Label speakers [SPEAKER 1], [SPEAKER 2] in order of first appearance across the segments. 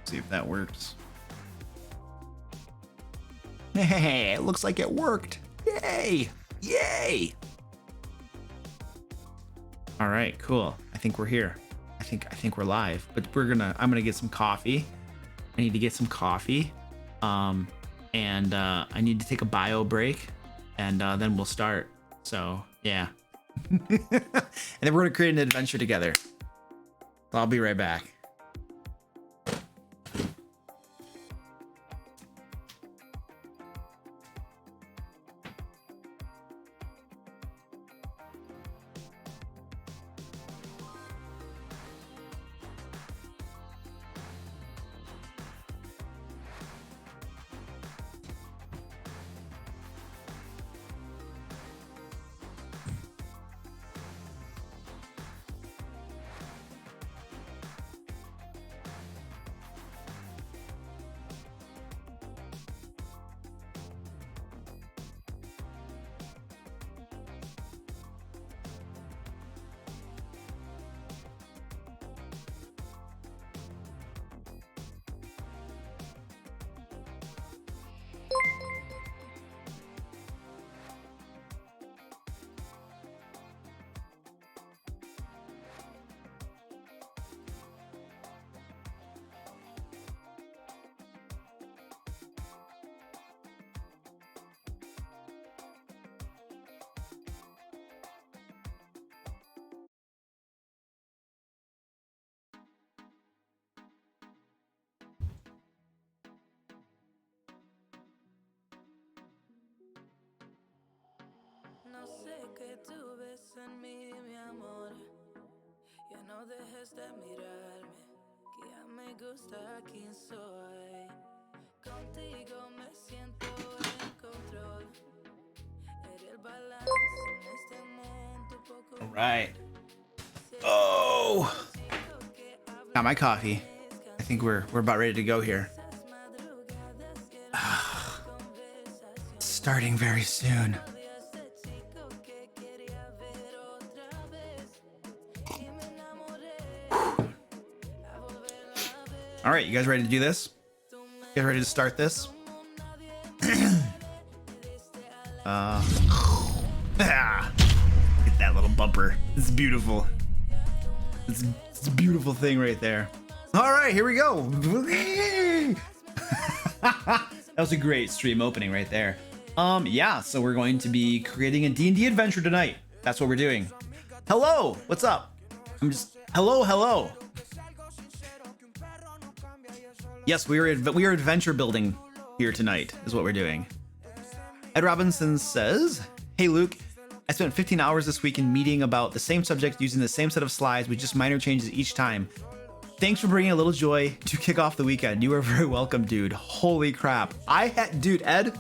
[SPEAKER 1] See if that works. Hey, it looks like it worked. Yay! Yay! All right, cool. I think we're here. I think we're live. But I'm gonna get some coffee. I need to get some coffee. And I need to take a bio break, and then we'll start. So yeah. And then we're gonna create an adventure together. So I'll be right back.
[SPEAKER 2] No sé qué tú ves en mí, mi amor. Ya no dejes de mirarme, que ya me gusta quién soy. Contigo me siento en control. Eres el balance en este mundo poco.
[SPEAKER 1] All right. Oh, got my coffee. I think we're about ready to go here. Starting very soon. All right, you guys ready to do this? You guys ready to start this? Get that little bumper. It's beautiful. It's a beautiful thing right there. All right, here we go. That was a great stream opening right there. Yeah, so we're going to be creating a D&D adventure tonight. That's what we're doing. Hello, what's up? Hello. Yes, we are adventure building here tonight, is what we're doing. Ed Robinson says, hey Luke, I spent 15 hours this week in meeting about the same subject using the same set of slides with just minor changes each time. Thanks for bringing a little joy to kick off the weekend. You are very welcome, dude. Holy crap. Dude, Ed,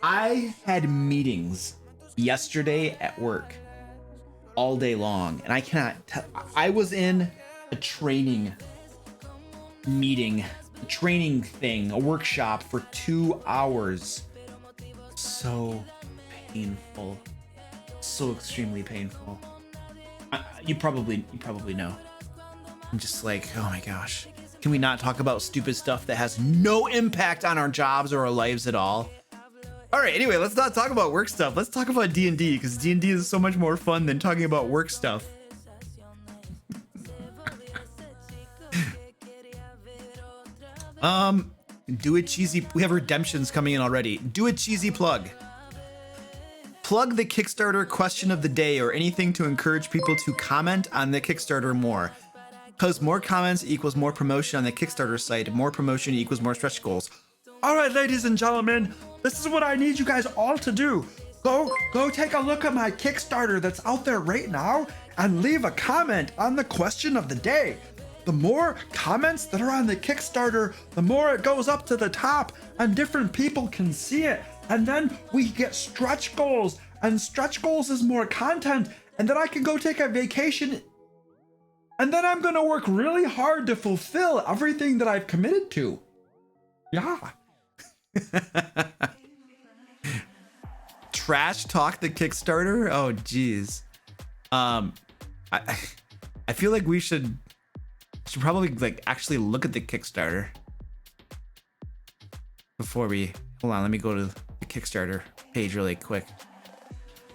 [SPEAKER 1] I had meetings yesterday at work all day long, and I cannot I was in a training meeting, a training thing, a workshop for 2 hours. So painful, so extremely painful. You probably know. I'm just like, oh my gosh, can we not talk about stupid stuff that has no impact on our jobs or our lives at all? All right, anyway, let's not talk about work stuff. Let's talk about D&D, because D&D is so much more fun than talking about work stuff. Do a cheesy, we have redemptions coming in already. Do a cheesy plug. Plug the Kickstarter question of the day or anything to encourage people to comment on the Kickstarter more. Because more comments equals more promotion on the Kickstarter site. More promotion equals more stretch goals. All right, ladies and gentlemen, this is what I need you guys all to do. Go take a look at my Kickstarter that's out there right now and leave a comment on the question of the day. The more comments that are on the Kickstarter, the more it goes up to the top and different people can see it. And then we get stretch goals, and stretch goals is more content. And then I can go take a vacation. And then I'm going to work really hard to fulfill everything that I've committed to. Yeah. Trash talk the Kickstarter? Oh, geez. I feel like we should Should probably like actually look at the Kickstarter before we hold on. Let me go to the Kickstarter page really quick.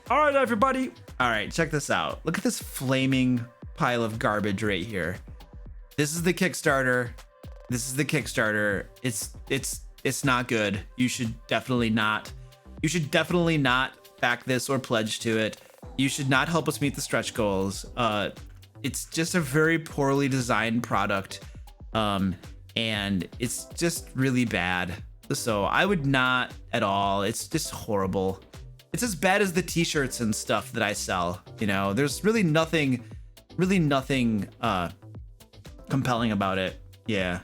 [SPEAKER 1] All right, everybody. All right, check this out. Look at this flaming pile of garbage right here. This is the Kickstarter. This is the Kickstarter. It's not good. You should definitely not. You should definitely not back this or pledge to it. You should not help us meet the stretch goals. It's just a very poorly designed product, and it's just really bad. So I would not at all. It's just horrible. It's as bad as the t-shirts and stuff that I sell. You know, there's really nothing compelling about it. Yeah.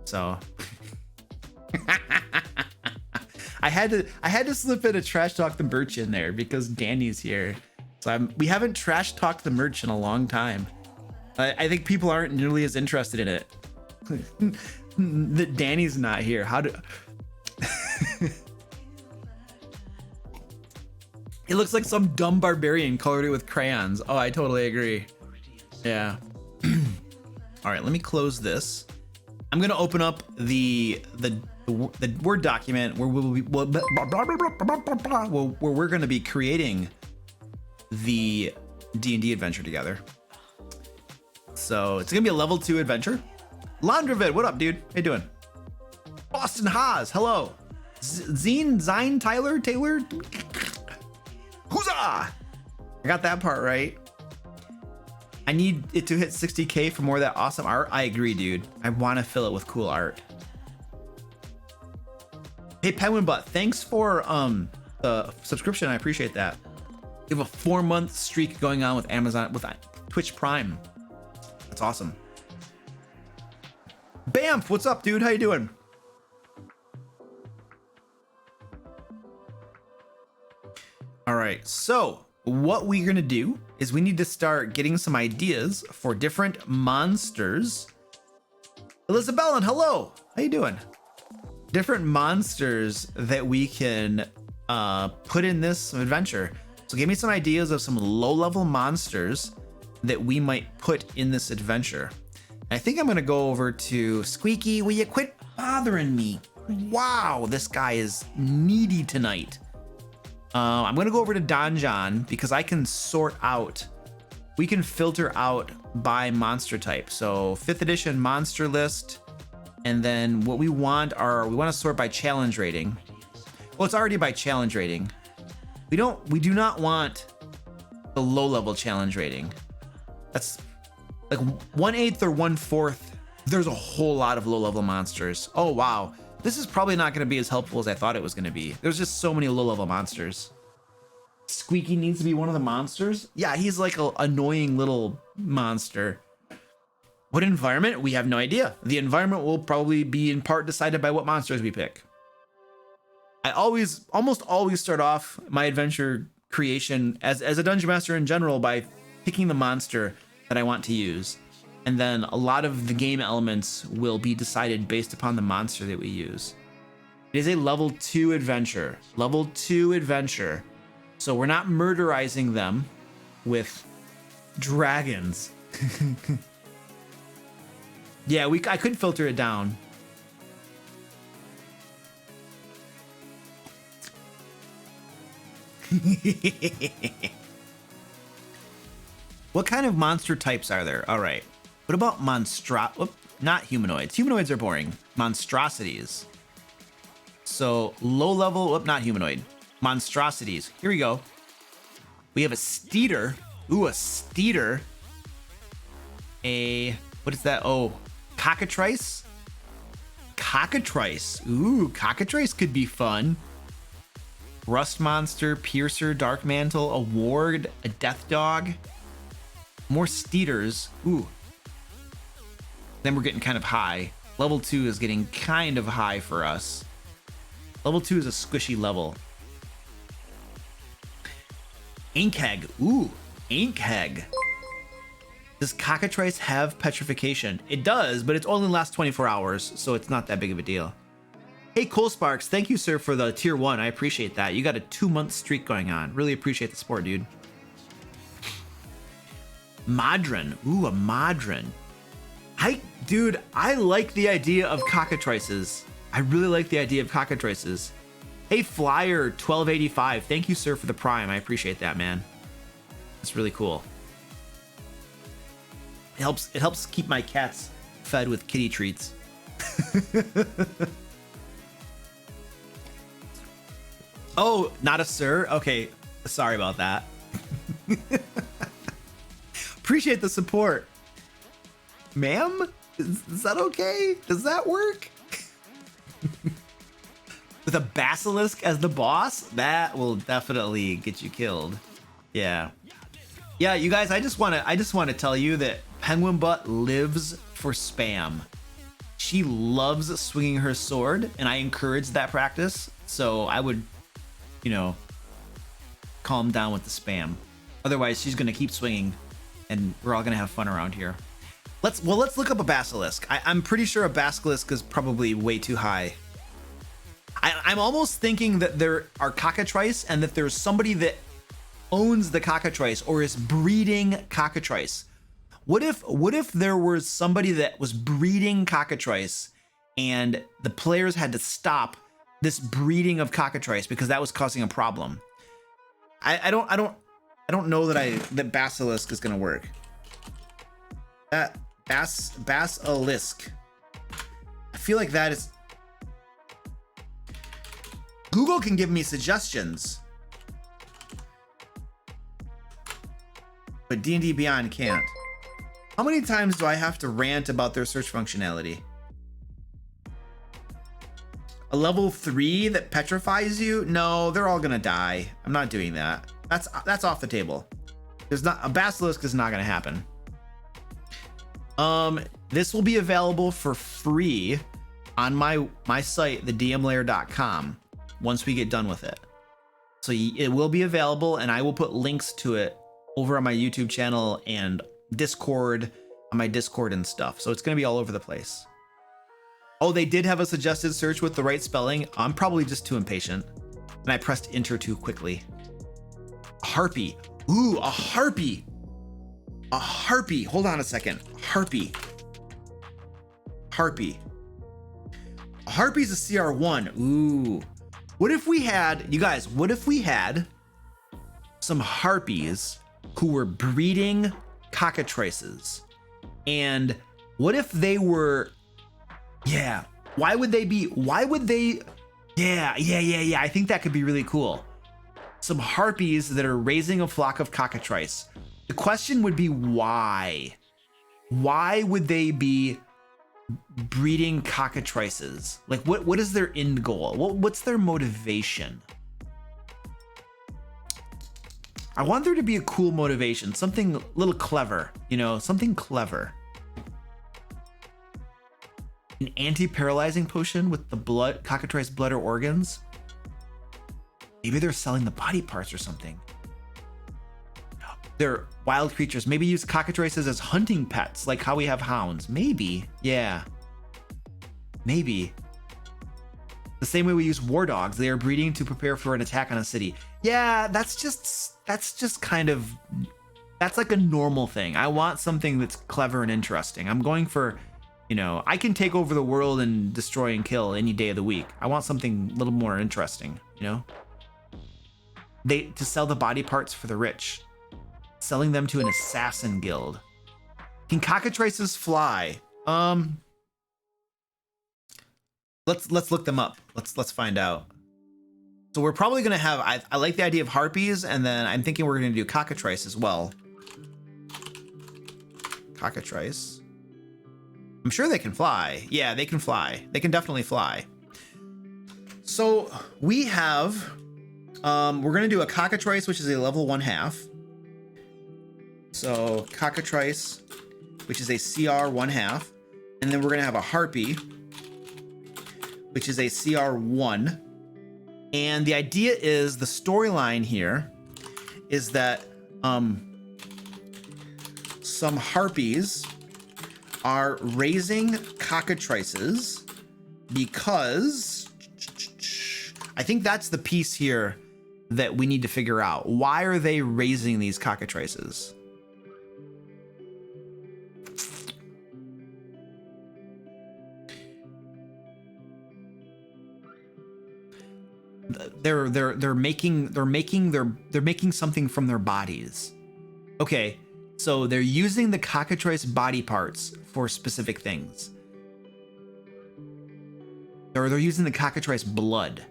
[SPEAKER 1] So I had to slip in a trash talk the merch in there because Danny's here. So we haven't trash talked the merch in a long time. I think people aren't nearly as interested in it. That Danny's not here. How do it looks like some dumb barbarian colored it with crayons. Oh, I totally agree. Yeah. All right, let me close this. I'm gonna open up the Word document where we're gonna be creating the D&D adventure together. So it's gonna be a level 2 adventure. Laundrovid, what up, dude? How you doing? Boston Haas, hello. Zine, Tyler, Huzzah! I got that part right. I need it to hit 60K for more of that awesome art. I agree, dude. I want to fill it with cool art. Hey, Penguin Butt, thanks for the subscription. I appreciate that. We have a 4-month streak going on with Amazon, with Twitch Prime. That's awesome. Bamf, what's up, dude? How you doing? All right, so what we're gonna do is we need to start getting some ideas for different monsters. Elizabeth, hello. How you doing? Different monsters that we can put in this adventure. So give me some ideas of some low-level monsters that we might put in this adventure. I think I'm gonna go over to Squeaky. Will you quit bothering me? Wow, this guy is needy tonight. I'm gonna go over to Donjon because I can sort out. We can filter out by monster type. So 5th edition monster list, and then what we want to sort by challenge rating. Well, it's already by challenge rating. We do not want the low level challenge rating. That's like 1/8 or 1/4. There's a whole lot of low level monsters. Oh wow. This is probably not going to be as helpful as I thought it was going to be. There's just so many low-level monsters. Squeaky needs to be one of the monsters? Yeah, he's like an annoying little monster. What environment? We have no idea. The environment will probably be in part decided by what monsters we pick. I almost always start off my adventure creation as a dungeon master in general by picking the monster that I want to use. And then a lot of the game elements will be decided based upon the monster that we use. It is a level 2 adventure. Level 2 adventure. So we're not murderizing them with dragons. Yeah, I could filter it down. What kind of monster types are there? All right. What about not humanoids. Humanoids are boring. Monstrosities. So low level, not humanoid. Monstrosities. Here we go. We have a steeder. Ooh, a steeder. What is that? Oh, Cockatrice. Cockatrice. Ooh, Cockatrice could be fun. Rust monster, piercer, dark mantle, a ward, a death dog. More steeders. Ooh. Then we're getting kind of high. Level 2 is getting kind of high for us. Level 2 is a squishy level. Inkeg. Ooh, Inkeg. Does Cockatrice have petrification? It does, but it only lasts 24 hours, so it's not that big of a deal. Hey, Cole Sparks, thank you, sir, for the tier 1. I appreciate that. You got a 2-month streak going on. Really appreciate the support, dude. Modron. Ooh, a Modron. Dude, I like the idea of cockatrices. I really like the idea of cockatrices. Hey, Flyer 1285. Thank you, sir, for the Prime. I appreciate that, man. It's really cool. It helps keep my cats fed with kitty treats. Oh, not a sir? Okay, sorry about that. Appreciate the support. Ma'am? Is that okay? Does that work? With a basilisk as the boss? That will definitely get you killed. Yeah. Yeah, you guys, I just want to tell you that Penguin Butt lives for spam. She loves swinging her sword, and I encourage that practice. So I would, you know, calm down with the spam. Otherwise, she's gonna keep swinging, and we're all gonna have fun around here. Let's look up a basilisk. I'm pretty sure a basilisk is probably way too high. I'm almost thinking that there are cockatrice and that there's somebody that owns the cockatrice or is breeding cockatrice. What if there was somebody that was breeding cockatrice and the players had to stop this breeding of cockatrice because that was causing a problem? I don't know that basilisk is gonna work. That basilisk. I feel like that is. Google can give me suggestions, but D&D Beyond can't. How many times do I have to rant about their search functionality? A level 3 that petrifies you? No, they're all gonna die. I'm not doing that. That's off the table. There's not a basilisk is not gonna happen. This will be available for free on my site, thedmlayer.com, once we get done with it. So it will be available, and I will put links to it over on my YouTube channel and Discord, on my Discord and stuff. So it's going to be all over the place. Oh, they did have a suggested search with the right spelling. I'm probably just too impatient, and I pressed enter too quickly. Harpy. Ooh, a harpy. A harpy. Hold on a second. Harpy. Harpy. A harpy's a CR1. Ooh. What if we had, you guys, what if we had some harpies who were breeding cockatrices? And what if they were, yeah, why would they, yeah, I think that could be really cool. Some harpies that are raising a flock of cockatrice. The question would be why? Why would they be breeding cockatrices? Like what is their end goal? What's their motivation? I want there to be a cool motivation, something a little clever, you know, something clever. An anti-paralyzing potion with the blood, cockatrice blood or organs. Maybe they're selling the body parts or something. They're wild creatures. Maybe use cockatrices as hunting pets, like how we have hounds. Maybe, yeah. Maybe. The same way we use war dogs. They are breeding to prepare for an attack on a city. Yeah, that's just kind of, that's like a normal thing. I want something that's clever and interesting. I'm going for, you know, I can take over the world and destroy and kill any day of the week. I want something a little more interesting, you know? To sell the body parts for the rich. Selling them to an assassin guild. Can cockatrices fly? Let's look them up. Let's find out. So we're probably gonna have, I like the idea of harpies, and then I'm thinking we're gonna do cockatrice as well. Cockatrice. I'm sure they can fly. Yeah, they can fly. They can definitely fly. So we have, we're gonna do a cockatrice, which is a level 1/2. So cockatrice, which is a CR 1/2, and then we're gonna have a harpy, which is a CR 1. And the idea is, the storyline here is that some harpies are raising cockatrices because I think that's the piece here that we need to figure out. Why are they raising these cockatrices? they're making something from their bodies. Okay, so they're using the cockatrice body parts for specific things. Or they're using the cockatrice blood.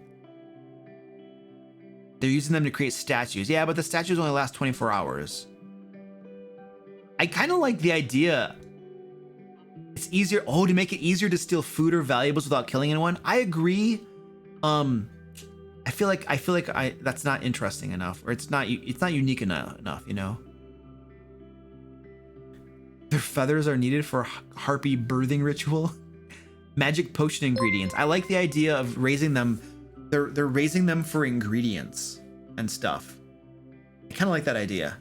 [SPEAKER 1] They're using them to create statues. Yeah, but the statues only last 24 hours. I kind of like the idea. It's easier, to make it easier to steal food or valuables without killing anyone. I agree. I feel like that's not interesting enough, or it's not unique enough, you know. Their feathers are needed for harpy birthing ritual. Magic potion ingredients. I like the idea of raising them. They're raising them for ingredients and stuff. I kind of like that idea.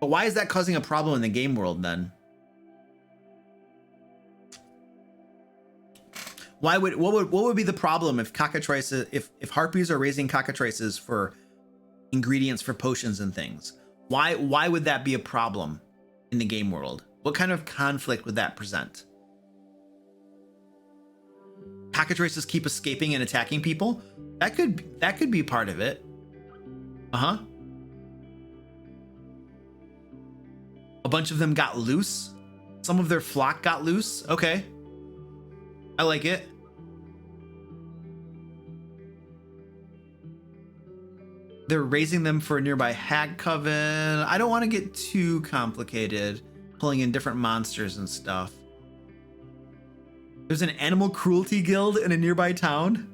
[SPEAKER 1] But why is that causing a problem in the game world then? What would be the problem if cockatrices, if harpies are raising cockatrices for ingredients for potions and things? Why would that be a problem in the game world? What kind of conflict would that present? Cockatrices keep escaping and attacking people? That could be part of it. Uh-huh. A bunch of them got loose. Some of their flock got loose. Okay. I like it. They're raising them for a nearby hag coven. I don't want to get too complicated, pulling in different monsters and stuff. There's an animal cruelty guild in a nearby town.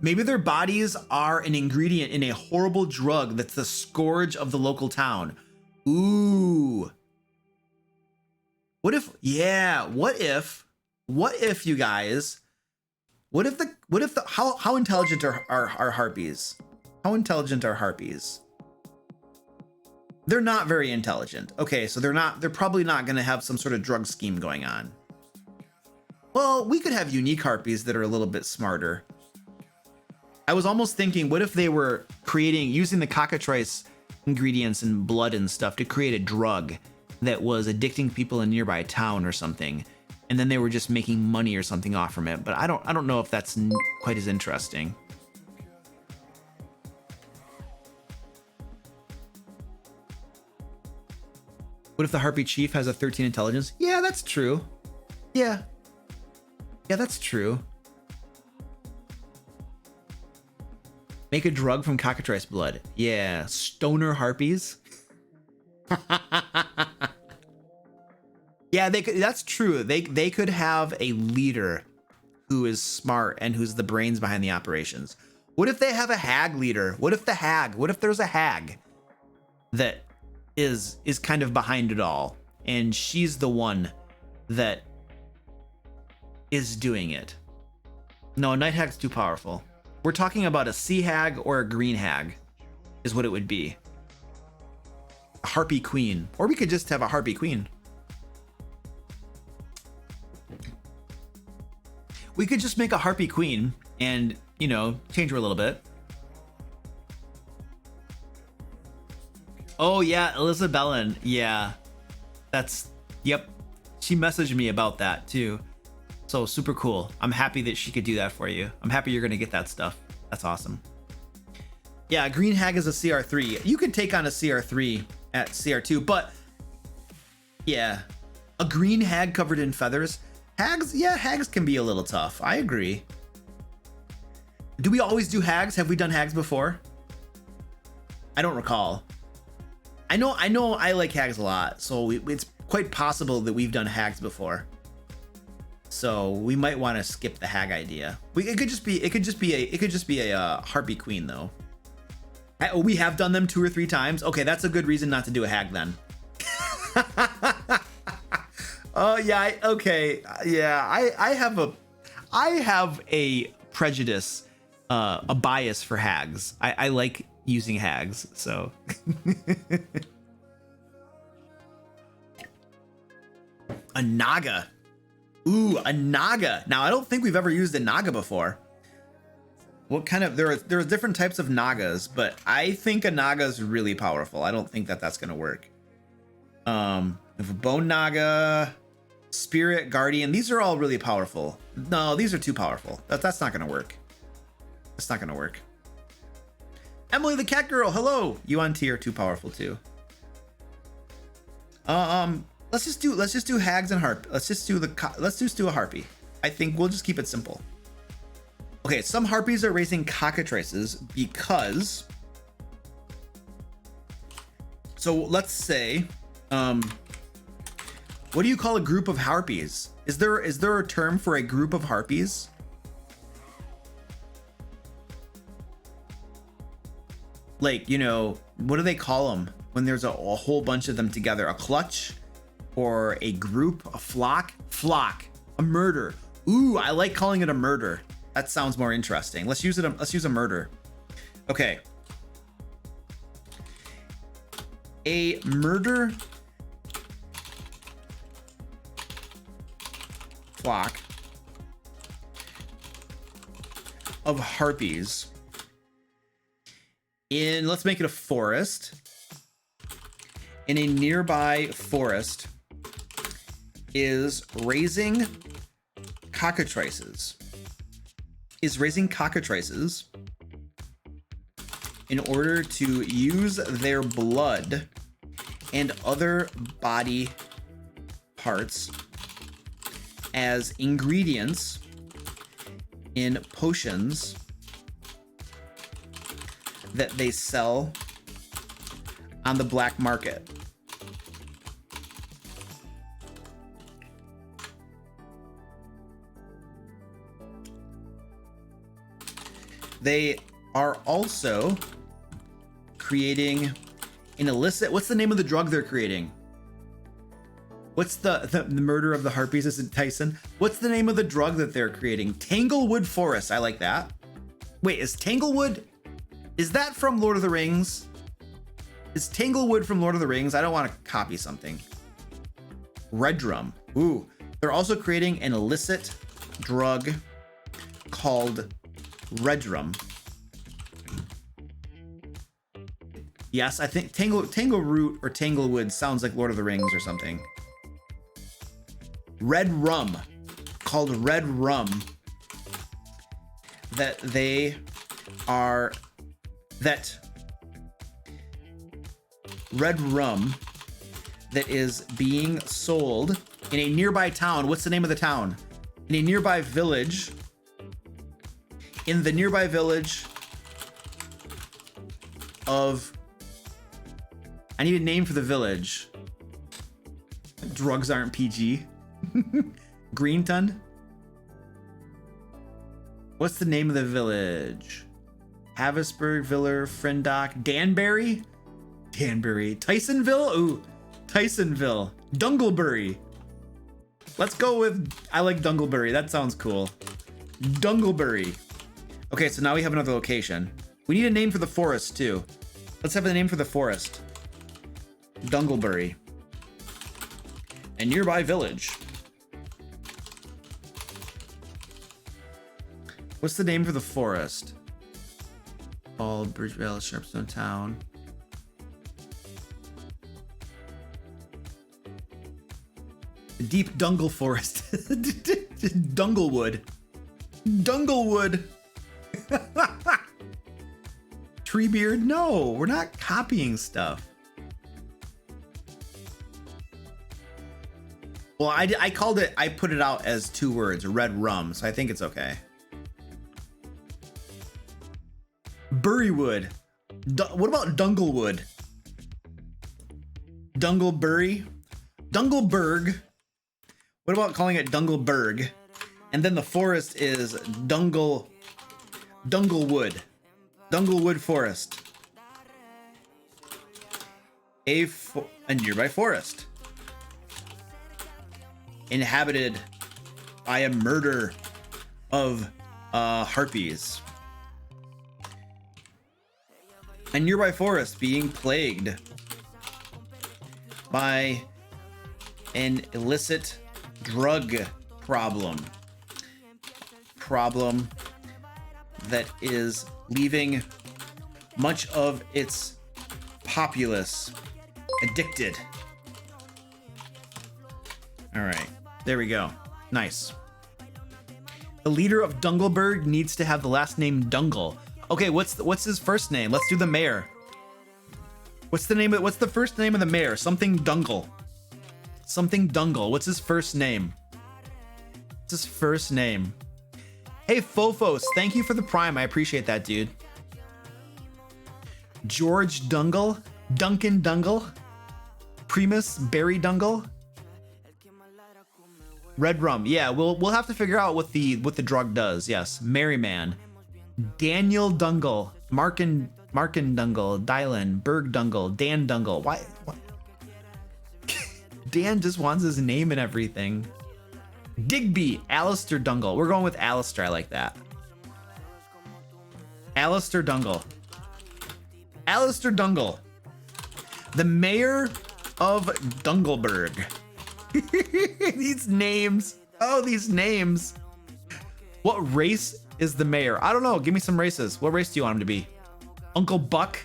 [SPEAKER 1] Maybe their bodies are an ingredient in a horrible drug that's the scourge of the local town. Ooh. What if you guys, how intelligent are harpies? How intelligent are harpies? They're not very intelligent. Okay, so they're probably not going to have some sort of drug scheme going on. Well, we could have unique harpies that are a little bit smarter. I was almost thinking, what if they were using the cockatrice ingredients and blood and stuff to create a drug that was addicting people in a nearby town or something, and then they were just making money or something off from it. But I don't know if that's quite as interesting. What if the Harpy Chief has a 13 intelligence? Yeah, that's true. Yeah, that's true. Make a drug from cockatrice blood. Yeah, stoner harpies. Yeah, that's true. They could have a leader who is smart and who's the brains behind the operations. What if they have a hag leader? What if there's a hag that is kind of behind it all, and she's the one that is doing it? No, night hag's too powerful. We're talking about a sea hag or a green hag is what it would be. A Harpy Queen. Or we could just have a Harpy Queen. We could just make a Harpy Queen and, you know, change her a little bit. Oh yeah, Elizabellen. Yeah. Yep. She messaged me about that too. So super cool. I'm happy that she could do that for you. I'm happy you're going to get that stuff. That's awesome. Yeah, Green Hag is a CR3. You could take on a CR3 at CR2, but yeah, a green hag covered in feathers. Hags can be a little tough. I agree. Do we always do hags? Have we done hags before? I don't recall. I know I like hags a lot, so it's quite possible that we've done hags before. So we might want to skip the hag idea. It could just be a Harpy Queen though. We have done them 2 or 3 times. Okay, that's a good reason not to do a hag then. Oh yeah, okay, yeah. I have a prejudice, a bias for hags. I like using hags, so. A Naga. Ooh, a Naga. Now, I don't think we've ever used a Naga before. What kind of, there are different types of Nagas, but I think a Naga is really powerful. I don't think that's going to work. If a Bone Naga, Spirit, Guardian. These are all really powerful. No, these are too powerful. That's not going to work. That's not going to work. Emily the Cat Girl, hello. You on T are too powerful too. Let's just do hags and harp. Let's just do a harpy. I think we'll just keep it simple. Okay, some harpies are raising cockatrices because. So let's say, what do you call a group of harpies? Is there a term for a group of harpies? Like, you know, what do they call them when there's a whole bunch of them together? A clutch or a group, a flock, a murder. Ooh, I like calling it a murder. That sounds more interesting. Let's use a murder. Okay. A murder flock of harpies in, let's make it a forest. In a nearby forest is raising cockatrices. In order to use their blood and other body parts as ingredients in potions that they sell on the black market. They are also creating an illicit. What's the name of the drug they're creating? What's the murder of the harpies? Is it Tyson? What's the name of the drug that they're creating? Dunglewood Forest. I like that. Wait, is Dunglewood? Is that from Lord of the Rings? Is Dunglewood from Lord of the Rings? I don't want to copy something. Red Drum. Ooh, they're also creating an illicit drug called Red Drum. Yes, I think Tangleroot or Tanglewood sounds like Lord of the Rings or something. Red Rum, called Red Rum, that Red Rum that is being sold in a nearby town. What's the name of the town? In a nearby village. In the nearby village of, I need a name for the village. Drugs aren't PG. Greenton? What's the name of the village? Havisburg, Viller, Friendock, Danbury? Danbury. Tysonville? Ooh, Tysonville. Dunglebury. Let's go with, I like Dunglebury. That sounds cool. Dunglebury. Okay, so now we have another location. We need a name for the forest too. Let's have a name for the forest. Dunglebury. A nearby village. What's the name for the forest? Ball, Bridgevale, Sharpstone Town. Deep Dungle Forest. Dunglewood. Dunglewood. Treebeard? No, we're not copying stuff. Well, I called it, I put it out as 2 words, Red Rum, so I think it's okay. Burywood. What about Dunglewood? Dunglebury? Dungleberg. What about calling it Dungleberg? And then the forest is Dunglewood. Dunglewood Forest. A nearby forest. Inhabited by a murder of harpies. A nearby forest being plagued by an illicit drug problem that is leaving much of its populace addicted. All right, There we go. Nice. The leader of Dungleberg needs to have the last name Dungle. Okay, what's his first name? Let's do the mayor. What's the first name of the mayor? Something Dungle. Something Dungle. What's his first name? What's his first name? Hey, Fofos, thank you for the prime. I appreciate that, dude. George Dungle? Duncan Dungle? Primus Barry Dungle? Red rum. Yeah, we'll have to figure out what the drug does. Yes. Merryman. Daniel Dungle. Markin Dungle. Dylan. Berg Dungle. Dan Dungle. Why? Dan just wants his name and everything. Digby. Alistair Dungle. We're going with Alistair. I like that. Alistair Dungle. Alistair Dungle. The mayor of Dungleberg. These names. Oh, these names. What race is the mayor? I don't know. Give me some races. What race do you want him to be? Uncle Buck?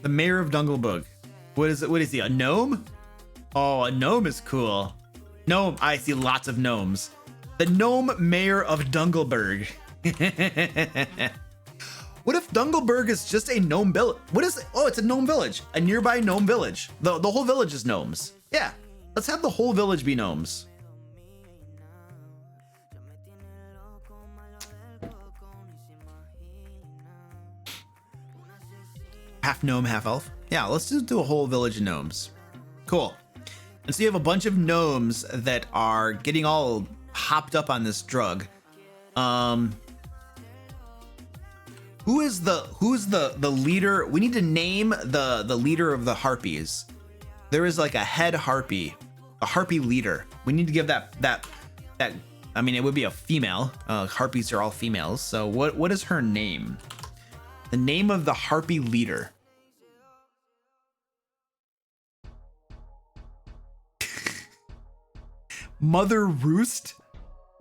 [SPEAKER 1] The mayor of Dungleberg. What is it? What is he? A gnome? Oh, a gnome is cool. Gnome. I see lots of gnomes. The gnome mayor of Dungleberg. What if Dungleberg is just a gnome village? What is it? Oh, it's a gnome village. A nearby gnome village. The whole village is gnomes. Yeah. Let's have the whole village be gnomes. Half gnome, half elf. Yeah, let's just do a whole village of gnomes. Cool. And so you have a bunch of gnomes that are getting all hopped up on this drug. Who's the leader? We need to name the leader of the harpies. There is like a head harpy, a harpy leader. We need to give that. I mean, it would be a female. Harpies are all females. So what is her name? The name of the harpy leader. Mother Roost?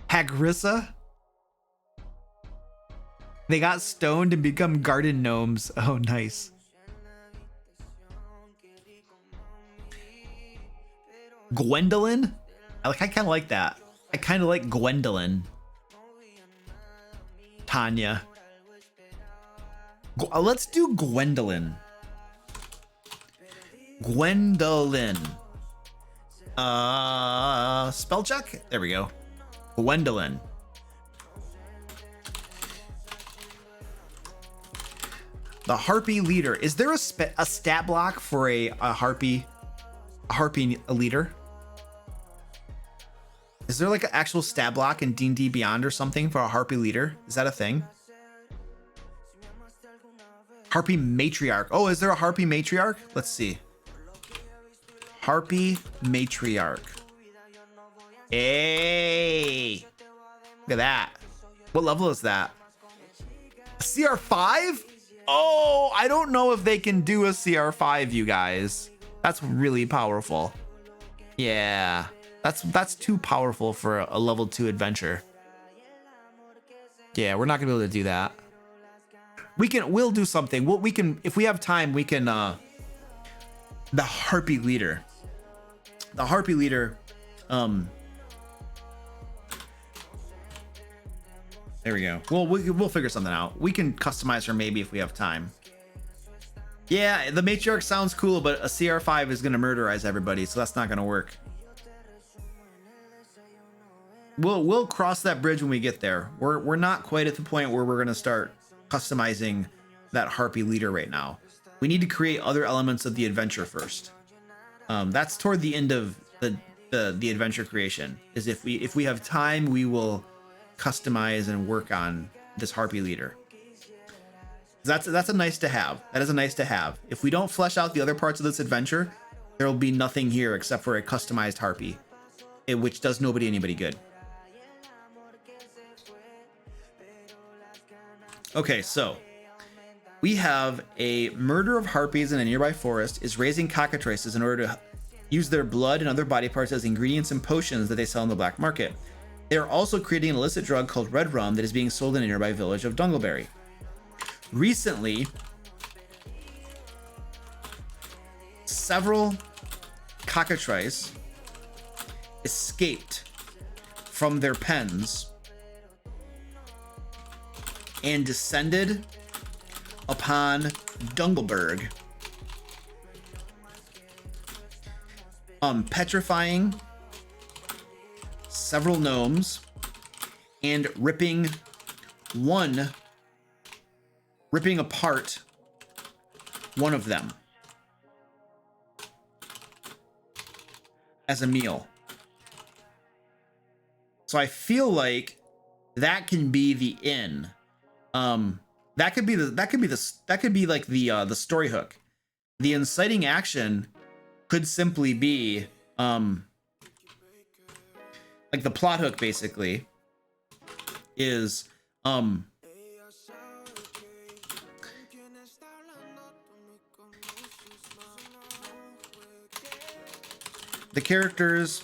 [SPEAKER 1] Hagrissa? They got stoned and become garden gnomes. Oh, nice. Gwendolyn? I kind of like that. I kind of like Gwendolyn. Tanya. Let's do Gwendolyn. Gwendolyn. Spell check? There we go. Gwendolyn. The harpy leader. Is there a stat block for a harpy leader? Is there like an actual stat block in D&D Beyond or something for a harpy leader? Is that a thing? Harpy Matriarch. Oh, is there a Harpy Matriarch? Let's see. Harpy Matriarch. Hey! Look at that. What level is that? CR5? Oh, I don't know if they can do a CR5, you guys. That's really powerful. Yeah. That's too powerful for a level 2 adventure. Yeah, we're not gonna be able to do that. We'll do something. We can, if we have time, we can the harpy leader. The harpy leader, there we go. Well, we'll figure something out. We can customize her maybe if we have time. Yeah, the matriarch sounds cool, but a CR5 is gonna murderize everybody, so that's not gonna work. We'll cross that bridge when we get there. We're not quite at the point where we're gonna start customizing that harpy leader right now. We need to create other elements of the adventure first. That's toward the end of the adventure creation. Is if we have time, we will customize and work on this harpy leader. That's a nice to have. That is a nice to have. If we don't flesh out the other parts of this adventure, there will be nothing here except for a customized harpy, which does anybody good. Okay, so we have a murder of harpies in a nearby forest is raising cockatrices in order to use their blood and other body parts as ingredients and potions that they sell in the black market. They are also creating an illicit drug called red rum that is being sold in a nearby village of Dungleberry. Recently, several Cockatrice escaped from their pens and descended upon Dungleberg, petrifying several gnomes and ripping apart one of them as a meal. So I feel like that can be the inn. That could be like the story hook. The inciting action could simply be like the plot hook basically is the characters.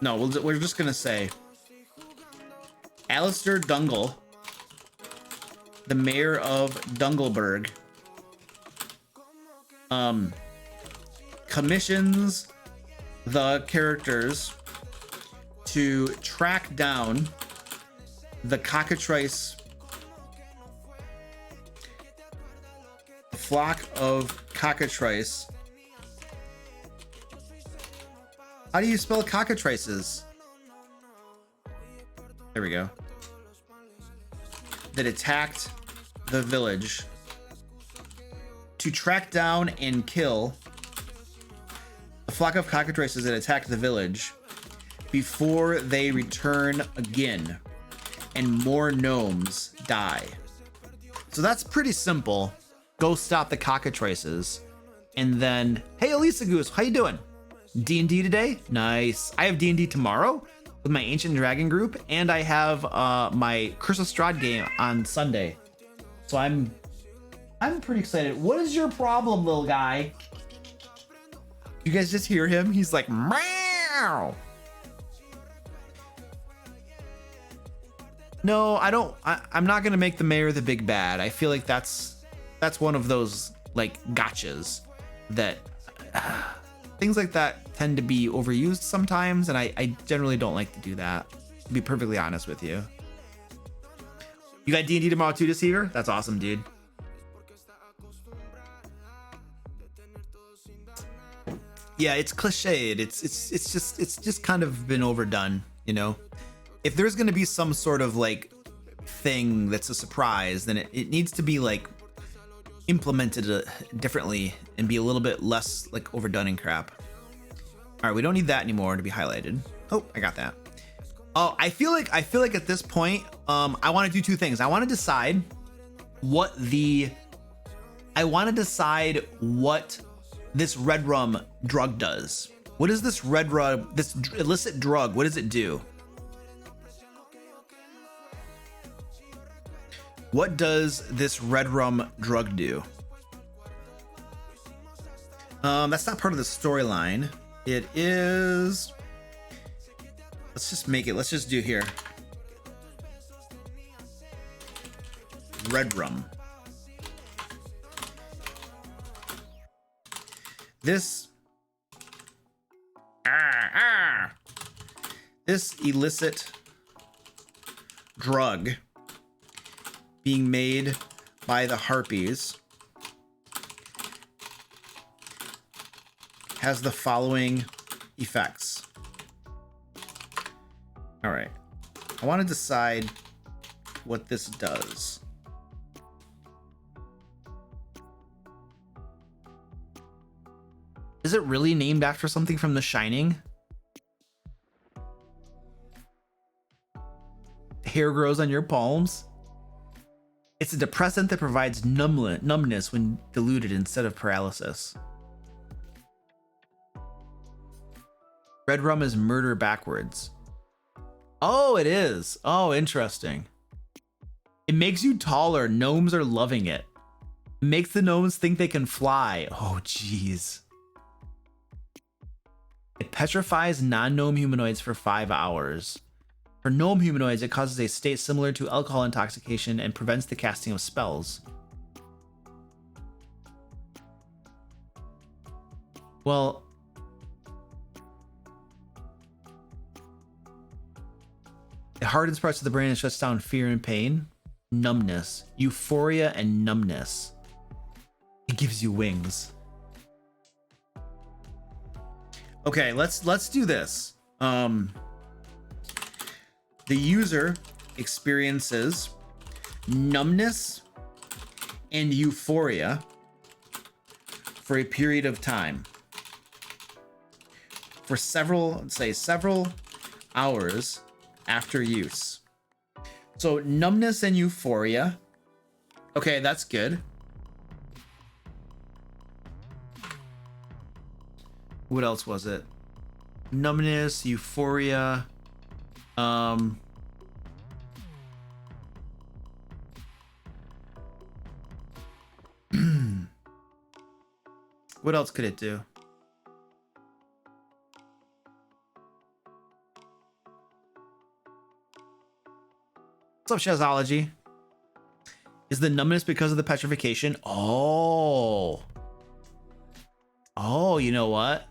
[SPEAKER 1] No, we're just gonna say Alistair Dungle, the mayor of Dungleberg, commissions the characters to track down the Cockatrice, a flock of Cockatrice. How do you spell cockatrices? There we go. That attacked the village to track down and kill a flock of cockatrices that attacked the village before they return again and more gnomes die. So that's pretty simple. Go stop the cockatrices. And then, hey, Elisa Goose, how you doing? D&D today? Nice. I have D&D tomorrow with my Ancient Dragon group, and I have my Curse of Strahd game on Sunday. So I'm pretty excited. What is your problem, little guy? You guys just hear him? He's like, meow. No, I don't. I'm not gonna make the mayor the big bad. I feel like that's one of those like gotchas that things like that tend to be overused sometimes, and I generally don't like to do that, to be perfectly honest with you. You got D&D tomorrow too, Deceiver? That's awesome, dude. Yeah, it's cliched. It's just kind of been overdone, you know. If there's gonna be some sort of like thing that's a surprise, then it needs to be like implemented differently and be a little bit less like overdone and crap. All right, we don't need that anymore to be highlighted. Oh, I got that. Oh, I feel like at this point, I want to do two things. I want to decide what this red rum drug does. What is this red rum, this illicit drug? What does it do? What does this red rum drug do? That's not part of the storyline. It is. Let's just make it. Let's just do here. Red rum. This. This illicit drug being made by the Harpies has the following effects. All right, I want to decide what this does. Is it really named after something from The Shining? Hair grows on your palms. It's a depressant that provides numbness when diluted instead of paralysis. Red rum is murder backwards. Oh, it is. Oh, interesting. It makes you taller. Gnomes are loving it. It makes the gnomes think they can fly. Oh, jeez. It petrifies non-gnome humanoids for 5 hours. For gnome humanoids, it causes a state similar to alcohol intoxication and prevents the casting of spells. Well, it hardens parts of the brain and shuts down fear and pain, numbness, euphoria, and numbness. It gives you wings. Okay, let's do this. The user experiences numbness and euphoria for a period of time. For several hours after use. So numbness and euphoria. Okay, that's good. What else was it? Numbness, euphoria. What else could it do? What's up, Shazology? Is the numbness because of the petrification? Oh, you know what?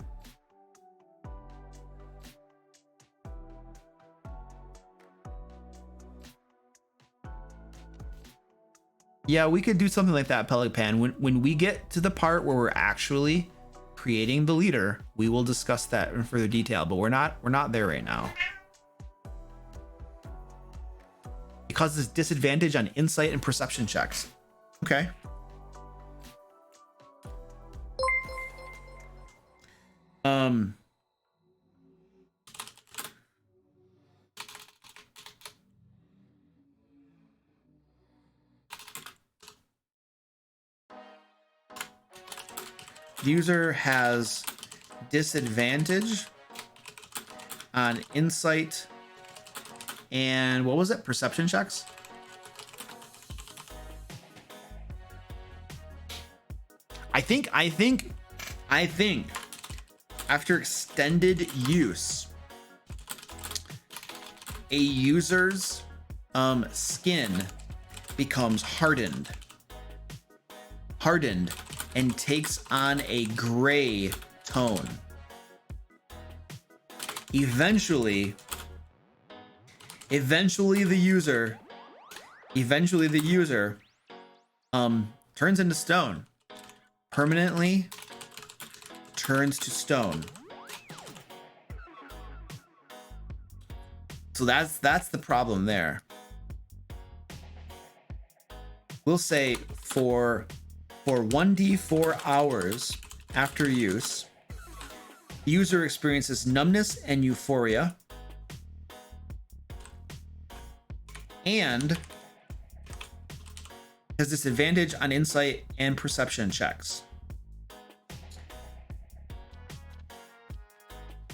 [SPEAKER 1] Yeah, we could do something like that, Pelican. When we get to the part where we're actually creating the leader, we will discuss that in further detail, but we're not there right now. It causes disadvantage on insight and perception checks. Okay. User has disadvantage on insight and what was it? Perception checks? I think after extended use, a user's skin becomes hardened and takes on a gray tone. Eventually the user turns into stone. Permanently turns to stone. So that's the problem there. We'll say for 1d4 hours after use, user experiences numbness and euphoria, and has disadvantage on insight and perception checks.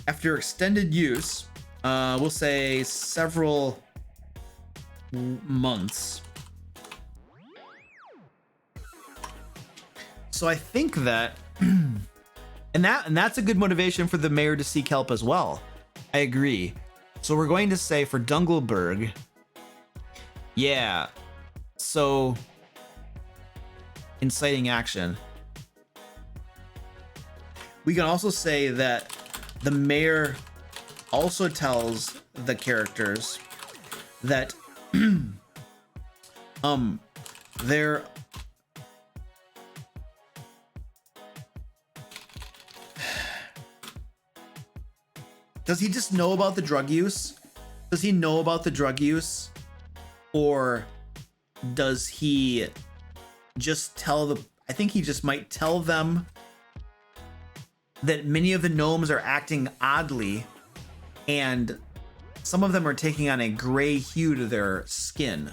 [SPEAKER 1] After extended use, we'll say several months. So I think that, and that's a good motivation for the mayor to seek help as well. I agree. So we're going to say for Dunglewood, yeah. So inciting action. We can also say that the mayor also tells the characters that they're does he just know about the drug use? Does he know about the drug use? Or does he just tell I think he just might tell them that many of the gnomes are acting oddly and some of them are taking on a gray hue to their skin.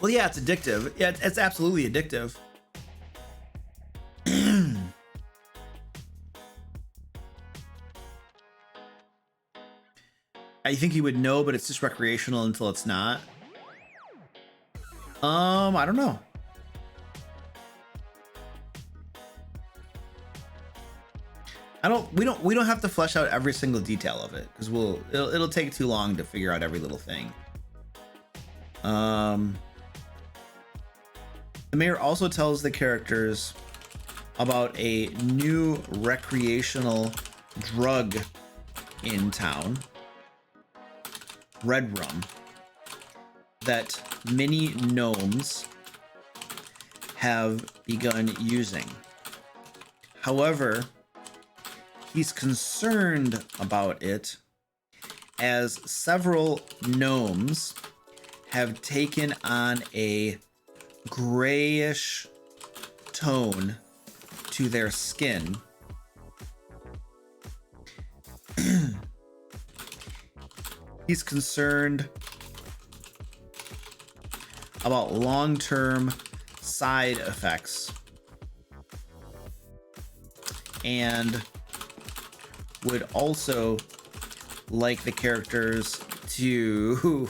[SPEAKER 1] Well, yeah, it's addictive. Yeah, it's absolutely addictive. I think he would know, but it's just recreational until it's not. I don't know. We don't have to flesh out every single detail of it because it'll take too long to figure out every little thing. The The mayor also tells the characters about a new recreational drug in town, red rum, that many gnomes have begun using. However, he's concerned about it as several gnomes have taken on a grayish tone to their skin. He's concerned about long-term side effects and would also like the characters to,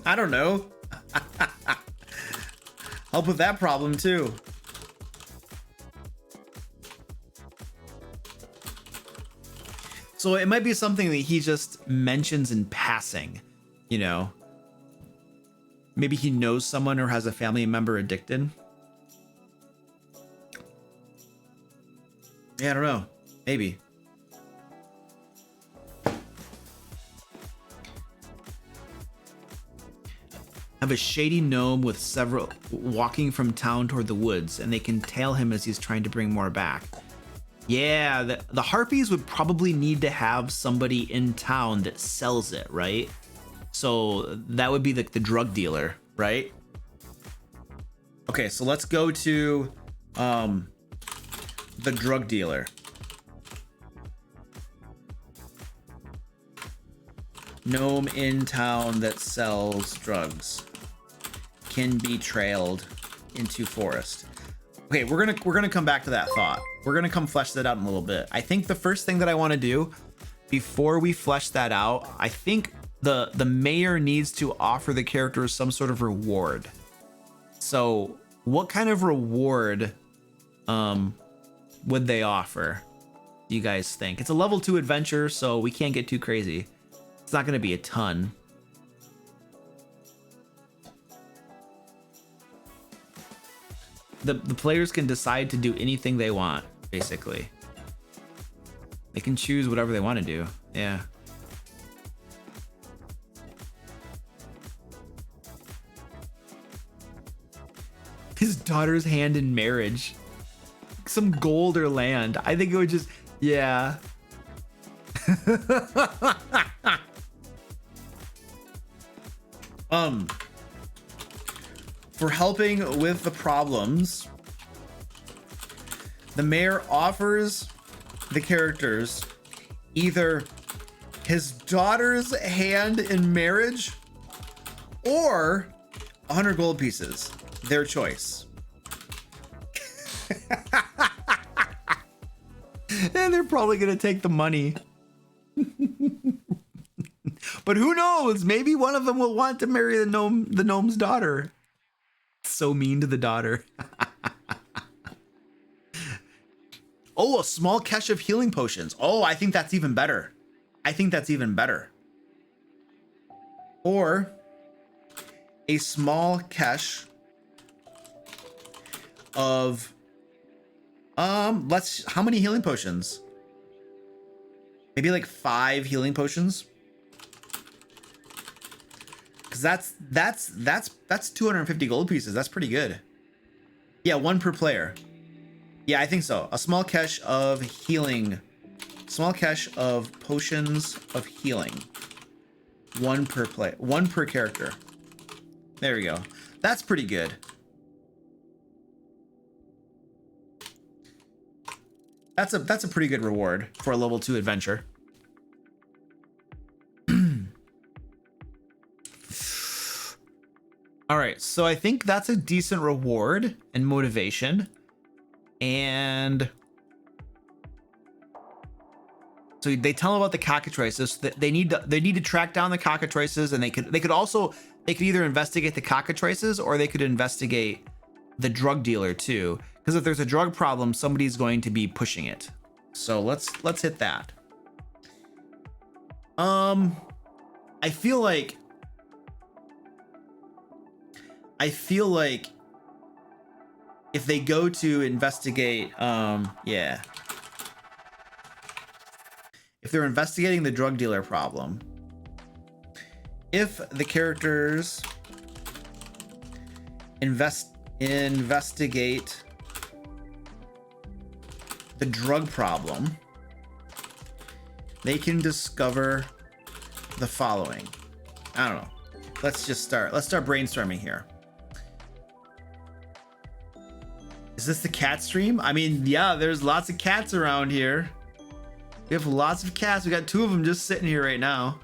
[SPEAKER 1] I don't know, help with that problem too. So it might be something that he just mentions in passing, you know. Maybe he knows someone or has a family member addicted. Yeah, I don't know. Maybe. Have a shady gnome with several walking from town toward the woods, and they can tail him as he's trying to bring more back. Yeah, the Harpies would probably need to have somebody in town that sells it, right? So that would be the drug dealer, right? Okay, so let's go to the drug dealer. Gnome in town that sells drugs can be trailed into forest. Okay, we're gonna come back to that thought. We're gonna come flesh that out in a little bit. I think the first thing that I want to do before we flesh that out, I think the mayor needs to offer the characters some sort of reward. So what kind of reward would they offer, do you guys think? It's a level 2 adventure, so we can't get too crazy. It's not going to be a ton. The players can decide to do anything they want, basically. They can choose whatever they want to do. Yeah. His daughter's hand in marriage. Some gold or land. I think it would just, yeah. For helping with the problems, the mayor offers the characters either his daughter's hand in marriage or 100 gold pieces, their choice. And they're probably gonna take the money. But who knows? Maybe one of them will want to marry the gnome's daughter. So mean to the daughter. Oh, a small cache of healing potions. Oh, I think that's even better. I think that's even better. Or a small cache of how many healing potions? Maybe like 5 healing potions. Cause that's 250 gold pieces. That's pretty good. Yeah, 1 per player. Yeah, I think so. A small cache of healing. Small cache of potions of healing. 1 per play. 1 per character. There we go. That's pretty good. That's a pretty good reward for a level 2 adventure. All right, so I think that's a decent reward and motivation. And so they tell them about the cockatrices. That they need to track down the cockatrices, and they could either investigate the cockatrices or they could investigate the drug dealer too. Because if there's a drug problem, somebody's going to be pushing it. So let's hit that. I feel like if they go to investigate, yeah. If they're investigating the drug dealer problem, if the characters investigate the drug problem, they can discover the following. I don't know. Let's start brainstorming here. Is this the cat stream? I mean, yeah, there's lots of cats around here. We have lots of cats. We got 2 of them just sitting here right now.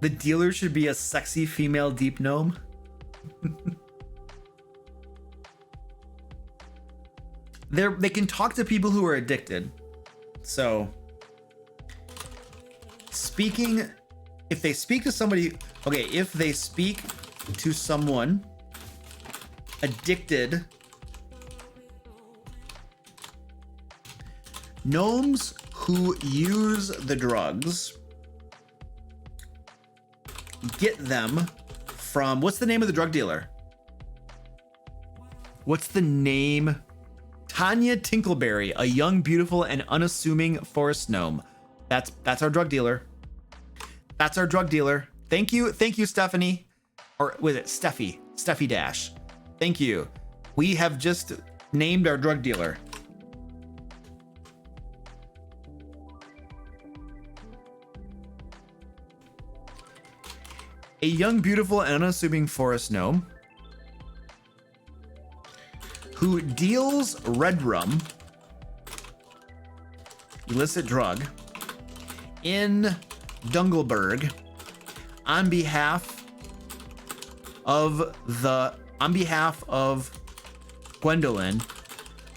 [SPEAKER 1] The dealer should be a sexy female deep gnome. They can talk to people who are addicted. So if they speak to somebody, okay, if they speak to someone addicted, gnomes who use the drugs get them from, what's the name of the drug dealer? What's the name? Tanya Tinkleberry, a young, beautiful, and unassuming forest gnome. That's our drug dealer. That's our drug dealer. Thank you, Stephanie. Or was it Steffi? Steffi Dash. Thank you. We have just named our drug dealer. A young, beautiful, and unassuming forest gnome who deals red rum, illicit drug, in Dungleberg on behalf of Gwendolyn,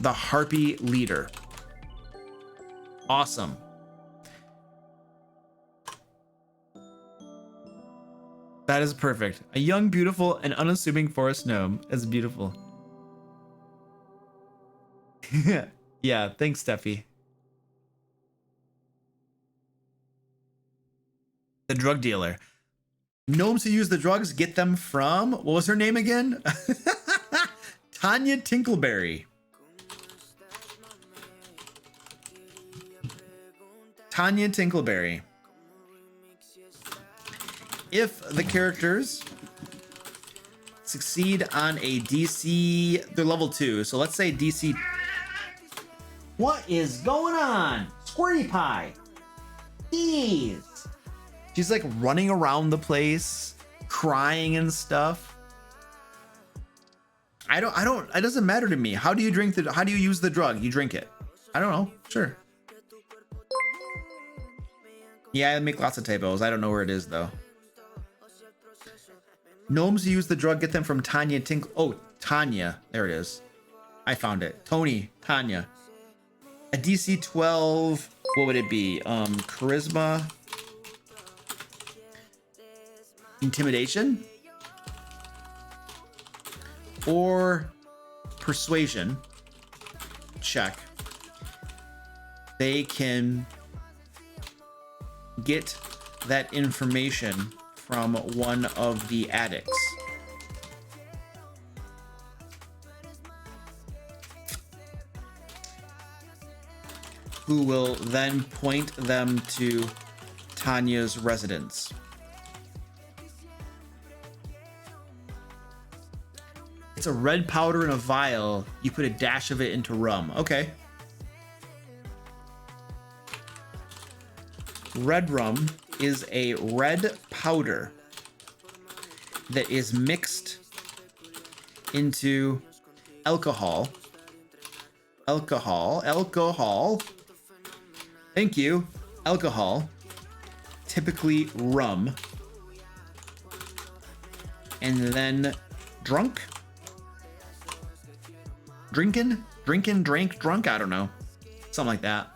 [SPEAKER 1] the Harpy leader. Awesome. That is perfect. A young, beautiful, and unassuming forest gnome. That's beautiful. Yeah, thanks, Steffi. The drug dealer. Gnomes who use the drugs get them from, what was her name again? Tanya Tinkleberry. Tanya Tinkleberry. If the characters succeed on a DC, they're level 2, so let's say DC. What is going on? Squirty Pie. Jeez. She's like running around the place, crying and stuff. It doesn't matter to me. How do you use the drug? You drink it. I don't know. Sure. Yeah, I make lots of typos. I don't know where it is though. Gnomes who use the drug get them from Tanya Oh, Tanya. There it is. I found it. Tanya. A DC 12. What would it be? Charisma. Intimidation. Or persuasion. Check. They can get that information from one of the addicts. Who will then point them to Tanya's residence. It's a red powder in a vial. You put a dash of it into rum. Okay. Red rum is a red powder that is mixed into alcohol. Thank you. Alcohol, typically rum, and then drunk. Drunk, I don't know. Something like that.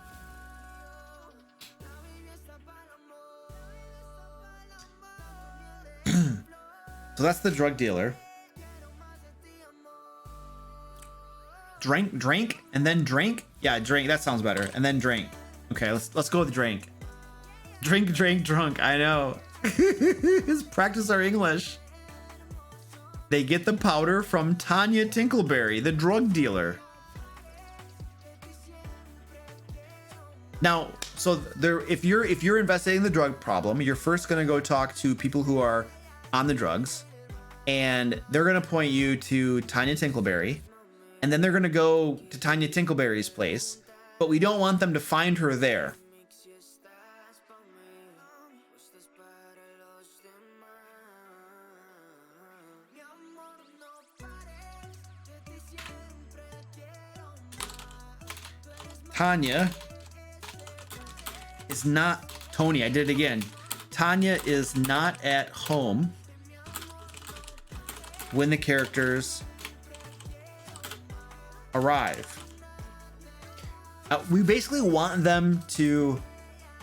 [SPEAKER 1] So that's the drug dealer. Drink, and then drink. Yeah, drink. That sounds better. And then drink. Okay, let's go with drink. Drink, drunk. I know. Let's practice our English. They get the powder from Tanya Tinkleberry, the drug dealer. Now, so there, if you're investigating the drug problem, you're first gonna go talk to people who are on the drugs, and they're gonna point you to Tanya Tinkleberry, and then they're gonna go to Tanya Tinkleberry's place, but we don't want them to find her there. Tanya is not Tony. I did it again. Tanya is not at home when the characters arrive. We basically want them to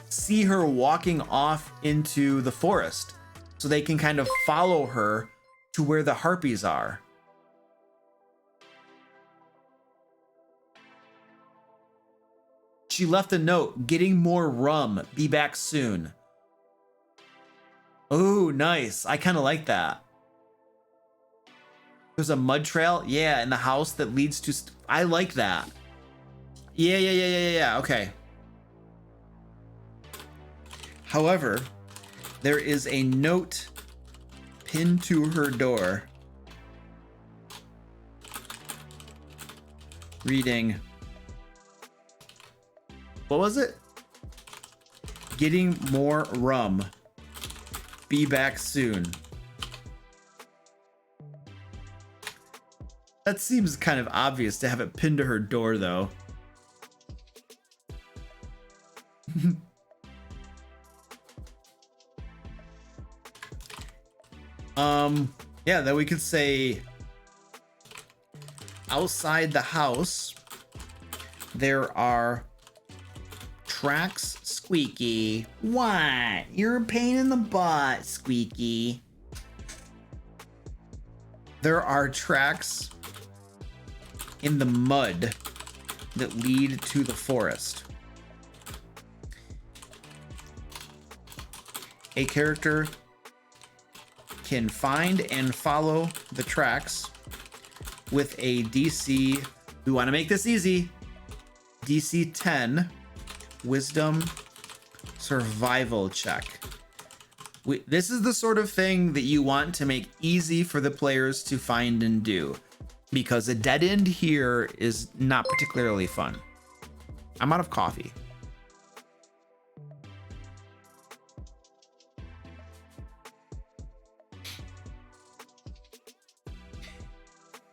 [SPEAKER 1] see her walking off into the forest so they can kind of follow her to where the harpies are. She left a note, getting more rum, be back soon. Oh, nice. I kind of like that. There's a mud trail. Yeah, in the house that leads to... I like that. Yeah. Okay. However, there is a note pinned to her door reading... What was it? Getting more rum. Be back soon. That seems kind of obvious to have it pinned to her door, though. Yeah, then we could say outside the house there are tracks. Squeaky. What? You're a pain in the butt, Squeaky. There are tracks in the mud that lead to the forest. A character can find and follow the tracks with a DC, we want to make this easy, DC 10 Wisdom survival check. This is the sort of thing that you want to make easy for the players to find and do, because a dead end here is not particularly fun. I'm out of coffee.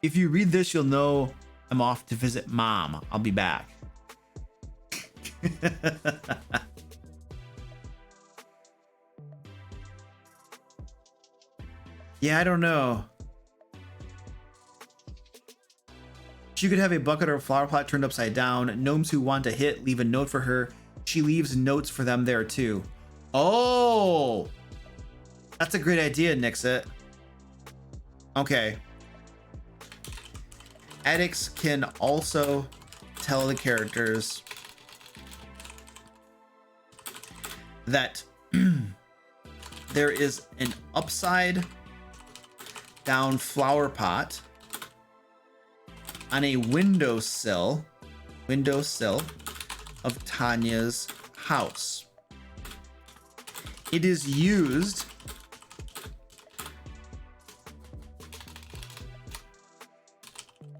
[SPEAKER 1] If you read this, you'll know I'm off to visit Mom. I'll be back. Yeah, I don't know. She could have a bucket or a flower pot turned upside down. Gnomes who want to hit leave a note for her. She leaves notes for them there too. Oh, that's a great idea, Nixit. Okay. Addicts can also tell the characters that there is an upside down flower pot on a windowsill of Tanya's house. It is used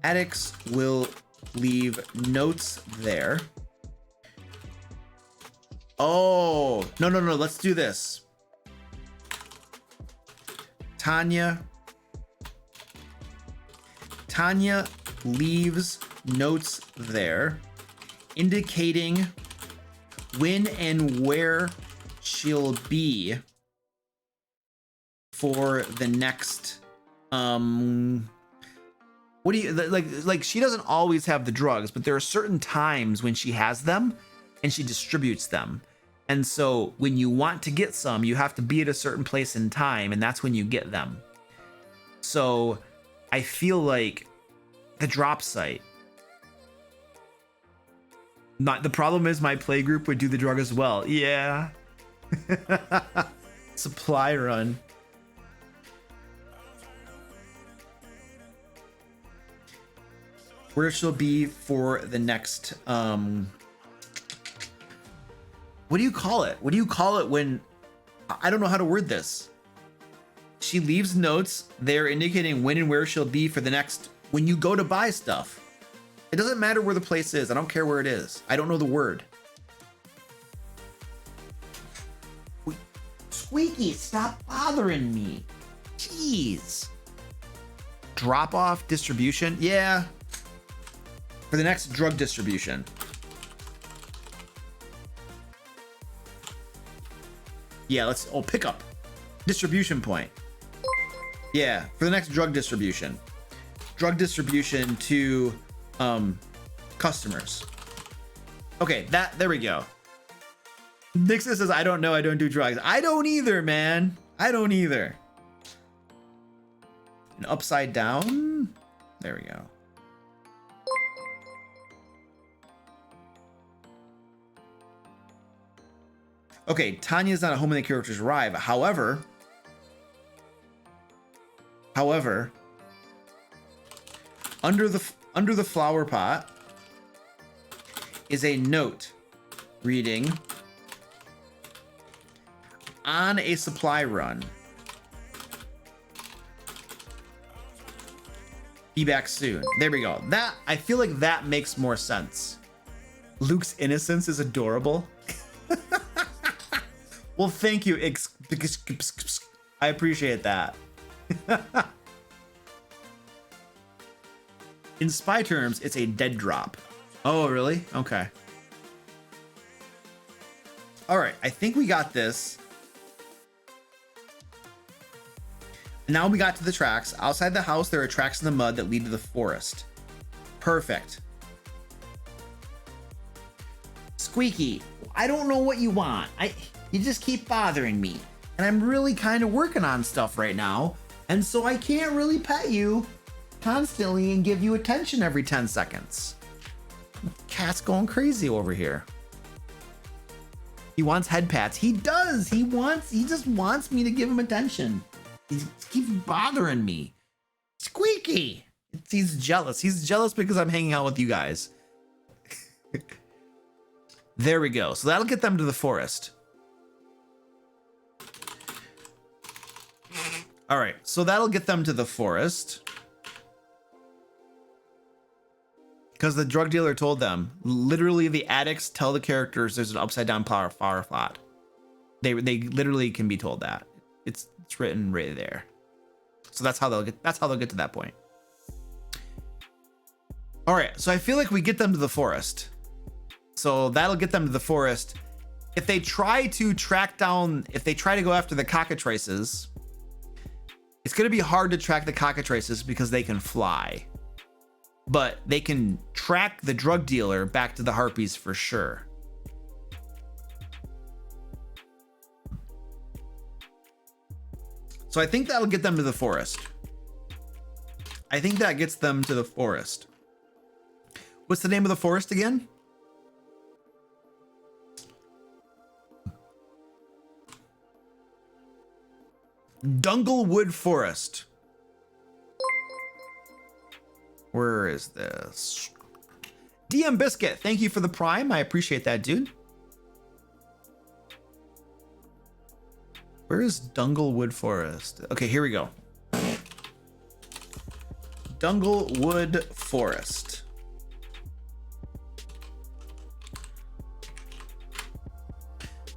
[SPEAKER 1] addicts will leave notes there. Oh, no, let's do this. Tanya leaves notes there indicating when and where she'll be for the next what do you like she doesn't always have the drugs, but there are certain times when she has them and she distributes them. And so when you want to get some, you have to be at a certain place in time, and that's when you get them. So I feel like the drop site Not the problem is my play group would do the drug as well. Yeah. Supply run. Where she'll be for the next what do you call it? What do you call it when I don't know how to word this? She leaves notes there indicating when and where she'll be for the next when you go to buy stuff. It doesn't matter where the place is. I don't care where it is. I don't know the word. Squeaky, stop bothering me. Jeez. Drop off distribution? Yeah. For the next drug distribution. Yeah, let's, oh, pick up. Distribution point. Yeah, for the next drug distribution. Drug distribution to customers. Okay, there we go. Nixon says, I don't know, I don't do drugs. I don't either, man. I don't either. And upside down. There we go. Okay, Tanya's not at home when the characters arrive. However, under the flower pot is a note reading, on a supply run. Be back soon. There we go. That, I feel like that makes more sense. Luke's innocence is adorable. Well, thank you. I appreciate that. In spy terms, it's a dead drop. Oh, really? Okay. All right. I think we got this. Now we got to the tracks. Outside the house, there are tracks in the mud that lead to the forest. Perfect. Squeaky, I don't know what you want. You just keep bothering me. And I'm really kind of working on stuff right now. And so I can't really pet you constantly and give you attention every 10 seconds. Cat's going crazy over here. He wants head pats. He does. He just wants me to give him attention. He keeps bothering me. Squeaky. He's jealous. He's jealous because I'm hanging out with you guys. There we go. So that'll get them to the forest. All right. So that'll get them to the forest. Because the drug dealer told them, literally the addicts tell the characters there's an upside down flower pot. They literally can be told that. It's written right there. So that's how they'll get to that point. All right, so I feel like we get them to the forest. So that'll get them to the forest. If they try to go after the Cockatrices, it's going to be hard to track the Cockatrices because they can fly. But they can track the drug dealer back to the Harpies for sure. So I think that'll get them to the forest. I think that gets them to the forest. What's the name of the forest again? Dunglewood Forest. Where is this? DM Biscuit, thank you for the prime. I appreciate that, dude. Where is Dunglewood Forest? Okay, here we go. Dunglewood Forest.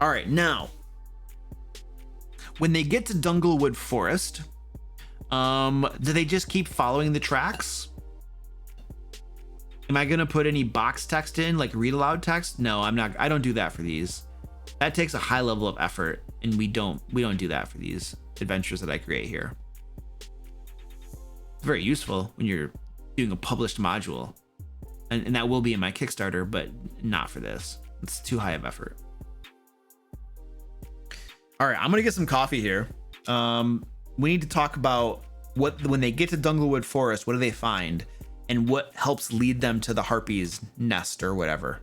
[SPEAKER 1] All right, now, when they get to Dunglewood Forest, do they just keep following the tracks? Am I gonna put any box text in, like read aloud text? No, I'm not. I don't do that for these. That takes a high level of effort, and we don't do that for these adventures that I create here. It's very useful when you're doing a published module, and that will be in my Kickstarter, but not for this. It's too high of effort. All right, I'm gonna get some coffee here. We need to talk about when they get to Dunglewood Forest, what do they find, and what helps lead them to the Harpy's nest or whatever.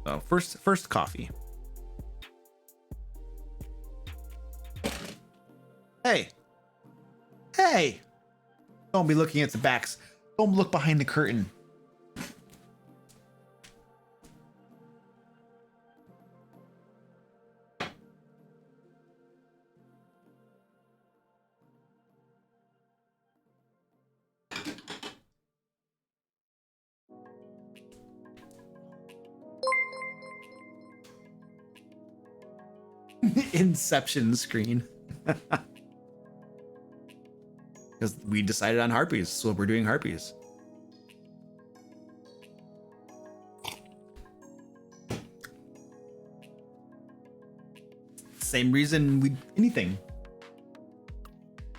[SPEAKER 1] So first coffee. Hey. Hey. Don't be looking at the backs. Don't look behind the curtain. Inception screen. Because we decided on harpies, so we're doing harpies. Same reason we anything.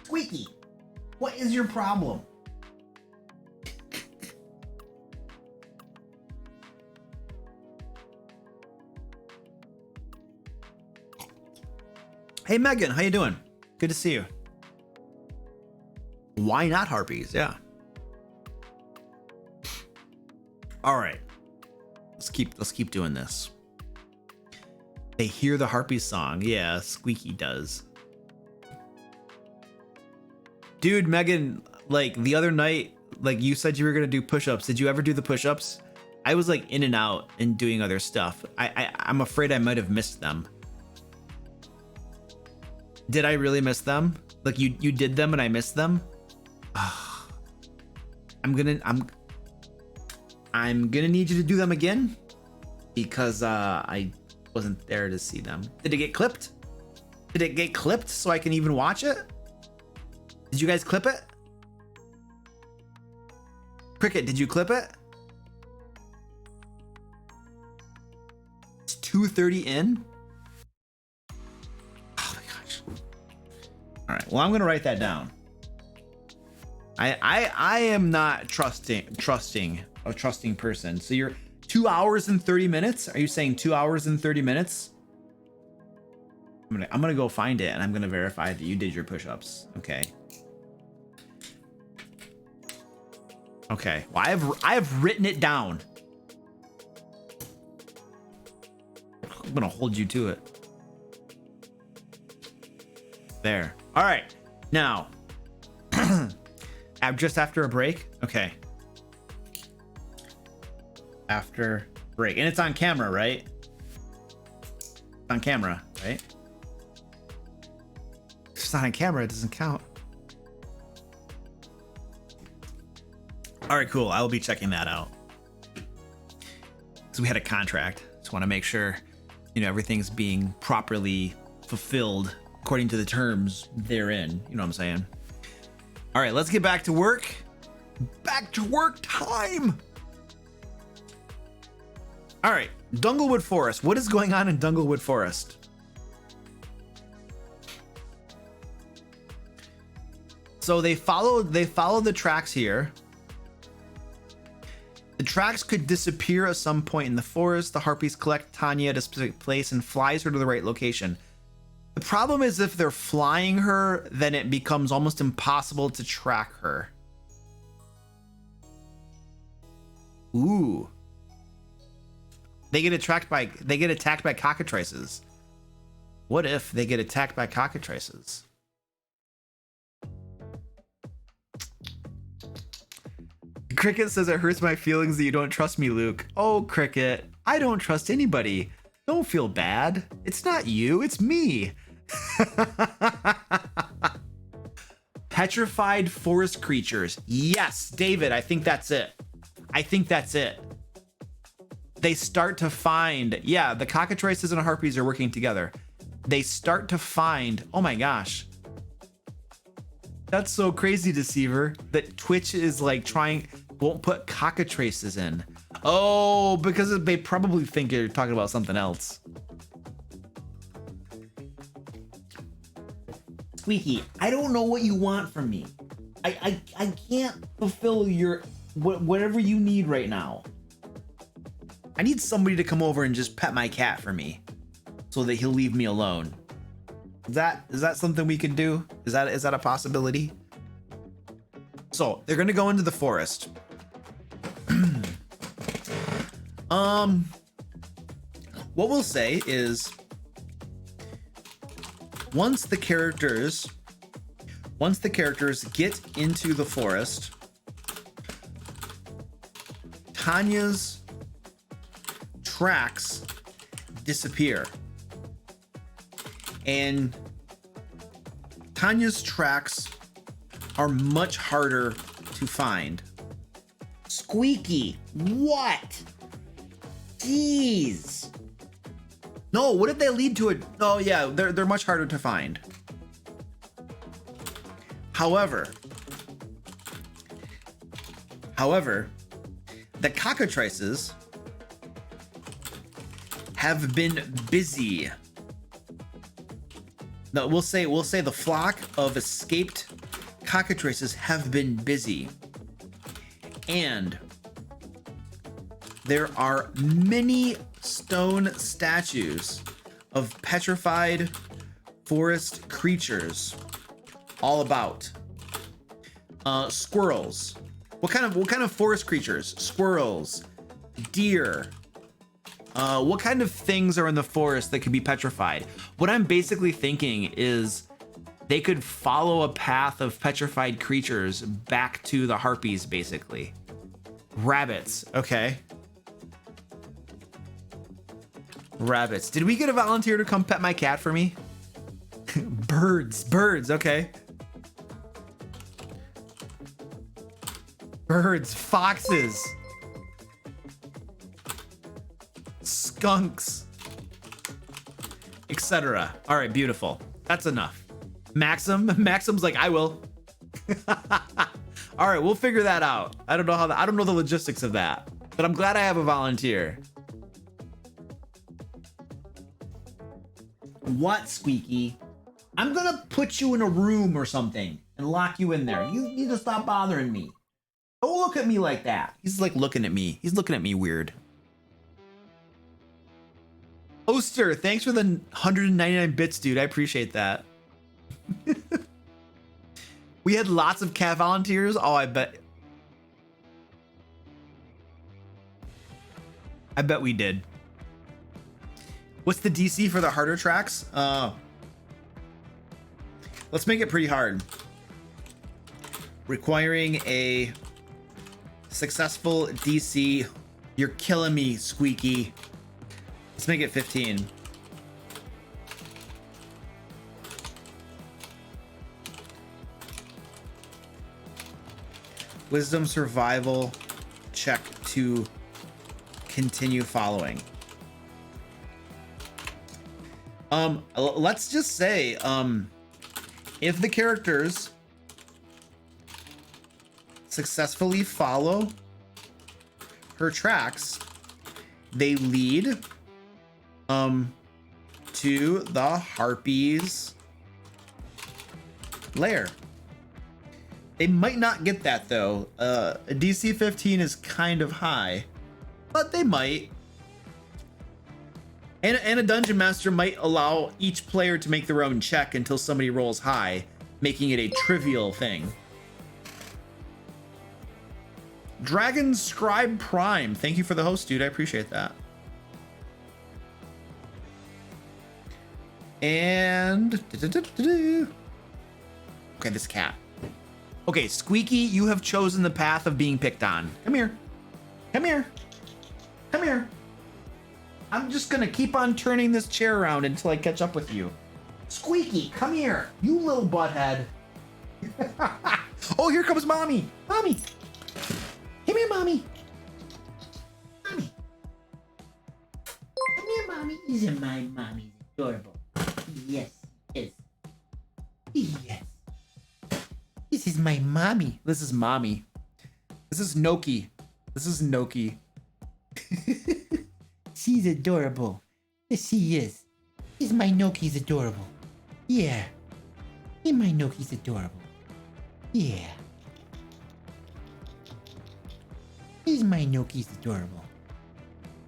[SPEAKER 1] Squeaky, what is your problem? Hey Megan, how you doing? Good to see you. Why not harpies? Yeah. All right. Let's keep doing this. They hear the harpy song. Yeah, Squeaky does. Dude, Megan, like the other night, like you said you were gonna do push-ups. Did you ever do the push-ups? I was like in and out and doing other stuff. I'm afraid I might have missed them. Did I really miss them? Like you did them and I missed them? I'm gonna need you to do them again because I wasn't there to see them. Did it get clipped? Did it get clipped so I can even watch it? Did you guys clip it? Cricket, did you clip it? It's 2:30 in. Oh my gosh. All right. Well, I'm gonna write that down. I am not a trusting person. So you're 2 hours and 30 minutes. Are you saying 2 hours and 30 minutes? I'm gonna go find it and I'm gonna verify that you did your push-ups. Okay. Okay. Well, I have written it down. I'm gonna hold you to it. There. All right. Now, just after a break. Okay. After break, and it's on camera, right? It's on camera, right? If it's not on camera, it doesn't count. All right, cool. I will be checking that out because we had a contract. Just want to make sure, everything's being properly fulfilled according to the terms therein. You know what I'm saying? All right, let's get back to work. Back to work time. All right, Dunglewood Forest. What is going on in Dunglewood Forest? So they follow the tracks here. The tracks could disappear at some point in the forest. The harpies collect Tanya at a specific place and flies her to the right location. The problem is if they're flying her, then it becomes almost impossible to track her. Ooh. They get attacked by cockatrices. What if they get attacked by cockatrices? Cricket says it hurts my feelings that you don't trust me, Luke. Oh, Cricket, I don't trust anybody. Don't feel bad. It's not you, it's me. Petrified forest creatures. Yes, David, I think that's it. They start to find, yeah, the cockatrices and harpies are working together. They start to find, oh my gosh. That's so crazy, Deceiver, that Twitch is like won't put cockatrices in. Oh, because they probably think you're talking about something else. Squeaky, I don't know what you want from me. I can't fulfill your whatever you need right now. I need somebody to come over and just pet my cat for me so that he'll leave me alone. Is that something we can do? Is that a possibility? So they're gonna go into the forest. what we'll say is once the characters get into the forest, Tanya's tracks disappear. And Tanya's tracks are much harder to find.
[SPEAKER 3] Squeaky, what? Jeez.
[SPEAKER 1] No, what if they lead to it? Oh yeah, they're much harder to find. However, the Cockatrices have been busy. No, we'll say the flock of escaped Cockatrices have been busy. And there are many stone statues of petrified forest creatures all about. Squirrels. What kind of forest creatures? Squirrels, deer. What kind of things are in the forest that could be petrified? What I'm basically thinking is they could follow a path of petrified creatures back to the harpies, basically. Rabbits, okay. Rabbits. Did we get a volunteer to come pet my cat for me? Birds, okay. Birds, foxes, skunks, etc. All right, beautiful. That's enough. Maxim's like, I will. All right, we'll figure that out. I don't know the logistics of that, but I'm glad I have a volunteer.
[SPEAKER 3] What, Squeaky? I'm gonna put you in a room or something and lock you in there. You need to stop bothering me. Don't look at me like that.
[SPEAKER 1] He's like looking at me. He's looking at me weird. Oster, thanks for the 199 bits, dude. I appreciate that. We had lots of cat volunteers. Oh, I bet we did. What's the DC for the harder tracks? Let's make it pretty hard. Requiring a successful DC. You're killing me, Squeaky. Let's make it 15. Wisdom survival check to continue following. Let's just say, if the characters successfully follow her tracks, they lead to the Harpy's lair. They might not get that though. A DC 15 is kind of high, but they might. And a dungeon master might allow each player to make their own check until somebody rolls high, making it a trivial thing. Dragon Scribe Prime, thank you for the host, dude. I appreciate that. And okay, this cat. Okay, Squeaky, you have chosen the path of being picked on. Come here. Come here. Come here. I'm just gonna keep on turning this chair around until I catch up with you. Squeaky, come here, you little butthead. Oh, here comes mommy. Mommy. Come here, mommy. Mommy.
[SPEAKER 3] Come here, mommy. Isn't my mommy adorable? Yes, yes. Yes.
[SPEAKER 1] This is my mommy. This is mommy. This is Noki. This is Noki.
[SPEAKER 3] She's adorable. Yes, she is. Is my Noki's adorable? Yeah. And my Noki's adorable. Yeah. Is my Noki's adorable?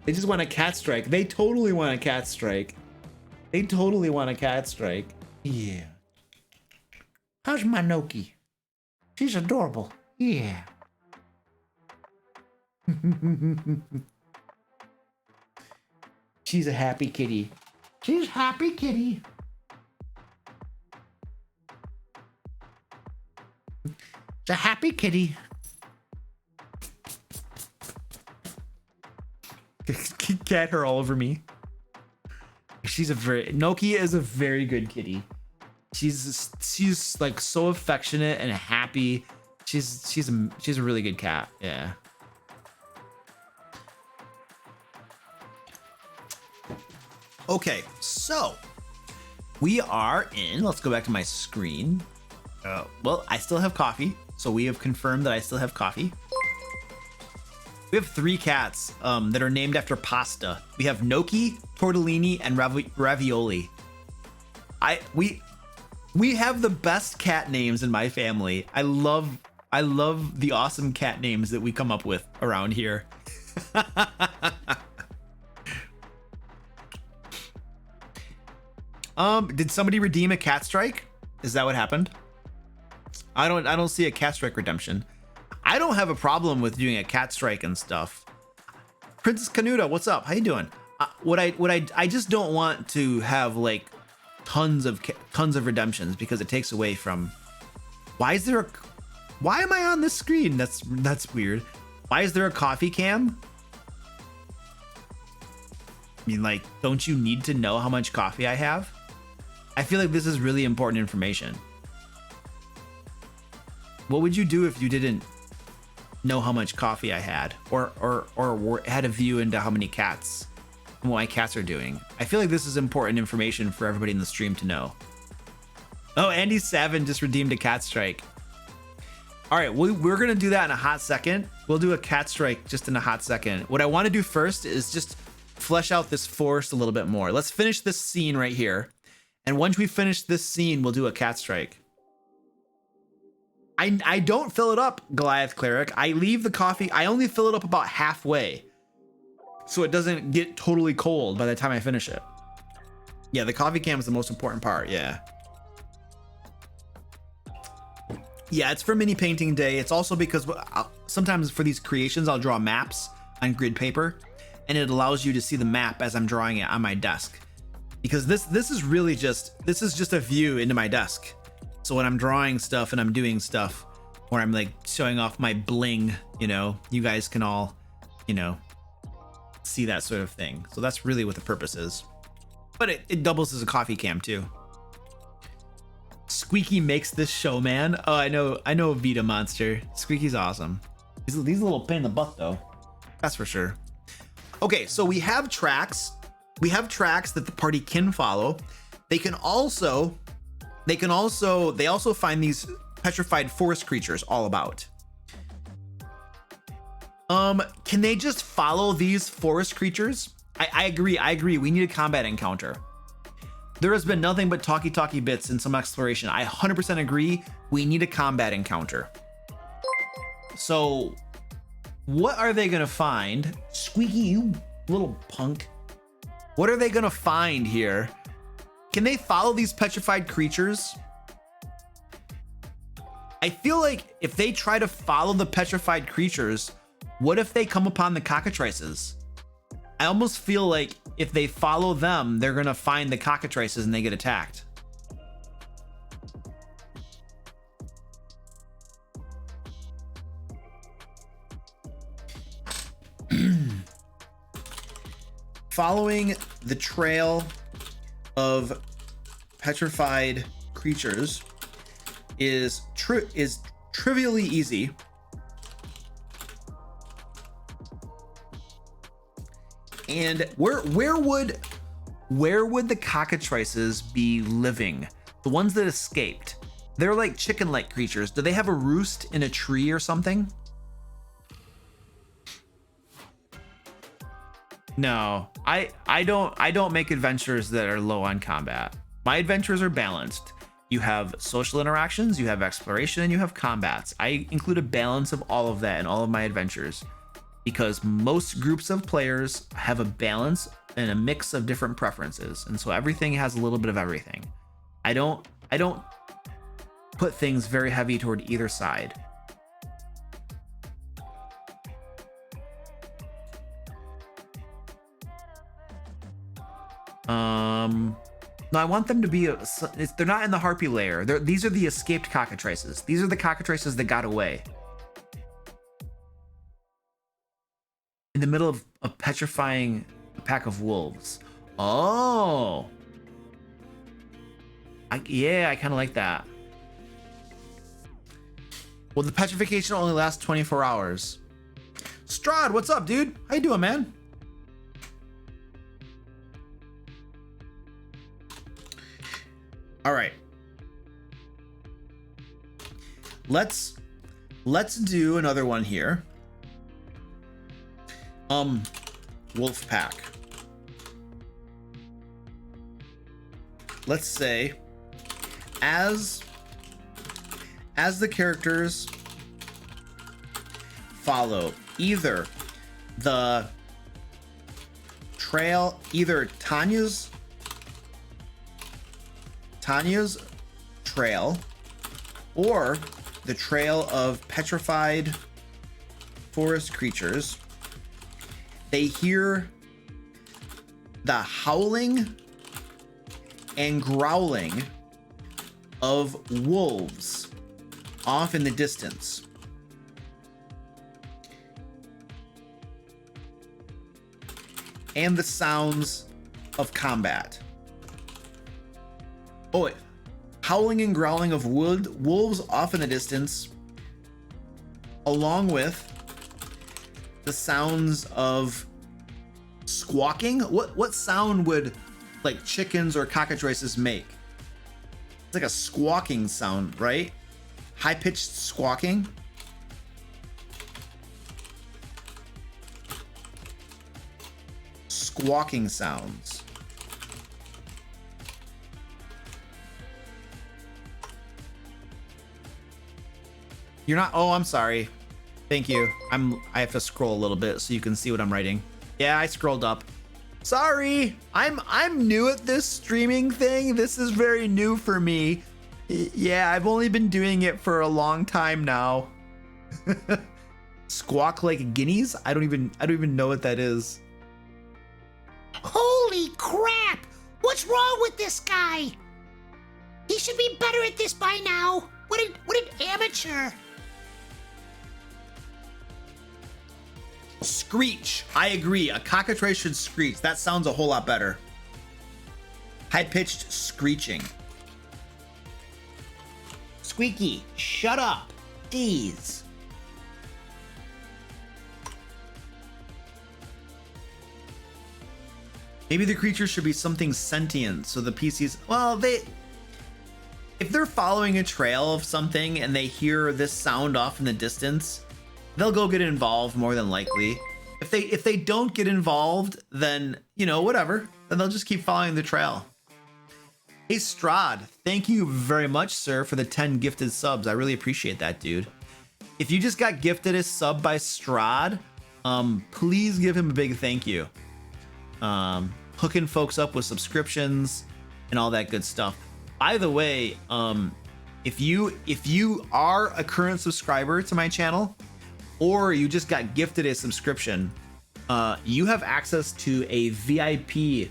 [SPEAKER 1] They just want a cat strike. They totally want a cat strike. They totally want a cat strike.
[SPEAKER 3] Yeah. How's my Noki? She's adorable. Yeah. She's a happy kitty. She's happy kitty. It's a happy kitty.
[SPEAKER 1] Cat her all over me. Noki is a very good kitty. She's like so affectionate and happy. She's a really good cat. Yeah. Okay, so we are in. Let's go back to my screen. Well, I still have coffee, so we have confirmed that I still have coffee. We have 3 cats that are named after pasta. We have Noki, tortellini, and ravioli. We have the best cat names in my family. I love the awesome cat names that we come up with around here. Did somebody redeem a cat strike? Is that what happened? I don't see a cat strike redemption. I don't have a problem with doing a cat strike and stuff. Princess Canuta, what's up? How you doing? I just don't want to have like tons of redemptions because it takes away from. Why am I on this screen? That's weird. Why is there a coffee cam? I mean, like, don't you need to know how much coffee I have? I feel like this is really important information. What would you do if you didn't know how much coffee I had, or had a view into how many cats and what my cats are doing? I feel like this is important information for everybody in the stream to know. Oh, Andy Savin just redeemed a cat strike. All right, we're gonna do that in a hot second. We'll do a cat strike just in a hot second. What I want to do first is just flesh out this forest a little bit more. Let's finish this scene right here, and once we finish this scene, we'll do a cat strike. I don't fill it up, Goliath Cleric. I leave the coffee. I only fill it up about halfway, so it doesn't get totally cold by the time I finish it. Yeah, the coffee cam is the most important part. Yeah. Yeah, it's for mini painting day. It's also because sometimes for these creations, I'll draw maps on grid paper, and it allows you to see the map as I'm drawing it on my desk. Because this is really just a view into my desk. So when I'm drawing stuff and I'm doing stuff, or I'm like showing off my bling, you know, you guys can all, you know, see that sort of thing. So that's really what the purpose is. But it doubles as a coffee cam too. Squeaky makes this show, man. Oh, I know Vita Monster. Squeaky's awesome. He's a little pain in the butt though. That's for sure. Okay, so we have tracks. We have tracks that the party can follow. They also find these petrified forest creatures all about. Can they just follow these forest creatures? I agree. We need a combat encounter. There has been nothing but talky bits in some exploration. I 100% agree. We need a combat encounter. So what are they gonna find? Squeaky, you little punk. What are they gonna find here? Can they follow these petrified creatures? I feel like if they try to follow the petrified creatures, what if they come upon the cockatrices? I almost feel like if they follow them, they're gonna find the cockatrices and they get attacked. Following the trail of petrified creatures is trivially easy. And where would the cockatrices be living? The ones that escaped. They're like chicken-like creatures. Do they have a roost in a tree or something? No, I don't make adventures that are low on combat. My adventures are balanced. You have social interactions, you have exploration, and you have combats. I include a balance of all of that in all of my adventures because most groups of players have a balance and a mix of different preferences, and so everything has a little bit of everything. I don't put things very heavy toward either side. No, I want them to be. They're not in the Harpy Layer. These are the escaped Cockatrices. These are the Cockatrices that got away. In the middle of petrifying a pack of wolves. Oh. Yeah, I kind of like that. Well, the petrification only lasts 24 hours. Strahd, what's up, dude? How you doing, man? All right. Let's do another one here. Wolf pack. Let's say as the characters follow either the trail, either Tanya's trail or the trail of petrified forest creatures, they hear the howling and growling of wolves off in the distance. And the sounds of combat. Oh, wait. Howling and growling of wolves off in the distance, along with the sounds of squawking. What sound would like chickens or cockatrices make? It's like a squawking sound, right? High-pitched squawking. Squawking sounds. You're not. Oh, I'm sorry. Thank you. I have to scroll a little bit so you can see what I'm writing. Yeah, I scrolled up. Sorry. I'm new at this streaming thing. This is very new for me. Yeah, I've only been doing it for a long time now. Squawk like guineas? I don't even know what that is.
[SPEAKER 3] Holy crap! What's wrong with this guy? He should be better at this by now. What an amateur.
[SPEAKER 1] Screech. I agree. A cockatrice should screech. That sounds a whole lot better. High-pitched screeching. Squeaky, shut up. Jeez. Maybe the creature should be something sentient, so the PCs... Well, if they're following a trail of something and they hear this sound off in the distance, they'll go get involved more than likely. If they don't get involved, then, you know, whatever. Then they'll just keep following the trail. Hey, Strahd, thank you very much, sir, for the 10 gifted subs. I really appreciate that, dude. If you just got gifted a sub by Strahd, please give him a big thank you. Hooking folks up with subscriptions and all that good stuff. By the way, if you are a current subscriber to my channel, or you just got gifted a subscription, you have access to a VIP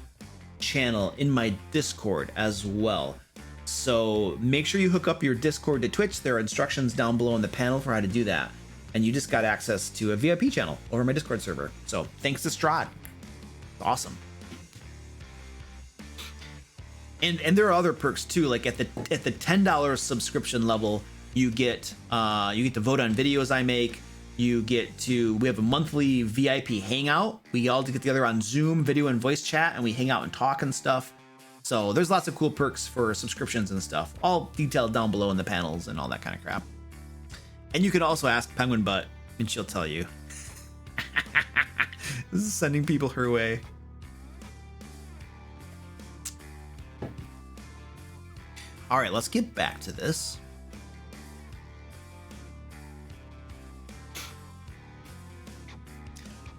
[SPEAKER 1] channel in my Discord as well. So make sure you hook up your Discord to Twitch. There are instructions down below in the panel for how to do that. And you just got access to a VIP channel over my Discord server. So thanks to Strahd. Awesome. And there are other perks too. Like at the $10 subscription level, you get to vote on videos I make. We have a monthly VIP hangout. We all get together on Zoom, video and voice chat, and we hang out and talk and stuff. So there's lots of cool perks for subscriptions and stuff, all detailed down below in the panels and all that kind of crap. And you can also ask Penguin Butt, and she'll tell you. This is sending people her way. All right, let's get back to this.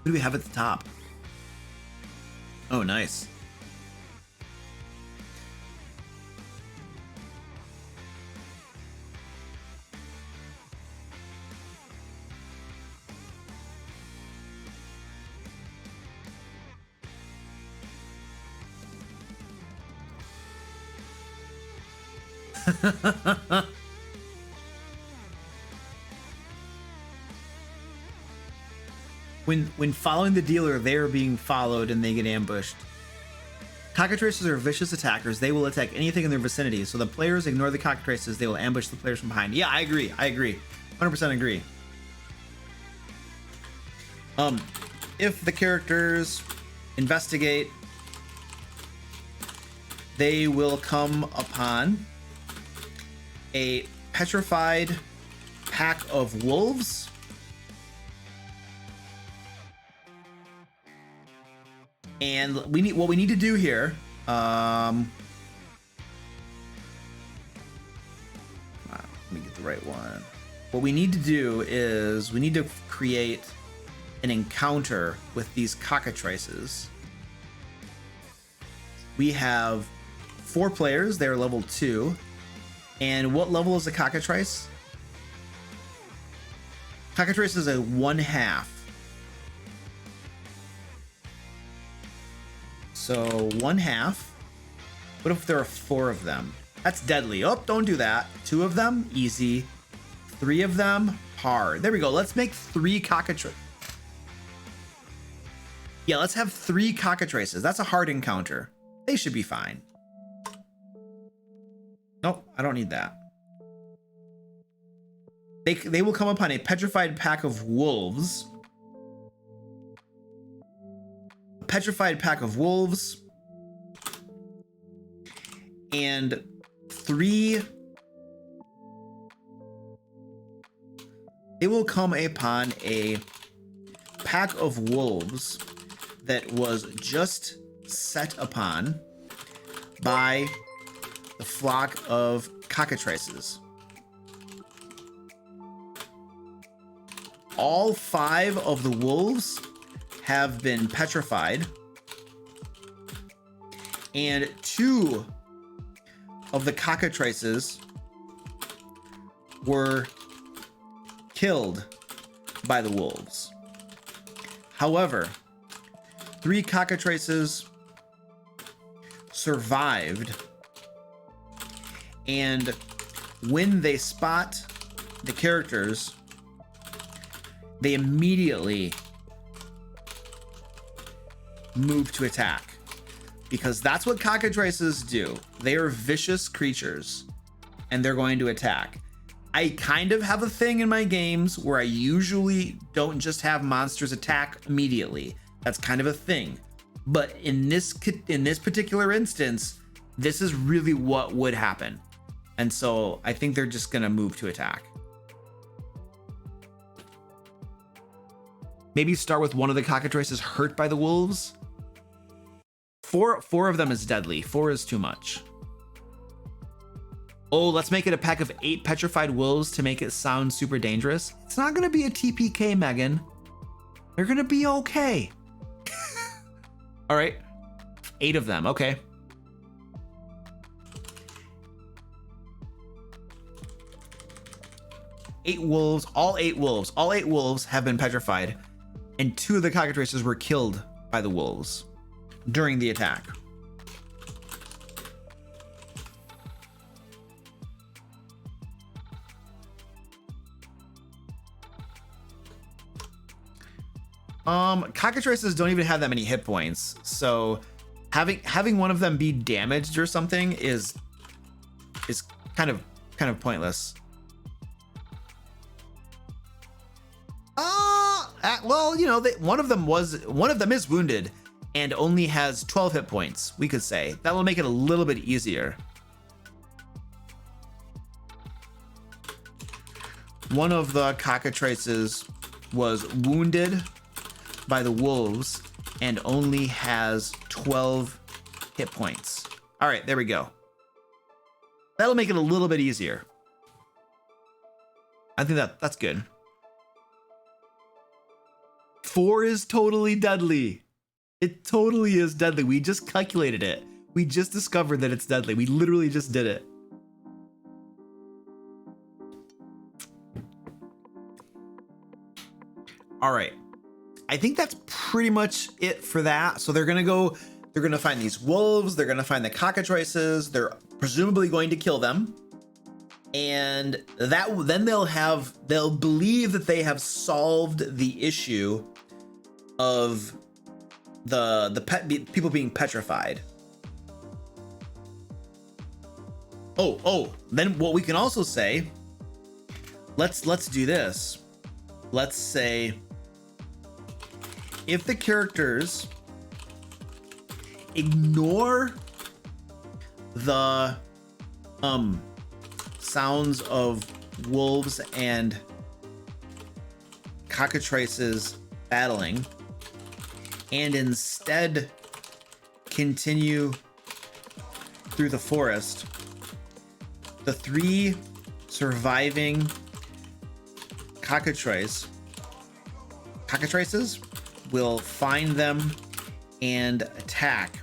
[SPEAKER 1] What do we have at the top? Oh, nice. When following the dealer, they are being followed and they get ambushed. Cockatrices are vicious attackers. They will attack anything in their vicinity. So the players ignore the cockatrices. They will ambush the players from behind. Yeah, I agree. 100% agree. If the characters investigate, they will come upon a petrified pack of wolves. And what we need to do here, let me get the right one. What we need to do is we need to create an encounter with these cockatrices. We have 4 players, they're level 2. And what level is a cockatrice? Cockatrice is a 1/2. So 1/2. What if there are 4 of them? That's deadly. Oh, don't do that. 2 of them, easy. 3 of them, hard. There we go. Let's make 3 cockatrices. Yeah, let's have 3 cockatrices. That's a hard encounter. They should be fine. Nope, I don't need that. They will come upon a petrified pack of wolves. A petrified pack of wolves. And 3... They will come upon a pack of wolves that was just set upon by the flock of cockatrices. All 5 of the wolves have been petrified, and 2 of the cockatrices were killed by the wolves. However, 3 cockatrices survived, and when they spot the characters, they immediately move to attack, because that's what cockatrices do. They are vicious creatures and they're going to attack. I kind of have a thing in my games where I usually don't just have monsters attack immediately. That's kind of a thing. But in this particular instance, this is really what would happen. And so I think they're just gonna move to attack. Maybe start with one of the cockatrices hurt by the wolves. Four of them is deadly. 4 is too much. Oh, let's make it a pack of 8 petrified wolves to make it sound super dangerous. It's not gonna be a TPK, Megan. They're gonna be okay. All right, 8 of them, okay. All eight wolves have been petrified, and 2 of the cockatrices were killed by the wolves during the attack. Cockatrices don't even have that many hit points, so having one of them be damaged or something is kind of pointless. Well, you know, one of them is wounded and only has 12 hit points. We could say that will make it a little bit easier. One of the cockatrices was wounded by the wolves and only has 12 hit points. All right, there we go. That'll make it a little bit easier. I think that's good. 4 is totally deadly. It totally is deadly. We just calculated it. We just discovered that it's deadly. We literally just did it. All right. I think that's pretty much it for that. So they're going to find these wolves. They're going to find the cockatrices. They're presumably going to kill them. and then they'll believe that they have solved the issue of people being petrified. Then what we can also say, let's do this. Let's say if the characters ignore the sounds of wolves and cockatrices battling, and instead continue through the forest, the 3 surviving cockatrices will find them and attack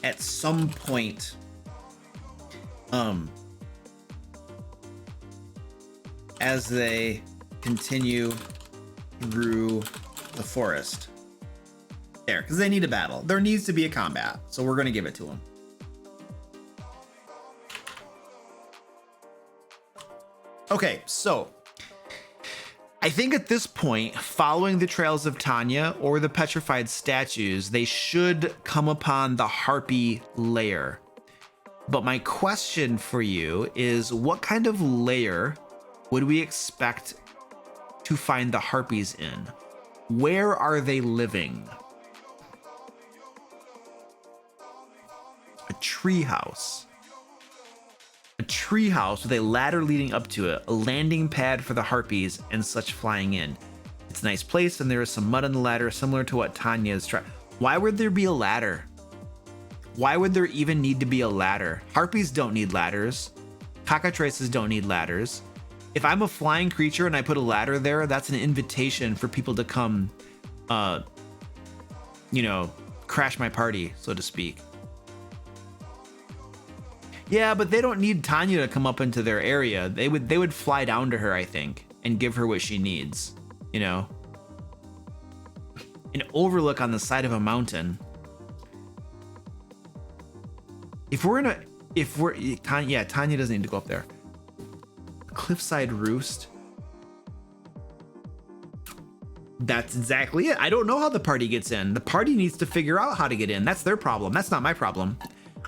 [SPEAKER 1] at some point as they continue through the forest. There, because they need a battle. There needs to be a combat, so we're going to give it to them. Okay, so I think at this point, following the trails of Tanya or the petrified statues, they should come upon the Harpy Layer. But my question for you is, what kind of layer would we expect to find the harpies in? Where are they living? A treehouse. A treehouse with a ladder leading up to it, a landing pad for the harpies and such flying in. It's a nice place, and there is some mud on the ladder, similar to what Tanya is trying. Why would there be a ladder? Why would there even need to be a ladder? Harpies don't need ladders. Cockatrices don't need ladders. If I'm a flying creature and I put a ladder there, that's an invitation for people to come, crash my party, so to speak. Yeah, but they don't need Tanya to come up into their area. They would fly down to her, I think, and give her what she needs. You know, an overlook on the side of a mountain. Tanya doesn't need to go up there. Cliffside roost. That's exactly it. I don't know how the party gets in. The party needs to figure out how to get in. That's their problem. That's not my problem.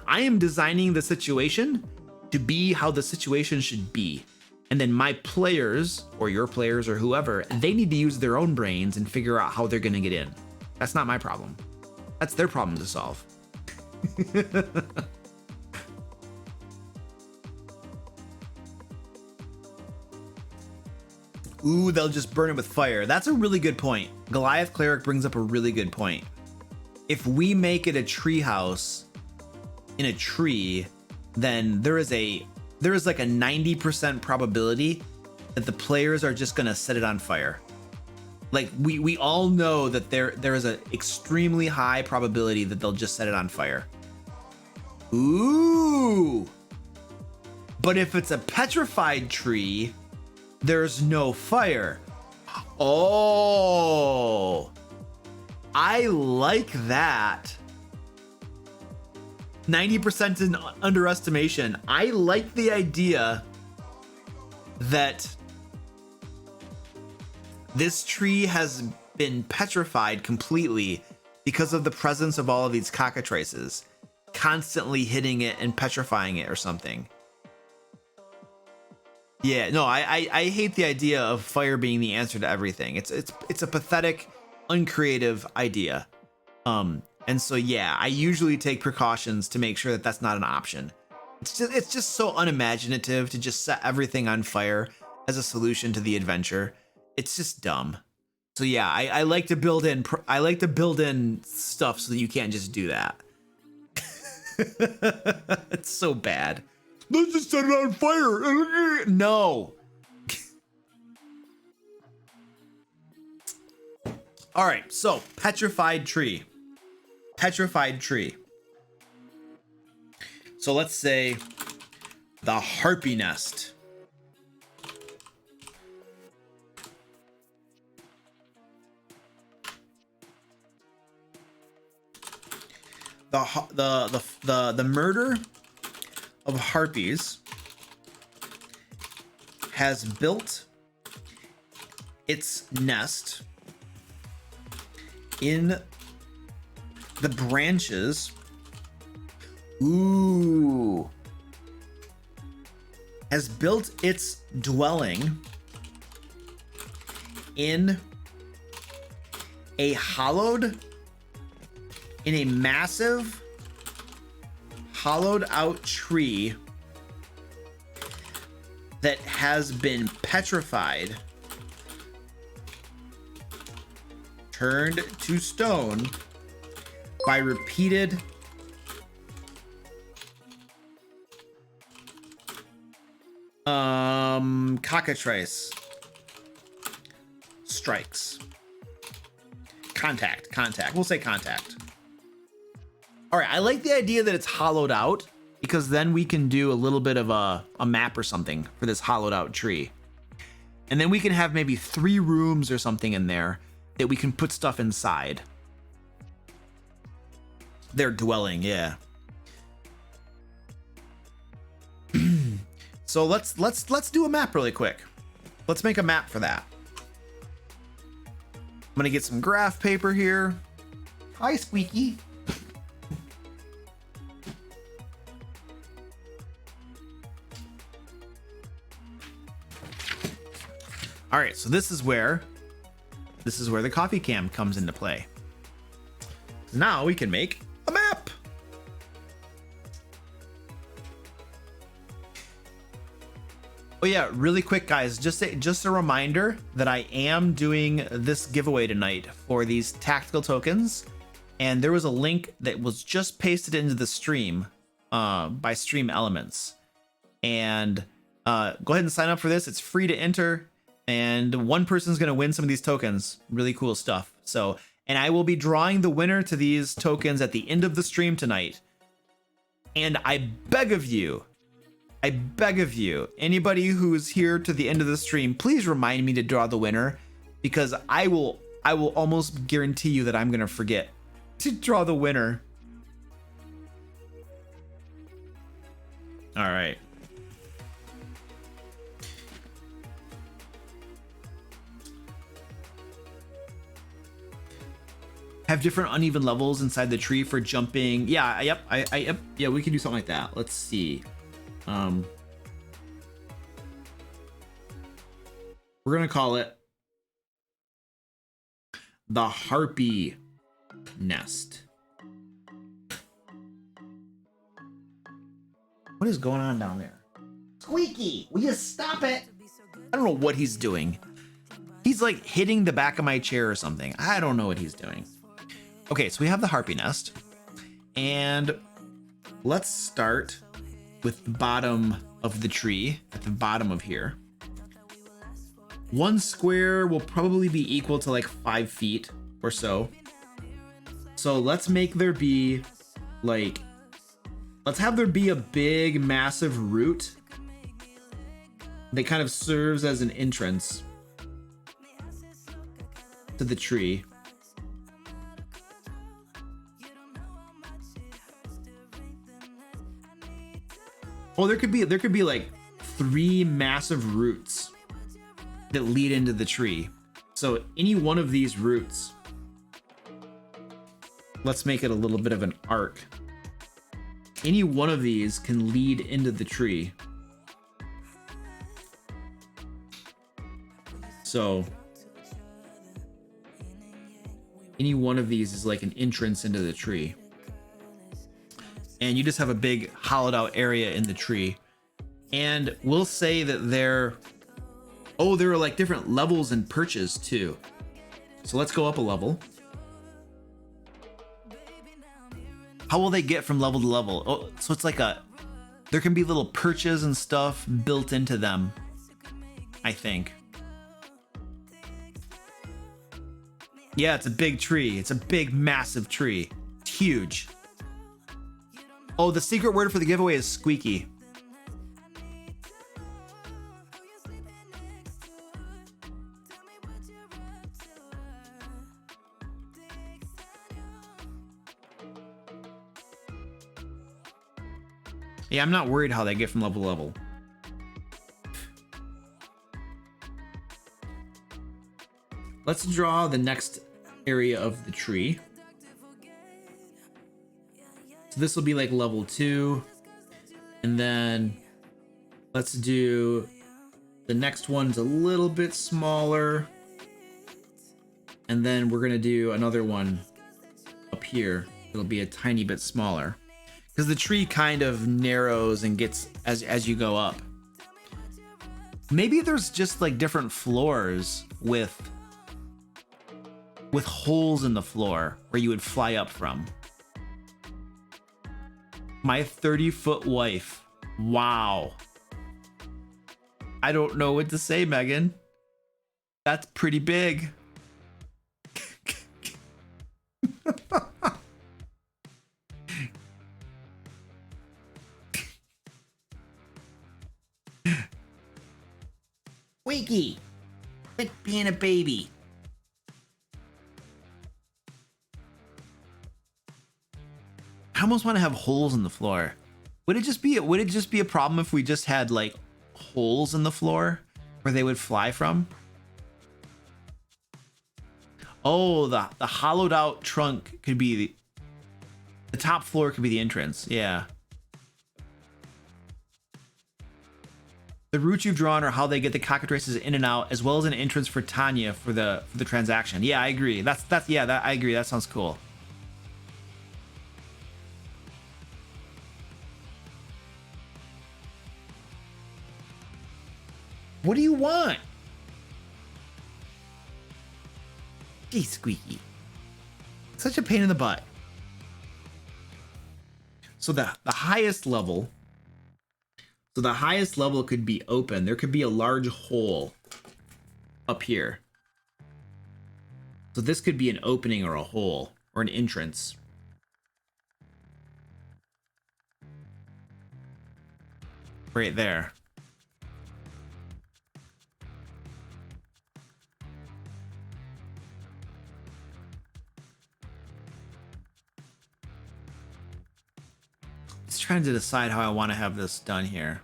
[SPEAKER 1] I am designing the situation to be how the situation should be. And then my players, or your players, or whoever, they need to use their own brains and figure out how they're going to get in. That's not my problem. That's their problem to solve. Ooh, they'll just burn it with fire. That's a really good point. Goliath Cleric brings up a really good point. If we make it a tree house in a tree, then there is like a 90% probability that the players are just gonna set it on fire. Like we all know that there is an extremely high probability that they'll just set it on fire. Ooh. But if it's a petrified tree, there's no fire. Oh, I like that. 90% in underestimation. I like the idea that this tree has been petrified completely because of the presence of all of these cockatrices constantly hitting it and petrifying it or something. Yeah, no, I hate the idea of fire being the answer to everything. It's a pathetic, uncreative idea. And so yeah, I usually take precautions to make sure that that's not an option. It's just so unimaginative to just set everything on fire as a solution to the adventure. It's just dumb. So yeah, I like to build in stuff so that you can't just do that. It's so bad. Let's just set it on fire. No. All right, so petrified tree. Petrified tree. So let's say the Harpy Nest. The murder of harpies has built its nest in the branches. Ooh. Has built its dwelling in a massive hollowed out tree that has been petrified, turned to stone by repeated Cockatrice strikes. Contact. We'll say contact. All right, I like the idea that it's hollowed out because then we can do a little bit of a map or something for this hollowed out tree. And then we can have maybe 3 rooms or something in there that we can put stuff inside. Their dwelling, yeah. So let's do a map really quick. Let's make a map for that. I'm gonna get some graph paper here.
[SPEAKER 3] Hi, Squeaky.
[SPEAKER 1] All right, so this is where the coffee cam comes into play. So now we can make a map. Oh yeah, really quick guys, just a reminder that I am doing this giveaway tonight for these tactical tokens, and there was a link that was just pasted into the stream by Stream Elements, and go ahead and sign up for this. It's free to enter, and one person's gonna win some of these tokens. Really cool stuff. So, and I will be drawing the winner to these tokens at the end of the stream tonight. And I beg of you, anybody who's here to the end of the stream, please remind me to draw the winner, because I will almost guarantee you that I'm gonna forget to draw the winner. All right. Have different uneven levels inside the tree for jumping. Yeah, yep, yeah, we can do something like that. Let's see. We're gonna call it the Harpy Nest. What is going on down there? Squeaky, will you stop it? I don't know what he's doing. He's like hitting the back of my chair or something. I don't know what he's doing. Okay, so we have the Harpy Nest, and let's start with the bottom of the tree, at the bottom of here. 1 square will probably be equal to like 5 feet or so. So let's make there be like, let's have there be a big massive root that kind of serves as an entrance to the tree. Oh, there could be like 3 massive roots that lead into the tree. So any one of these roots, let's make it a little bit of an arc. Any one of these can lead into the tree. So any one of these is like an entrance into the tree. And you just have a big hollowed out area in the tree. And we'll say that there are like different levels and perches too. So let's go up a level. How will they get from level to level? Oh, so it's like there can be little perches and stuff built into them, I think. Yeah, it's a big tree. It's a big, massive tree. It's huge. Oh, the secret word for the giveaway is squeaky. Yeah, I'm not worried how they get from level to level. let's draw the next area of the tree. So this will be like level 2. And then let's do the next one's a little bit smaller. And then we're gonna do another one up here. It'll be a tiny bit smaller. Because the tree kind of narrows and gets as you go up. Maybe there's just like different floors with holes in the floor where you would fly up from. My 30-foot wife. Wow. I don't know what to say, Megan. That's pretty big. Wakey, quit being a baby. I almost want to have holes in the floor. Would it just be a problem if we just had like holes in the floor where they would fly from? Oh, the hollowed out trunk could be the top floor could be the entrance. Yeah. The routes you've drawn are how they get the cockatrices in and out, as well as an entrance for Tanya for the transaction. Yeah, I agree. I agree. That sounds cool. What do you want? Geez, Squeaky. Such a pain in the butt. So the highest level. So the highest level could be open. There could be a large hole up here. So this could be an opening or a hole or an entrance. Right there. Just trying to decide how I want to have this done here.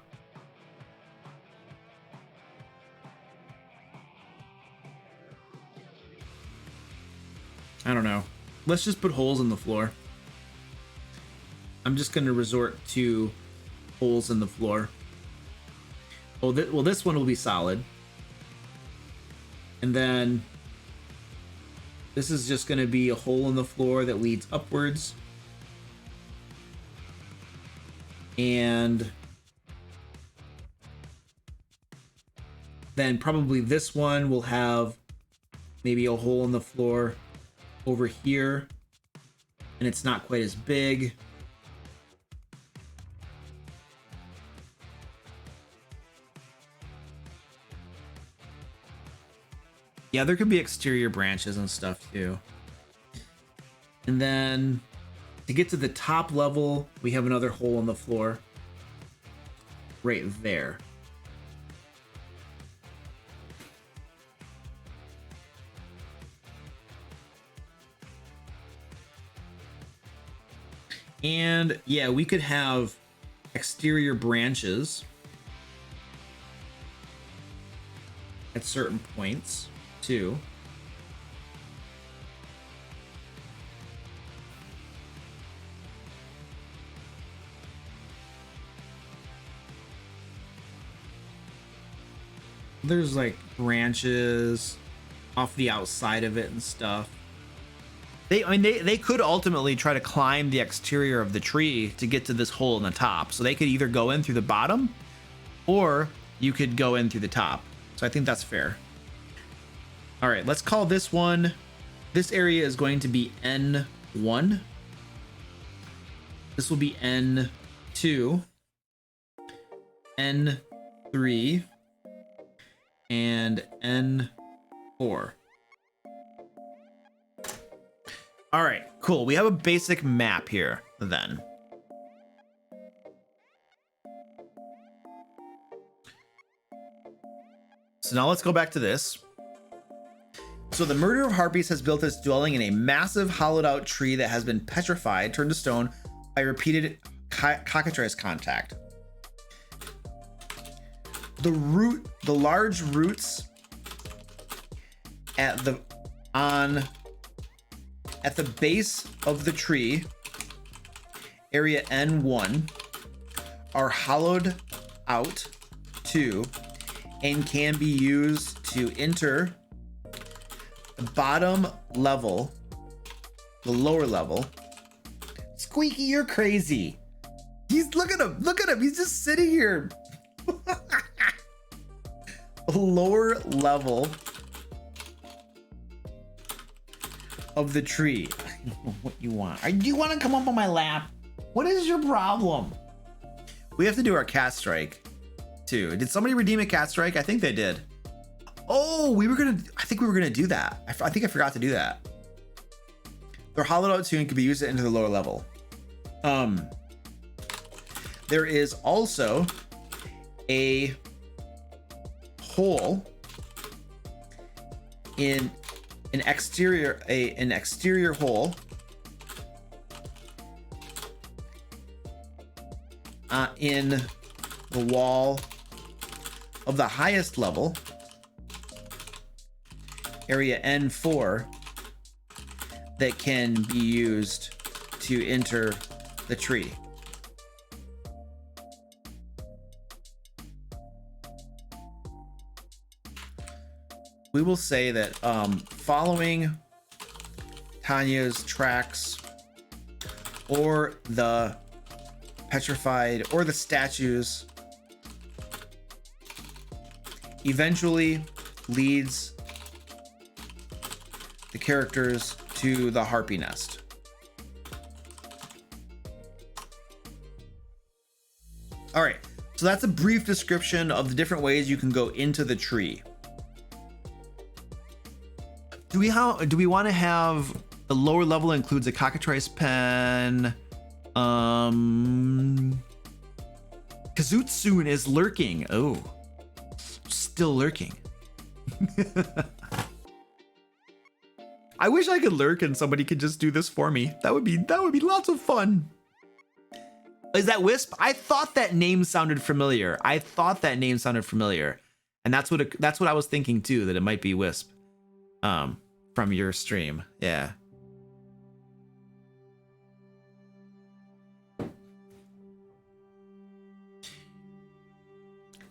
[SPEAKER 1] I don't know. Let's just put holes in the floor. I'm just going to resort to holes in the floor. Oh, well, this one will be solid. And then this is just going to be a hole in the floor that leads upwards. And then probably this one will have maybe a hole in the floor over here, and it's not quite as big. Yeah, there could be exterior branches and stuff too. And then to get to the top level, we have another hole in the floor right there. And yeah, we could have exterior branches at certain points too. There's like branches off the outside of it and stuff. They could ultimately try to climb the exterior of the tree to get to this hole in the top. So they could either go in through the bottom, or you could go in through the top. So I think that's fair. All right, let's call this one. This area is going to be N1. This will be N2, N3, and N4. All right, cool. We have a basic map here then. So now let's go back to this. So the murder of harpies has built its dwelling in a massive hollowed out tree that has been petrified, turned to stone by repeated cockatrice contact. The large roots at the base of the tree, area N1, are hollowed out 2 and can be used to enter the bottom level, the lower level. Squeaky, you're crazy. Look at him, he's just sitting here. Lower level of the tree. I don't know what you want. Do you want to come up on my lap? What is your problem? We have to do our cat strike too. Did somebody redeem a cat strike? I think they did. Oh, I think we were gonna do that. I think I forgot to do that. They're hollowed out too and can be used to enter the lower level. There is also a hole in an exterior hole in the wall of the highest level, area N4, that can be used to enter the tree. We will say that following Tanya's tracks or the petrified or the statues eventually leads the characters to the Harpy Nest. All right, so that's a brief description of the different ways you can go into the tree. Do we want to have the lower level includes a Cockatrice pen? Kazootsoon is lurking. Oh, still lurking. I wish I could lurk and somebody could just do this for me. That would be lots of fun. Is that Wisp? I thought that name sounded familiar. And that's what I was thinking too, that it might be Wisp. From your stream. Yeah.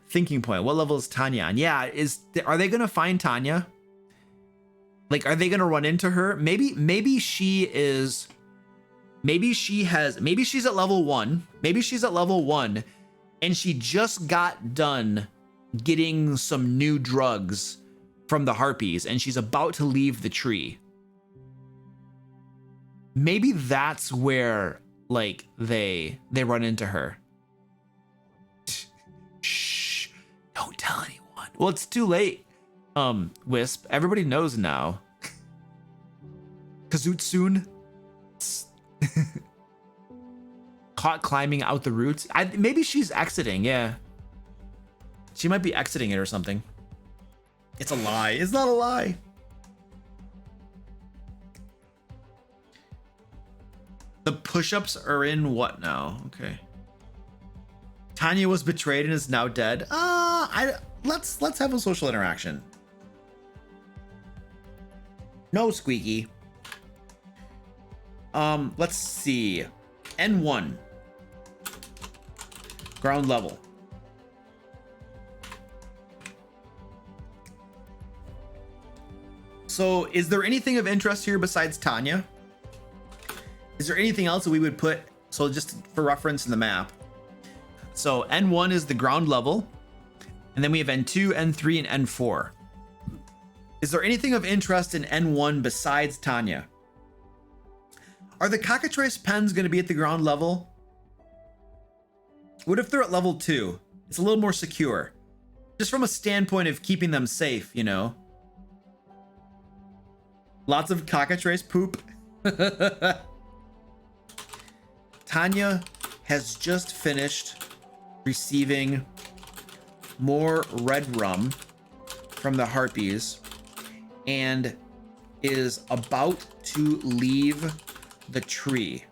[SPEAKER 1] Thinking point. What level is Tanya on? Yeah, are they gonna find Tanya? Like, are they gonna run into her? Maybe she's at level 1. Maybe she's at level 1 and she just got done getting some new drugs from the harpies and she's about to leave the tree. Maybe that's where like they run into her. Shh, don't tell anyone. Well, it's too late. Wisp, everybody knows now. Kazootsoon caught climbing out the roots. Maybe she's exiting. Yeah, she might be exiting it or something. It's a lie. It's not a lie. The push-ups are in what now? Okay. Tanya was betrayed and is now dead. Let's have a social interaction. No, Squeaky. Let's see. N1. Ground level. So is there anything of interest here besides Tanya? Is there anything else that we would put? So just for reference in the map. So N1 is the ground level. And then we have N2, N3, and N4. Is there anything of interest in N1 besides Tanya? Are the Cockatrice pens going to be at the ground level? What if they're at level 2? It's a little more secure. Just from a standpoint of keeping them safe, you know? Lots of Cockatrice poop. Tanya has just finished receiving more red rum from the harpies and is about to leave the tree.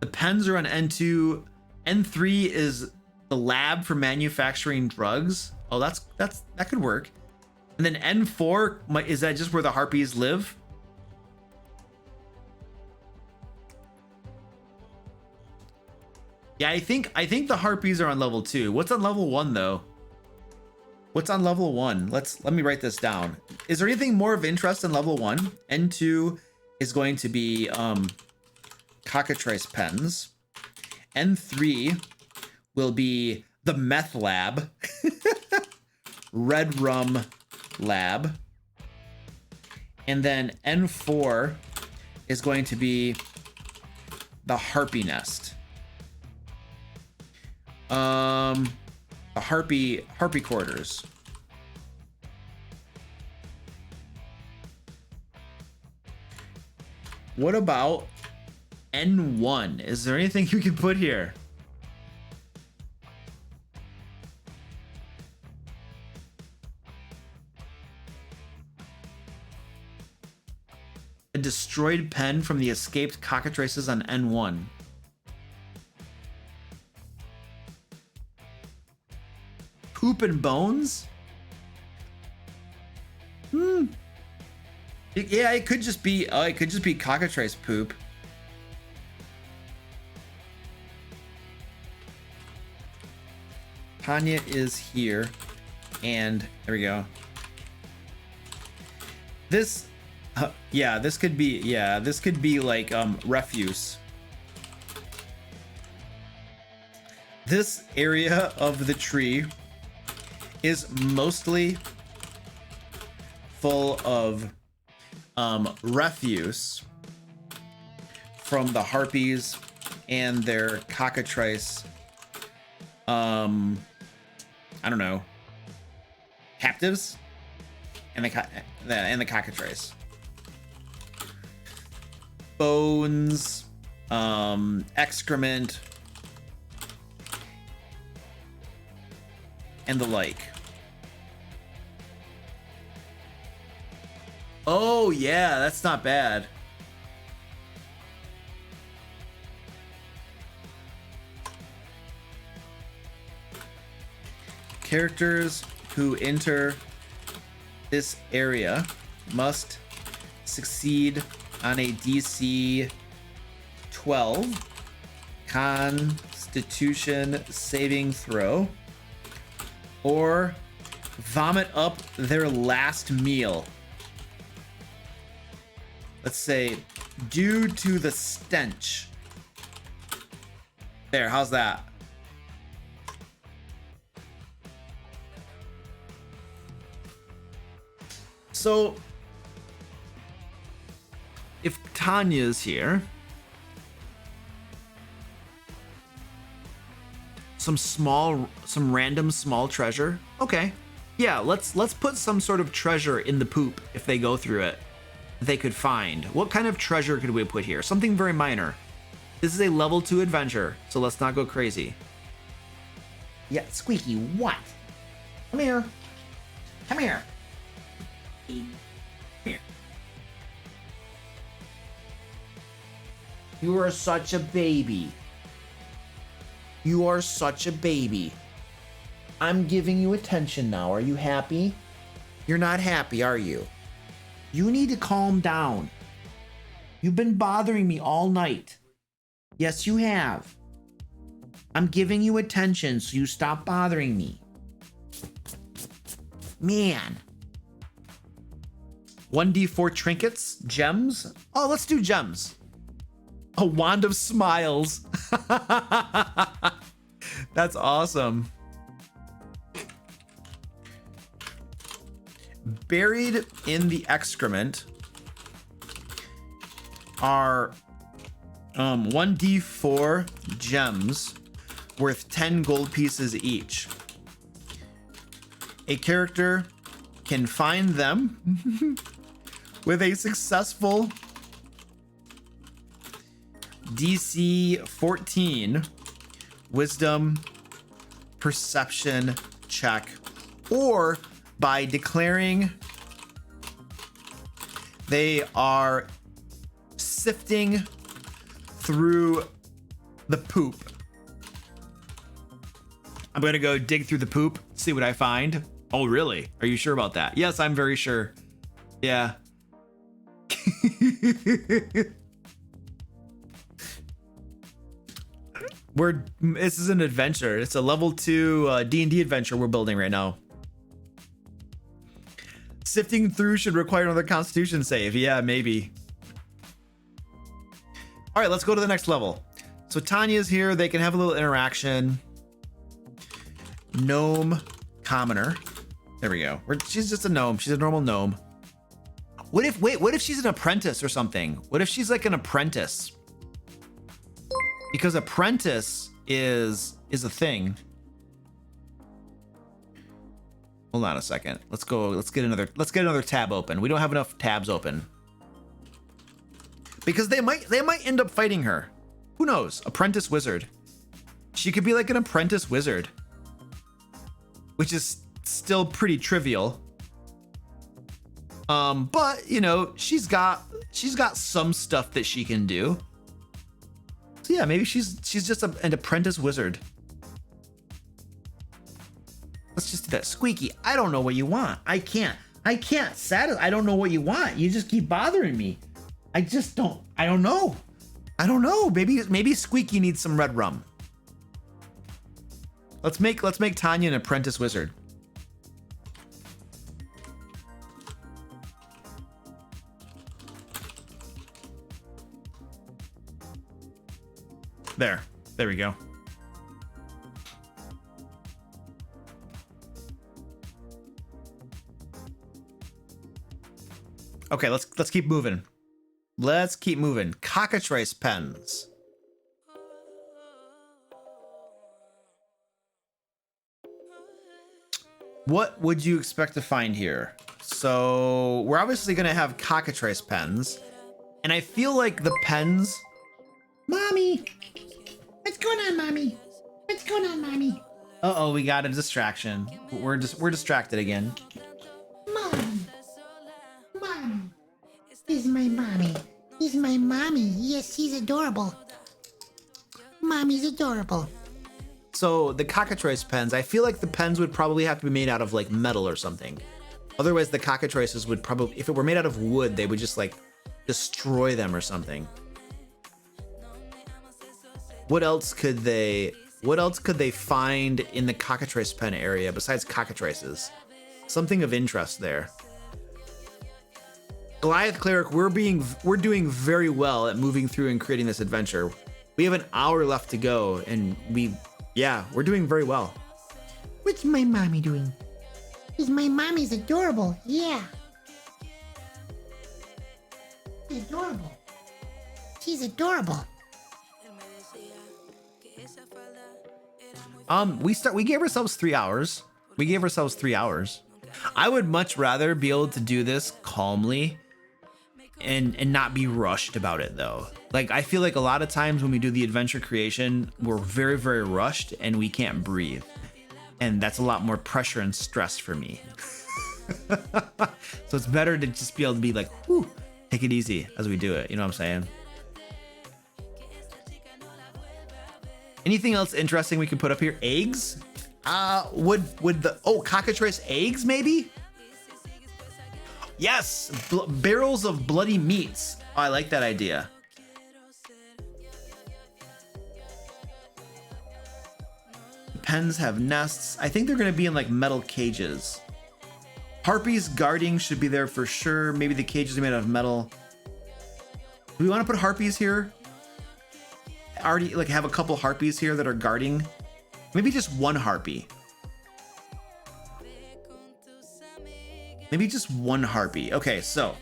[SPEAKER 1] The pens are on N2. N3 is the lab for manufacturing drugs. Oh, that could work. And then N4, is that just where the harpies live? Yeah, I think the harpies are on level 2. What's on level 1 though? What's on level 1? Let me write this down. Is there anything more of interest in level 1? N2 is going to be Cockatrice pens. N3 will be the meth lab. Red rum lab. And then N4 is going to be the Harpy Nest. The Harpy Quarters. What about N1? Is there anything you can put here? A destroyed pen from the escaped cockatrices on N1. Poop and bones? Yeah, it could just be cockatrice poop. Tanya is here, and there we go. This could be like refuse. This area of the tree is mostly full of refuse from the harpies and their cockatrice I don't know, captives and the cockatrice. Bones, excrement, and the like. Oh yeah, that's not bad. Characters who enter this area must succeed on a DC 12 Constitution saving throw or vomit up their last meal. Let's say due to the stench. There, how's that? So if Tanya's here, some random small treasure. Okay. Yeah, let's put some sort of treasure in the poop if they go through it. They could find. What kind of treasure could we put here? Something very minor. This is a level 2 adventure, so let's not go crazy.
[SPEAKER 3] Yeah, Squeaky, what? Come here. Come here. Come here. You are such a baby. You are such a baby. I'm giving you attention now. Are you happy? You're not happy, are you? You need to calm down. You've been bothering me all night. Yes, you have. I'm giving you attention, so you stop bothering me. Man.
[SPEAKER 1] 1d4 trinkets, gems. Oh, let's do gems. A wand of smiles. That's awesome. Buried in the excrement are 1d4 gems worth 10 gold pieces each. A character can find them with a successful DC 14 wisdom perception check, or by declaring they are sifting through The poop. I'm gonna go dig through the poop, see what I find. Oh, really? Are you sure about that? Yes, I'm very sure. Yeah. This is an adventure. It's a level 2 D&D adventure we're building right now. Sifting through should require another Constitution save. Yeah, maybe. All right, let's go to the next level. So Tanya's here. They can have a little interaction. Gnome, commoner. There we go. She's just a gnome. She's a normal gnome. What if she's an apprentice or something? What if she's like an apprentice? Because apprentice is a thing. Hold on a second. Let's get another tab open. We don't have enough tabs open. Because they might end up fighting her. Who knows? Apprentice wizard. She could be like an apprentice wizard. Which is still pretty trivial. But you know, she's got some stuff that she can do. So yeah, maybe she's just an apprentice wizard. Let's just do that. Squeaky, I don't know what you want. I can't satisfy. I don't know what you want. You just keep bothering me. I don't know. Maybe Squeaky needs some red rum. Let's make Tanya an apprentice wizard. There we go. Okay, let's keep moving. Let's keep moving. Cockatrice pens. What would you expect to find here? So we're obviously gonna have cockatrice pens, and I feel like the pens. Mommy, what's going on, mommy? What's going on, mommy? Uh-oh, we got a distraction. We're distracted again.
[SPEAKER 4] Mom, this is my mommy. This is my mommy. Yes, she's adorable. Mommy's adorable.
[SPEAKER 1] So the cockatrice pens, I feel like the pens would probably have to be made out of like metal or something. Otherwise, the cockatrices would probably, if it were made out of wood, they would just like destroy them or something. What else could they find in the cockatrice pen area besides cockatrices? Something of interest there. Goliath Cleric, we're doing very well at moving through and creating this adventure. We have an hour left to go, and we're doing very well.
[SPEAKER 4] What's my mommy doing? Because my mommy's adorable. Yeah. She's adorable. She's adorable.
[SPEAKER 1] We gave ourselves 3 hours. I would much rather be able to do this calmly and not be rushed about it though. Like I feel like a lot of times when we do the adventure creation, we're very, very rushed and we can't breathe. And that's a lot more pressure and stress for me. So it's better to just be able to be like, whew, take it easy as we do it. You know what I'm saying? Anything else interesting we can put up here? Eggs? Cockatrice eggs maybe? Yes, barrels of bloody meats. Oh, I like that idea. Pens have nests. I think they're gonna be in like metal cages. Harpies guarding should be there for sure. Maybe the cages are made out of metal. Do we want to put harpies here? Already like have a couple harpies here that are guarding. Maybe just one harpy. Maybe just one harpy. Okay, so.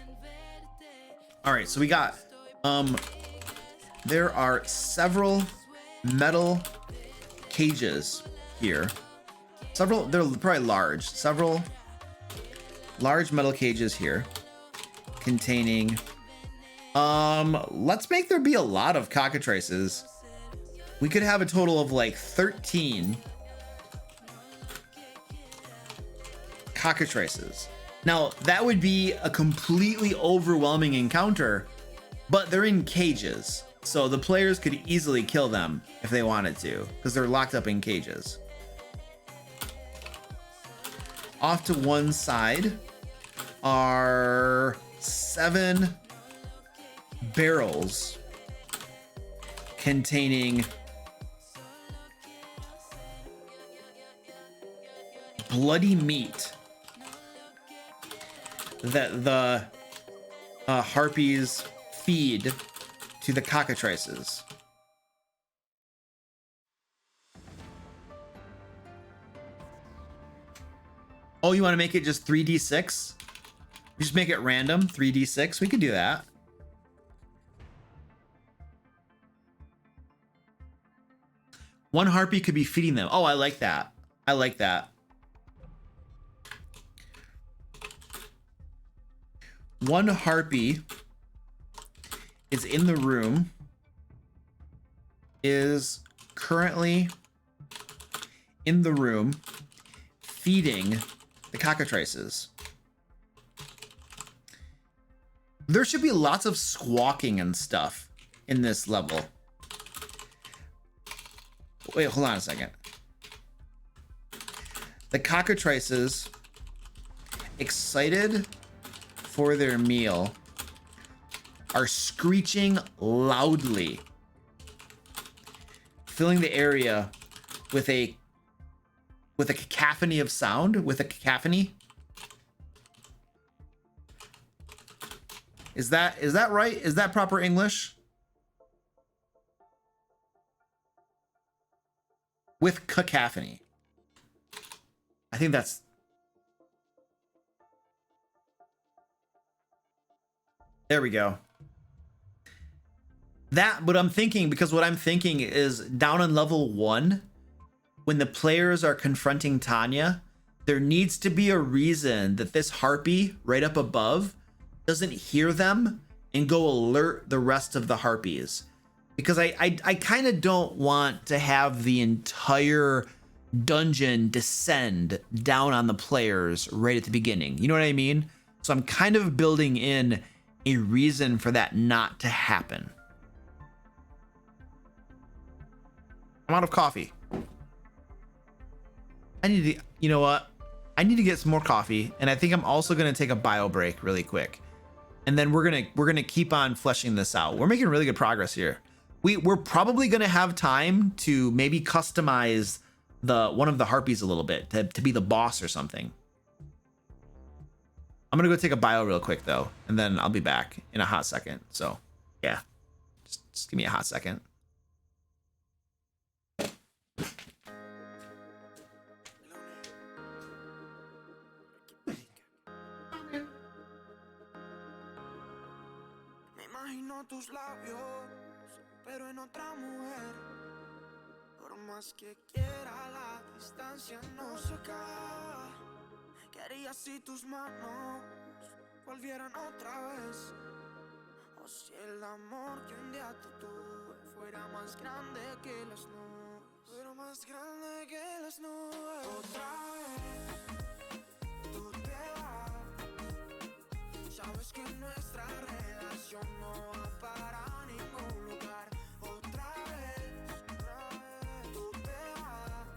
[SPEAKER 1] All right, so we got, there are several metal cages here. They're probably large. Several large metal cages here containing, let's make there be a lot of cockatrices. We could have a total of like 13 cockatrices. Now, that would be a completely overwhelming encounter, but they're in cages. So the players could easily kill them if they wanted to, because they're locked up in cages. Off to one side are 7 barrels containing bloody meat that the harpies feed to the cockatrices. Oh, you want to make it just 3d6? Just make it random, 3d6. We could do that. One harpy could be feeding them. Oh, I like that. I like that. One harpy is in the room, is currently in the room feeding the cockatrices. There should be lots of squawking and stuff in this level. Wait, hold on a second. The cockatrices, excited for their meal, are screeching loudly, filling the area with a cacophony of sound. With a cacophony. Is that right? Is that proper English? With cacophony. I think that's... There we go. That, but I'm thinking, because what I'm thinking is down on level 1, when the players are confronting Tanya, there needs to be a reason that this harpy right up above doesn't hear them and go alert the rest of the harpies. Because I kind of don't want to have the entire dungeon descend down on the players right at the beginning. You know what I mean? So I'm kind of building in a reason for that not to happen. I'm out of coffee. I need to, you know what? I need to get some more coffee, and I think I'm also gonna take a bio break really quick. And then we're gonna keep on fleshing this out. We're making really good progress here. We're probably gonna have time to maybe customize one of the harpies a little bit to be the boss or something. I'm gonna go take a bio real quick though, and then I'll be back in a hot second. So yeah, just give me a hot second.
[SPEAKER 2] Tus labios, pero en otra mujer. Por más que quiera, la distancia no se acaba. ¿Qué harías si tus manos volvieran otra vez? O si el amor que un día te tuve fuera más grande que las nubes. Fuera más grande que las nubes. Otra vez, tú te vas. Sabes que nuestra relación no va para ningún lugar. Otra vez, tú te vas.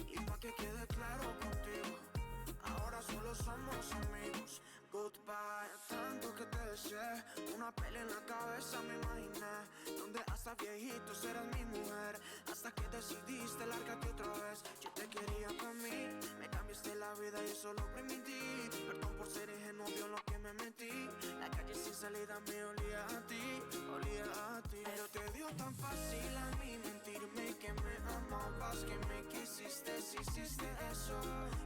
[SPEAKER 2] Y pa' que quede claro contigo, ahora solo somos amigos. Goodbye, tanto que te deseé. Una pelea en la cabeza me imaginé, donde hasta viejito serás mi mujer. Hasta que decidiste largarte otra vez. Yo te quería para mí, me cambiaste la vida y eso lo permití. Perdón por ser ingenuo, vio lo que me metí. La calle sin salida me olía a ti, olía a ti. Pero te dio tan fácil a mí mentirme que me amabas, que me quisiste, si hiciste eso.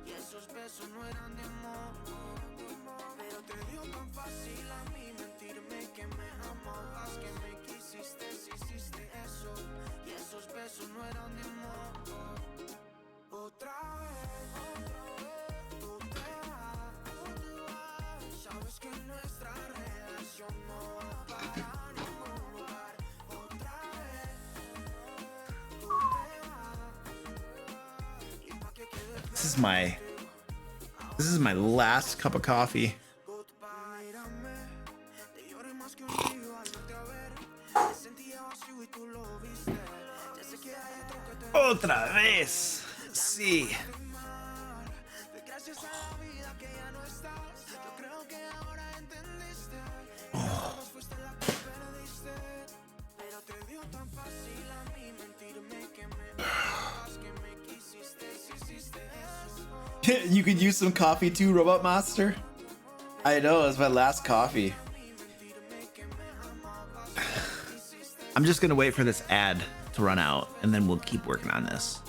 [SPEAKER 2] Y esos besos no eran de amor. Pero te dio tan fácil a mí mentirme que me amabas, que me quisiste, si hiciste eso. Y esos besos no eran de amor. Otra vez, tú te vas. Sabes que nuestra relación no va para ningún lugar. Otra vez, tú te vas. Y pa' que quede claro.
[SPEAKER 1] This is my last cup of coffee. Otra vez. Sí. You could use some coffee too, Robot Master. I know, it's my last coffee. I'm just gonna wait for this ad to run out and then we'll keep working on this.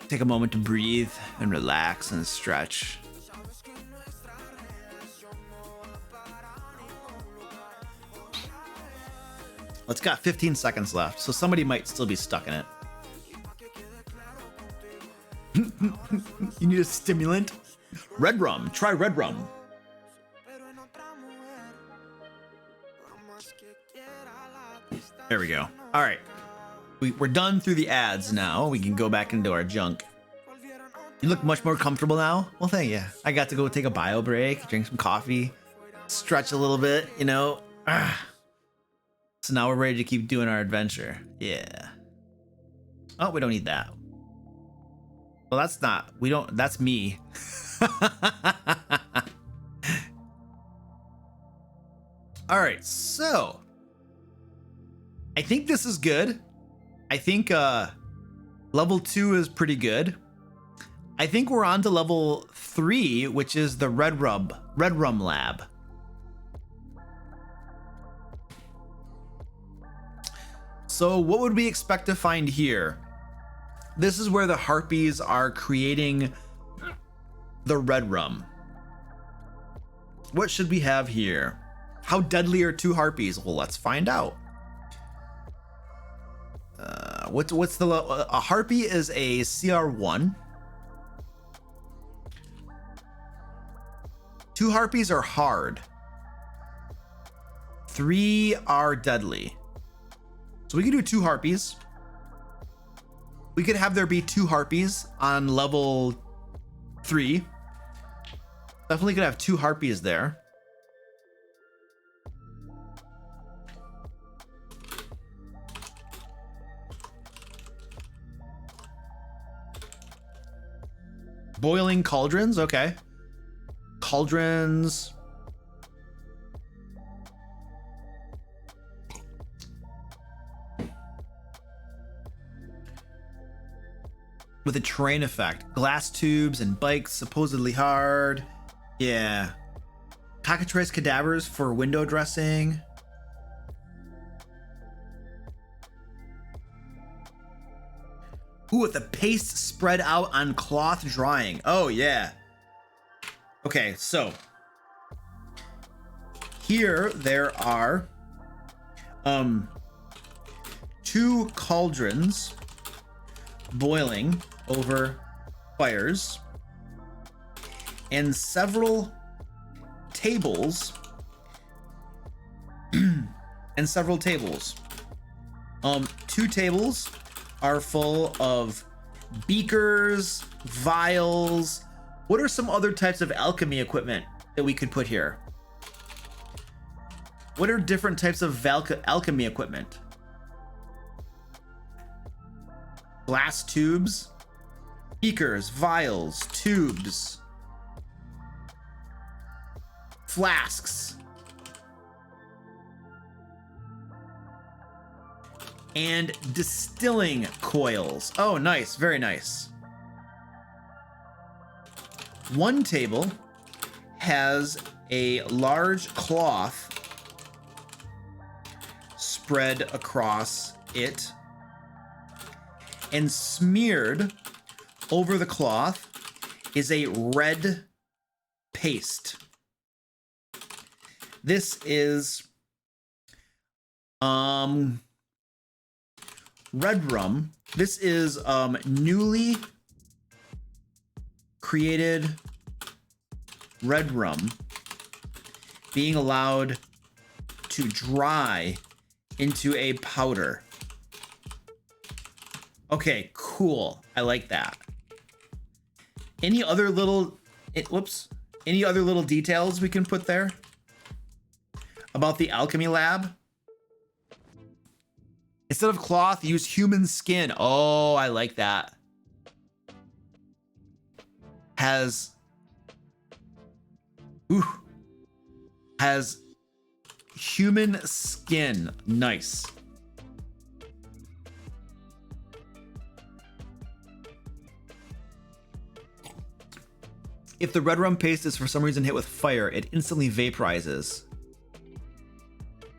[SPEAKER 1] Take a moment to breathe and relax and stretch. Well, it's got 15 seconds left, so somebody might still be stuck in it. You need a stimulant? Red rum. Try red rum. There we go. All right. We're done through the ads now. We can go back into our junk. You look much more comfortable now. Well, thank you. I got to go take a bio break, drink some coffee, stretch a little bit, you know. So now we're ready to keep doing our adventure. Yeah. Oh, we don't need that. Well, that's not, we don't, that's me. All right, so I think this is good. I think level 2 is pretty good. I think we're on to level 3, which is the Red Rum Lab. So what would we expect to find here? This is where the Harpies are creating the red rum. What should we have here? How deadly are 2 Harpies? Well, let's find out. What's the a Harpy is a CR1. 2 Harpies are hard. 3 are deadly. So we can do 2 Harpies. We could have there be 2 Harpies on level 3. Definitely could have 2 Harpies there. Boiling cauldrons, okay. Cauldrons. With a terrain effect. Glass tubes and bikes, supposedly hard. Yeah. Cockatrice cadavers for window dressing. Ooh, with the paste spread out on cloth drying. Oh, yeah. Okay, so here there are 2 cauldrons boiling over fires and several tables and several tables. 2 tables are full of beakers, vials. What are some other types of alchemy equipment that we could put here? What are different types of alchemy equipment? Glass tubes, beakers, vials, tubes, flasks, and distilling coils. Oh, nice, very nice. One table has a large cloth spread across it, and smeared over the cloth is a red paste. This is red rum. This is newly created red rum being allowed to dry into a powder. Okay, cool. I like that. Any other little any other little details we can put there about the alchemy lab? Instead of cloth, use human skin. Oh, I like that. Has human skin. Nice. If the red rum paste is for some reason hit with fire, it instantly vaporizes.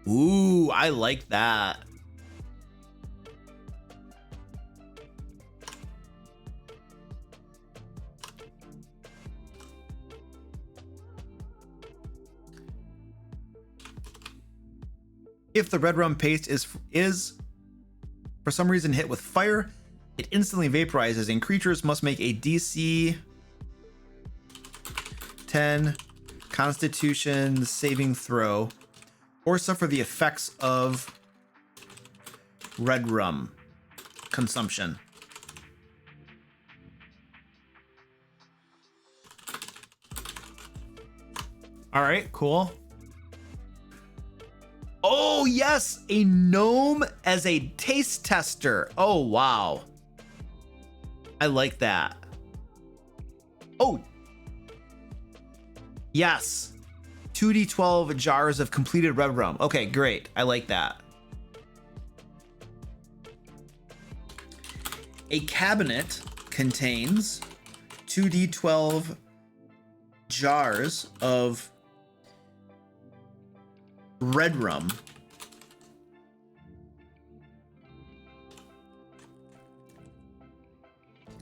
[SPEAKER 1] Ooh, I like that. If the red rum paste is for some reason hit with fire, it instantly vaporizes, and creatures must make a DC 10 Constitution saving throw or suffer the effects of red rum consumption. All right, cool. Oh, yes, a gnome as a taste tester. Oh, wow. I like that. Oh, yes. 2d12 jars of completed red rum. Okay, great. I like that. A cabinet contains 2d12 jars of red rum.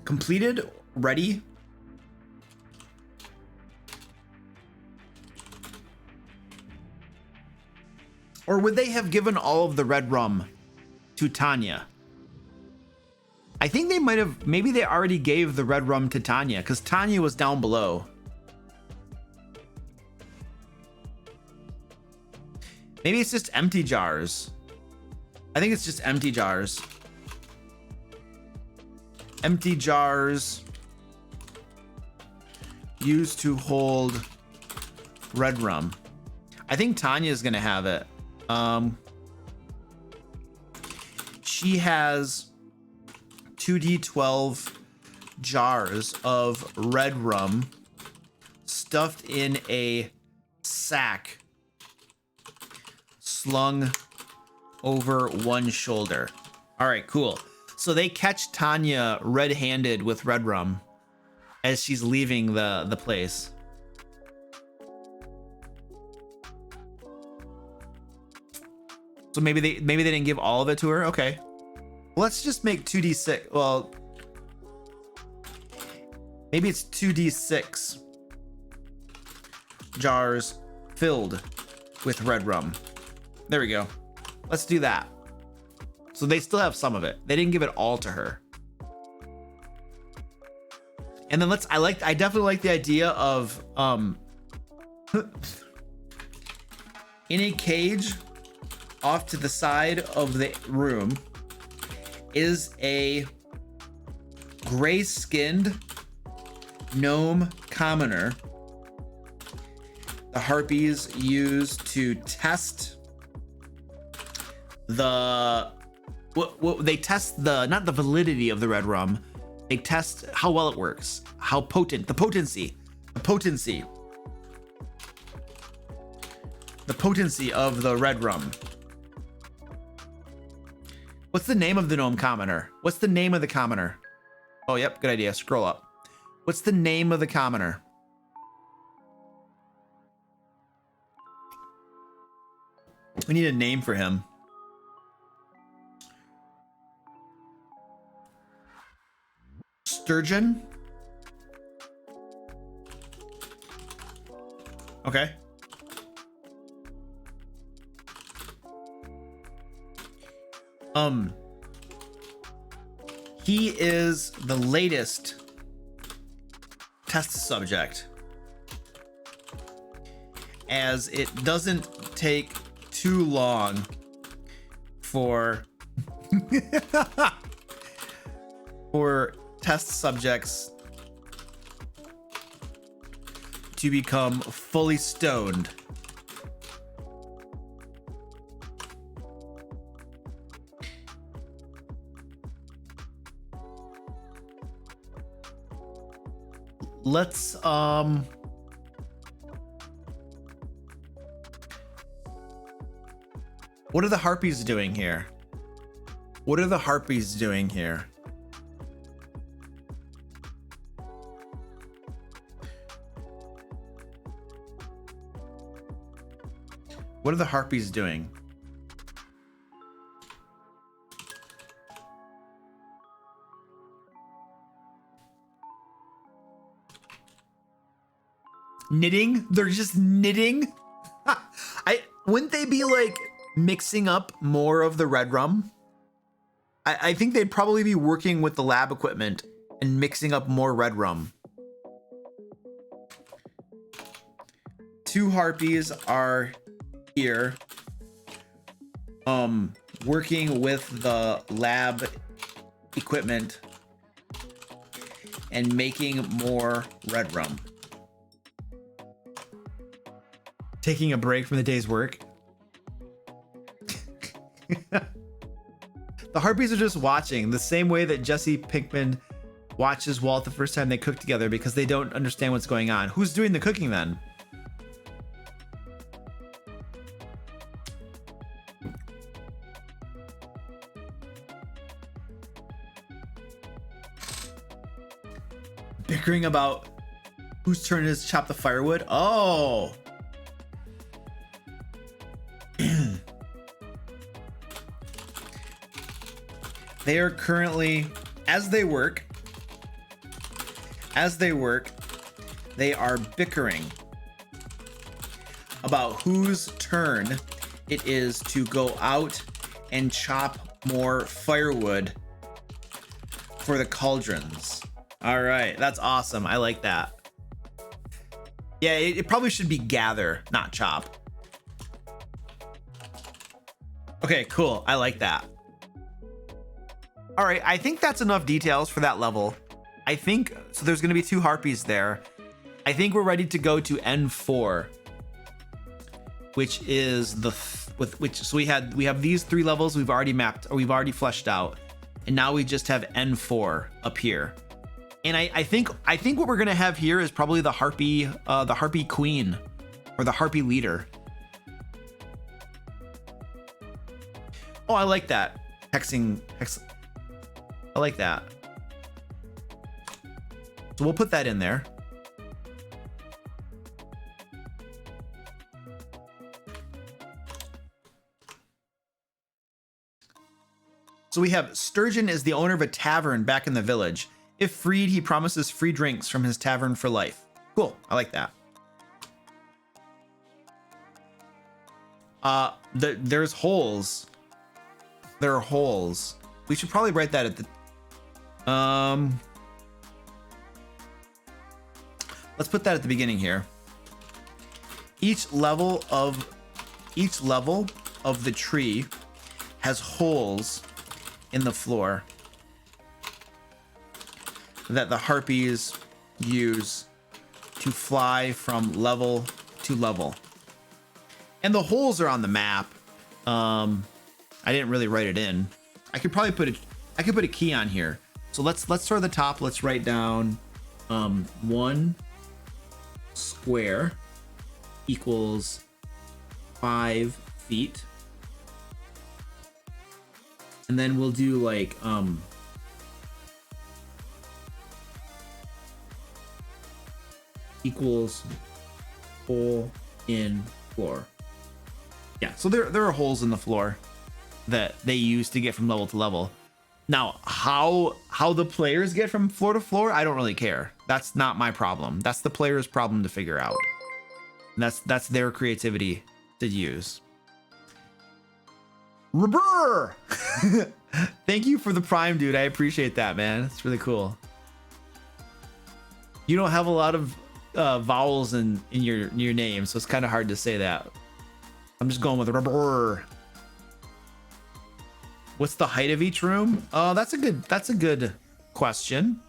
[SPEAKER 1] Completed, ready. Or would they have given all of the red rum to Tanya? I think they might have, maybe they already gave the red rum to Tanya because Tanya was down below. Maybe it's just empty jars. I think it's just empty jars. Empty jars used to hold red rum. I think Tanya's gonna have it. She has 2d12 jars of red rum stuffed in a sack slung over one shoulder. All right, cool. So they catch Tanya red-handed with red rum as she's leaving the place. So maybe they didn't give all of it to her. Okay. Let's just make 2d6. Well, maybe it's 2d6 jars filled with red rum. There we go. Let's do that. So they still have some of it. They didn't give it all to her. And then I definitely like the idea of in a cage off to the side of the room is a gray-skinned gnome commoner. The harpies use to test they test not the validity of the red rum. They test how well it works, how potent, the potency of the red rum. What's the name of the gnome commoner? What's the name of the commoner? Oh, yep, good idea. Scroll up. What's the name of the commoner? We need a name for him. Sturgeon? Okay. He is the latest test subject, as it doesn't take too long for test subjects to become fully stoned. let's what are the harpies doing here? What are the harpies doing here? What are the harpies doing? Knitting? They're just knitting? Wouldn't they be like mixing up more of the red rum? I think they'd probably be working with the lab equipment and mixing up more red rum. 2 harpies are here, working with the lab equipment and making more red rum. Taking a break from the day's work. The harpies are just watching the same way that Jesse Pinkman watches Walt the first time they cook together because they don't understand what's going on. Who's doing the cooking then? Bickering about whose turn it is to chop the firewood? Oh. They are currently, as they work, they are bickering about whose turn it is to go out and chop more firewood for the cauldrons. All right, that's awesome. I like that. Yeah, it probably should be gather, not chop. Okay, cool. I like that. All right, I think that's enough details for that level. I think, so there's gonna be 2 harpies there. I think we're ready to go to N4, which is so we have these 3 levels we've already mapped, or we've already fleshed out. And now we just have N4 up here. And I think what we're gonna have here is probably the Harpy Queen, or the Harpy Leader. Oh, I like that. I like that. So we'll put that in there. So we have Sturgeon is the owner of a tavern back in the village. If freed, he promises free drinks from his tavern for life. Cool. I like that. There's holes. There are holes. We should probably write that at the let's put that at the beginning here. Each level of the tree has holes in the floor that the harpies use to fly from level to level. And the holes are on the map. I didn't really write it in. I could probably put a key on here. So let's start at the top. Let's write down 1 square equals 5 feet. And then we'll do like equals hole in floor. Yeah, so there are holes in the floor that they use to get from level to level. Now, how the players get from floor to floor, I don't really care. That's not my problem. That's the player's problem to figure out. And that's their creativity to use. Rubber! Thank you for the prime, dude. I appreciate that, man. It's really cool. You don't have a lot of vowels in your name, so it's kind of hard to say that. I'm just going with rubber. What's the height of each room? Oh, that's a good question.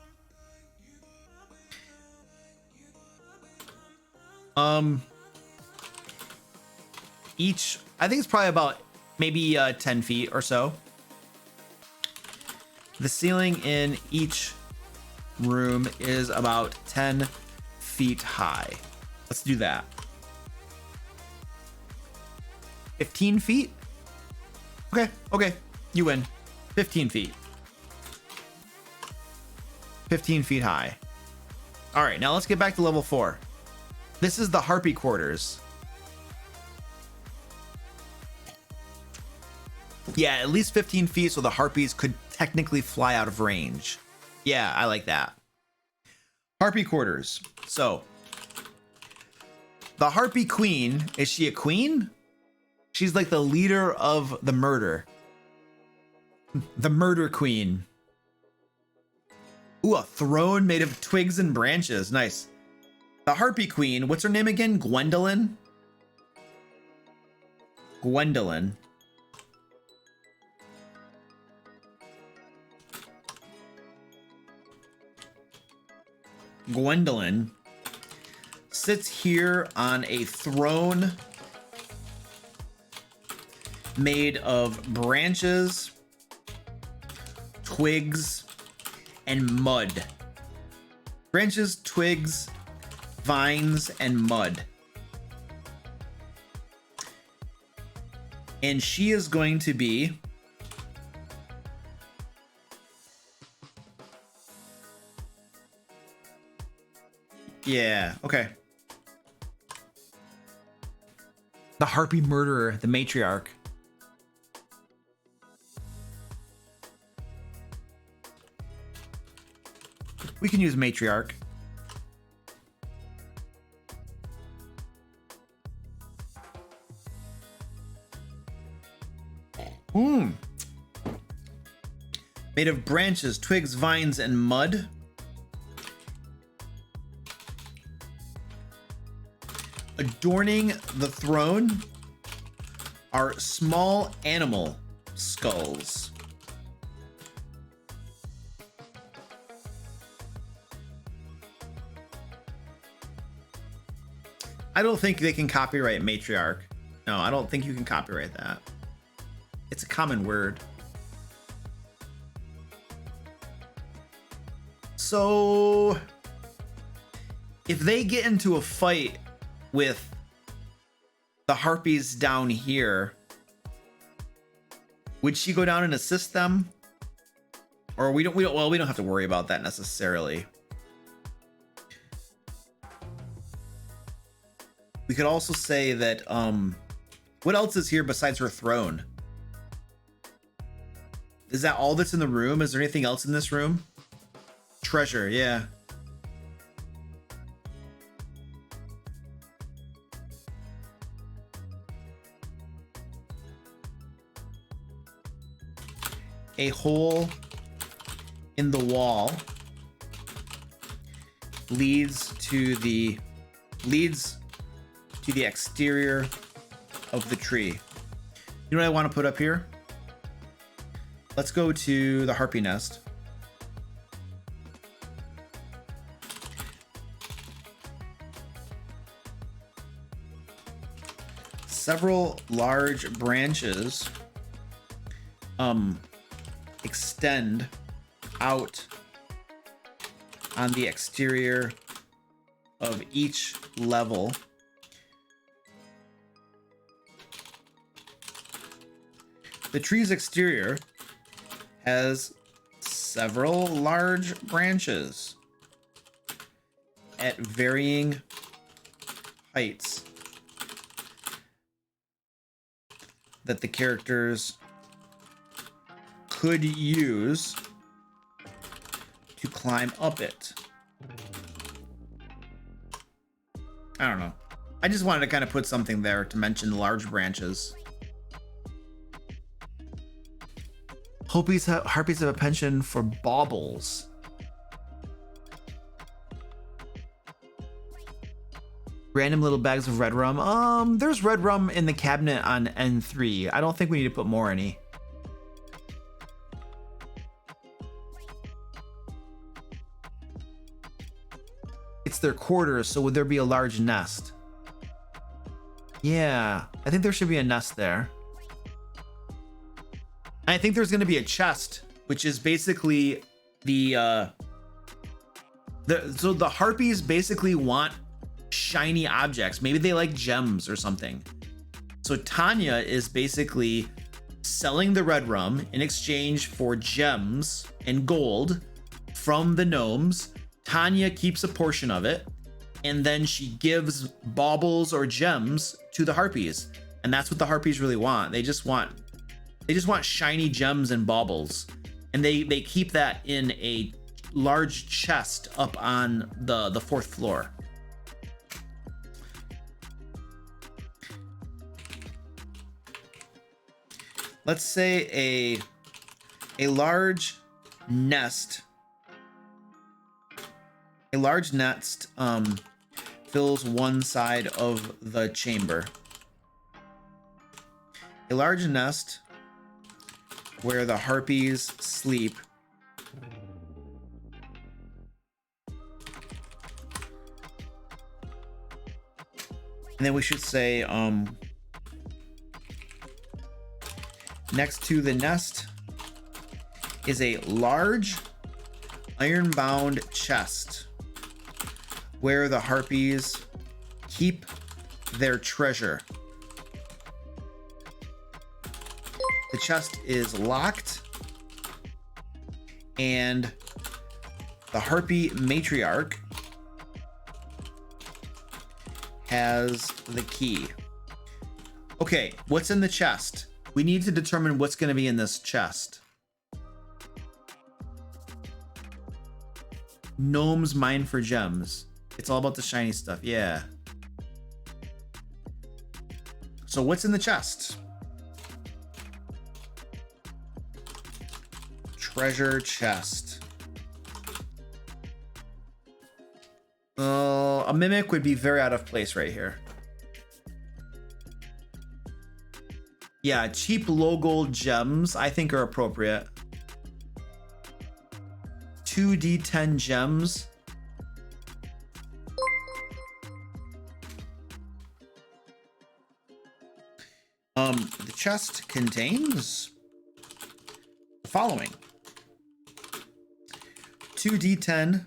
[SPEAKER 1] I think it's probably about maybe 10 feet or so. The ceiling in each room is about 10 feet high. Let's do that. 15 feet? Okay, you win. 15 feet. 15 feet high. All right, now let's get back to level 4. This is the Harpy Quarters. Yeah, at least 15 feet so the Harpies could technically fly out of range. Yeah, I like that. Harpy Quarters. So, the Harpy Queen, is she a queen? She's like the leader of the murder. The Murder Queen. Ooh, a throne made of twigs and branches. Nice. The Harpy Queen, what's her name again? Gwendolyn? Gwendolyn. Gwendolyn sits here on a throne made of branches, twigs, and mud. Branches, twigs, vines, and mud. And she is going to be okay. The Harpy Murderer, the Matriarch. We can use Matriarch. Made of branches, twigs, vines, and mud. Adorning the throne are small animal skulls. I don't think they can copyright Matriarch. No, I don't think you can copyright that. It's a common word. So, if they get into a fight with the Harpies down here, would she go down and assist them? Or we don't have to worry about that necessarily. We could also say that what else is here besides her throne? Is that all that's in the room? Is there anything else in this room? Treasure, yeah. A hole in the wall leads to the exterior of the tree. You know what I want to put up here? Let's go to the Harpy Nest. Several large branches extend out on the exterior of each level. The tree's exterior has several large branches at varying heights that the characters could use to climb up it. I don't know. I just wanted to kind of put something there to mention the large branches. Harpies have a penchant for baubles. Random little bags of red rum. There's red rum in the cabinet on N3. I don't think we need to put more any. It's their quarters, so would there be a large nest? Yeah, I think there should be a nest there. I think there's going to be a chest, which is basically the So the harpies basically want shiny objects. Maybe they like gems or something. So Tanya is basically selling the red rum in exchange for gems and gold from the gnomes. Tanya keeps a portion of it, and then she gives baubles or gems to the harpies. And that's what the harpies really want. They just want shiny gems and baubles. And they keep that in a large chest up on the 4th floor. Let's say a large nest. A large nest fills one side of the chamber. A large nest where the harpies sleep. And then we should say, next to the nest is a large iron-bound chest where the harpies keep their treasure. The chest is locked, and the Harpy Matriarch has the key. Okay, what's in the chest? We need to determine what's going to be in this chest. Gnomes mine for gems. It's all about the shiny stuff. Yeah. So what's in the chest? Treasure chest. A mimic would be very out of place right here. Yeah, cheap low gold gems I think are appropriate. 2d10 gems. The chest contains the following: 2d10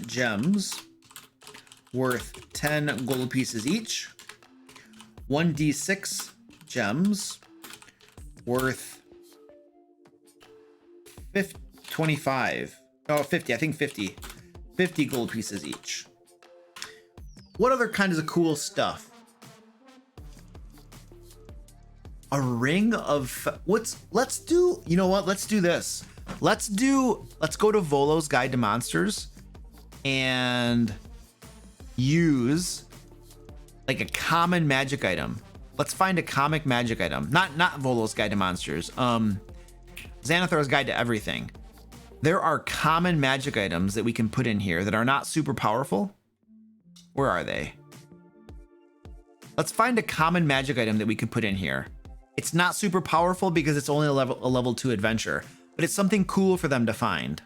[SPEAKER 1] gems worth 10 gold pieces each, 1d6 gems worth 25, oh 50, I think 50 gold pieces each. What other kinds of cool stuff? A ring of let's do, you know what, let's do this. Let's go to Volo's Guide to Monsters and use like a common magic item. Let's find a comic magic item. Not Volo's Guide to Monsters. Xanathar's Guide to Everything. There are common magic items that we can put in here that are not super powerful. Where are they? Let's find a common magic item that we could put in here. It's not super powerful because it's only a level 2 adventure, but it's something cool for them to find.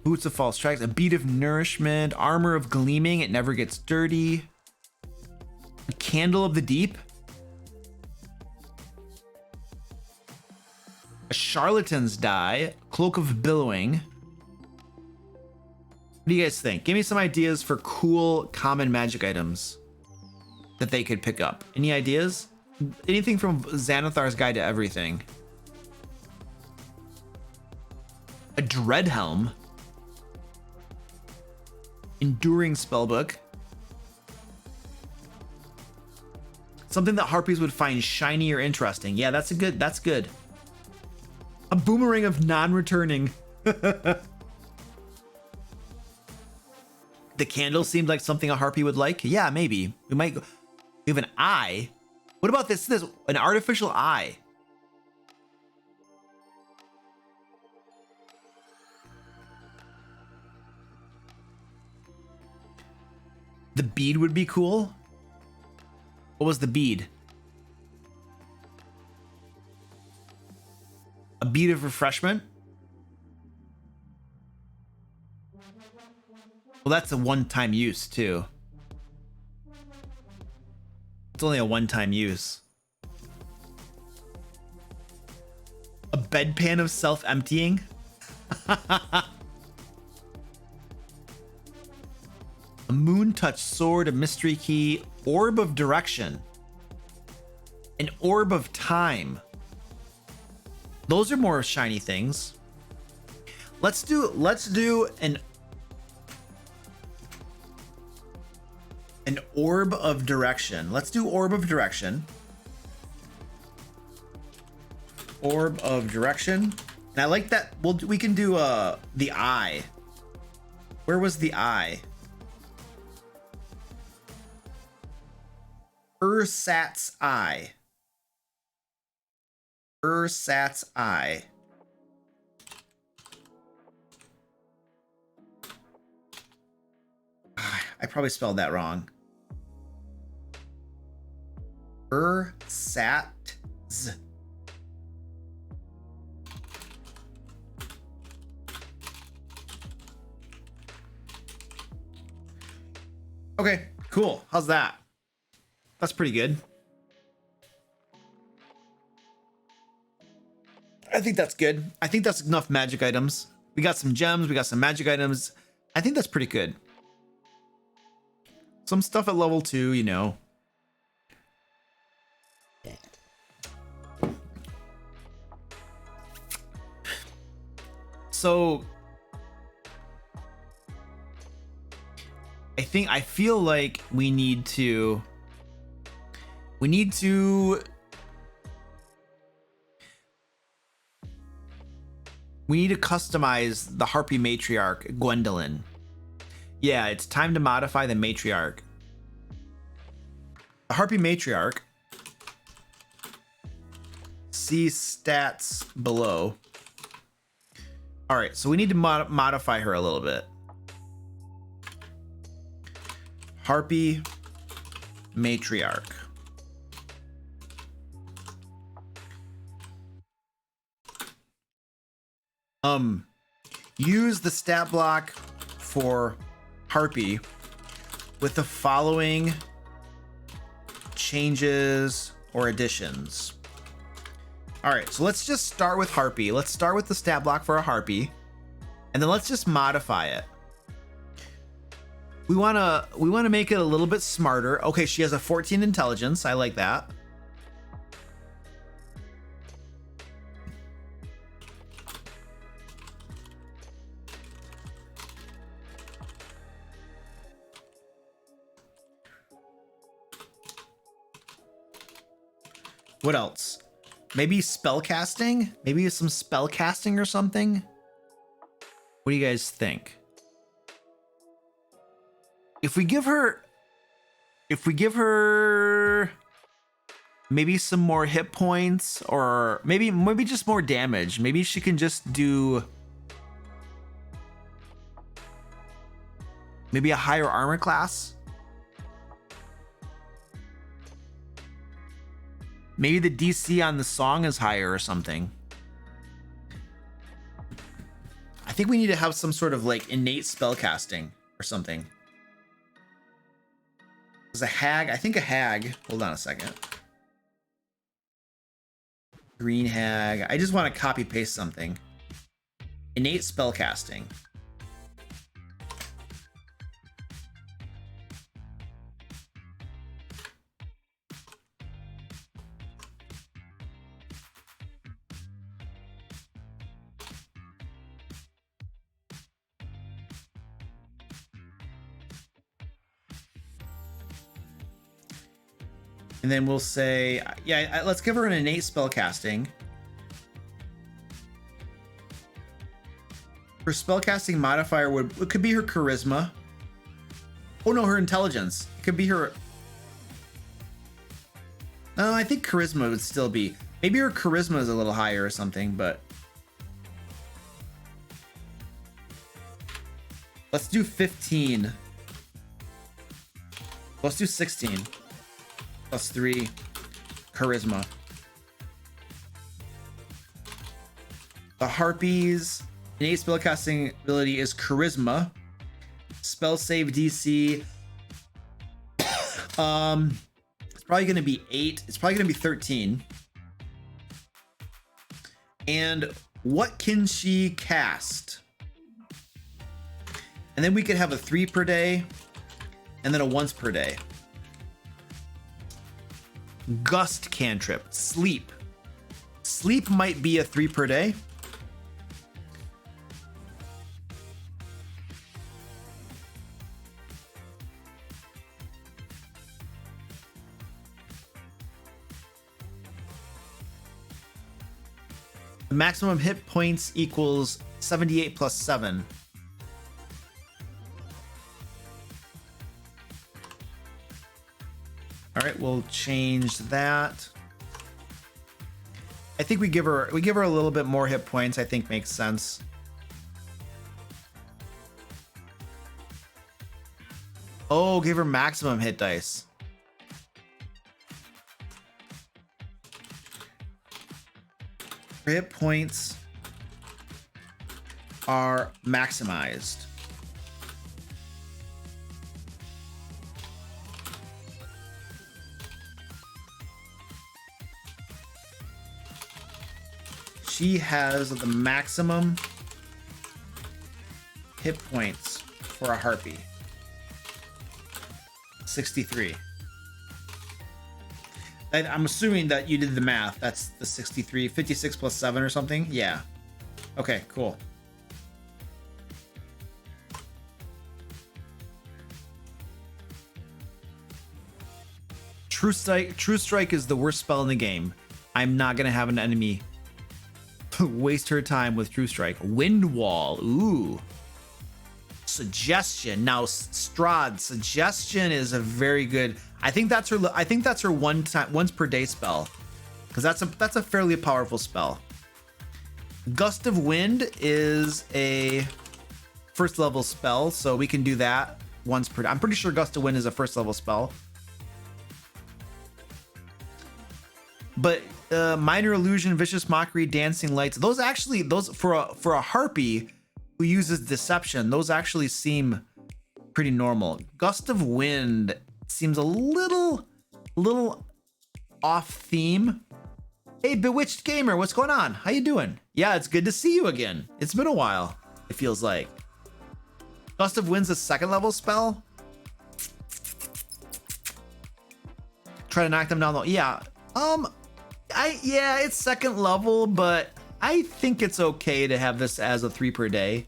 [SPEAKER 1] Boots of False Tracks, a bead of nourishment, armor of gleaming, it never gets dirty. A candle of the deep. A charlatan's die, cloak of billowing. What do you guys think? Give me some ideas for cool common magic items that they could pick up. Any ideas? Anything from Xanathar's Guide to Everything. A dread helm. Enduring spellbook. Something that harpies would find shiny or interesting. Yeah, that's good. A boomerang of non-returning. The candle seemed like something a harpy would like. Yeah, maybe. We might go. We have an eye. What about this? An artificial eye. The bead would be cool. What was the bead? A bead of refreshment. Well, that's a one-time use too. It's only a one-time use. A bedpan of self-emptying. A moon touch sword, a mystery key, orb of direction, an orb of time. Those are more shiny things. Let's do an orb of direction. Let's do orb of direction. Orb of direction. And I like that. We can do the eye. Where was the eye? Ursat's eye. Ursat's eye. I probably spelled that wrong. Ursat's. Okay, cool. How's that? That's pretty good. I think that's good. I think that's enough magic items. We got some gems. We got some magic items. I think that's pretty good. Some stuff at level 2, you know. So I feel like we need to customize the Harpy Matriarch, Gwendolyn. Yeah, it's time to modify the Matriarch. The Harpy Matriarch. See stats below. All right, so we need to modify her a little bit. Harpy Matriarch. Use the stat block for Harpy with the following changes or additions. All right, so let's just start with Harpy. Let's start with the stat block for a Harpy, and then let's just modify it. We wanna make it a little bit smarter. Okay, she has a 14 intelligence. I like that. What else? Maybe spell casting? Maybe some spell casting or something? What do you guys think? If we give her maybe some more hit points, or maybe just more damage, maybe she can just do maybe a higher armor class. Maybe the DC on the song is higher or something. I think we need to have some sort of like innate spellcasting or something. There's a hag. I think a hag. Hold on a second. Green hag. I just want to copy paste something. Innate spellcasting. And then we'll say, yeah, let's give her an innate spellcasting. Her spellcasting modifier it could be her charisma. Oh no, her intelligence. It could be her. No, I think charisma would still be. Maybe her charisma is a little higher or something, but let's do 15. Let's do 16. Plus 3 charisma. The Harpy's innate spellcasting ability is charisma. Spell save DC. It's probably going to be 8. It's probably going to be 13. And what can she cast? And then we could have a 3 per day and then a once per day. Gust cantrip, sleep. Sleep might be a 3 per day. The maximum hit points equals 78 plus 7. All right, we'll change that. I think we give her a little bit more hit points. I think makes sense. Oh, give her maximum hit dice. Her hit points are maximized. She has the maximum hit points for a Harpy. 63. I'm assuming that you did the math. That's the 63, 56 plus 7 or something. Yeah. Okay, cool. True Strike is the worst spell in the game. I'm not going to have an enemy waste her time with True Strike. Wind Wall. Ooh. Suggestion. Now, Strahd, Suggestion is a very good. I think that's her once per day spell, because that's a fairly powerful spell. Gust of Wind is a first level spell, so we can do that once per day. I'm pretty sure Gust of Wind is a first level spell. But Minor Illusion, Vicious Mockery, Dancing Lights, those for a Harpy who uses Deception, those actually seem pretty normal. Gust of Wind seems a little off theme. Hey, Bewitched Gamer, what's going on? How you doing? Yeah, it's good to see you again. It's been a while, it feels like. Gust of Wind's a second level spell. Try to knock them down though. Yeah. Yeah, it's second level, but I think it's okay to have this as a 3 per day.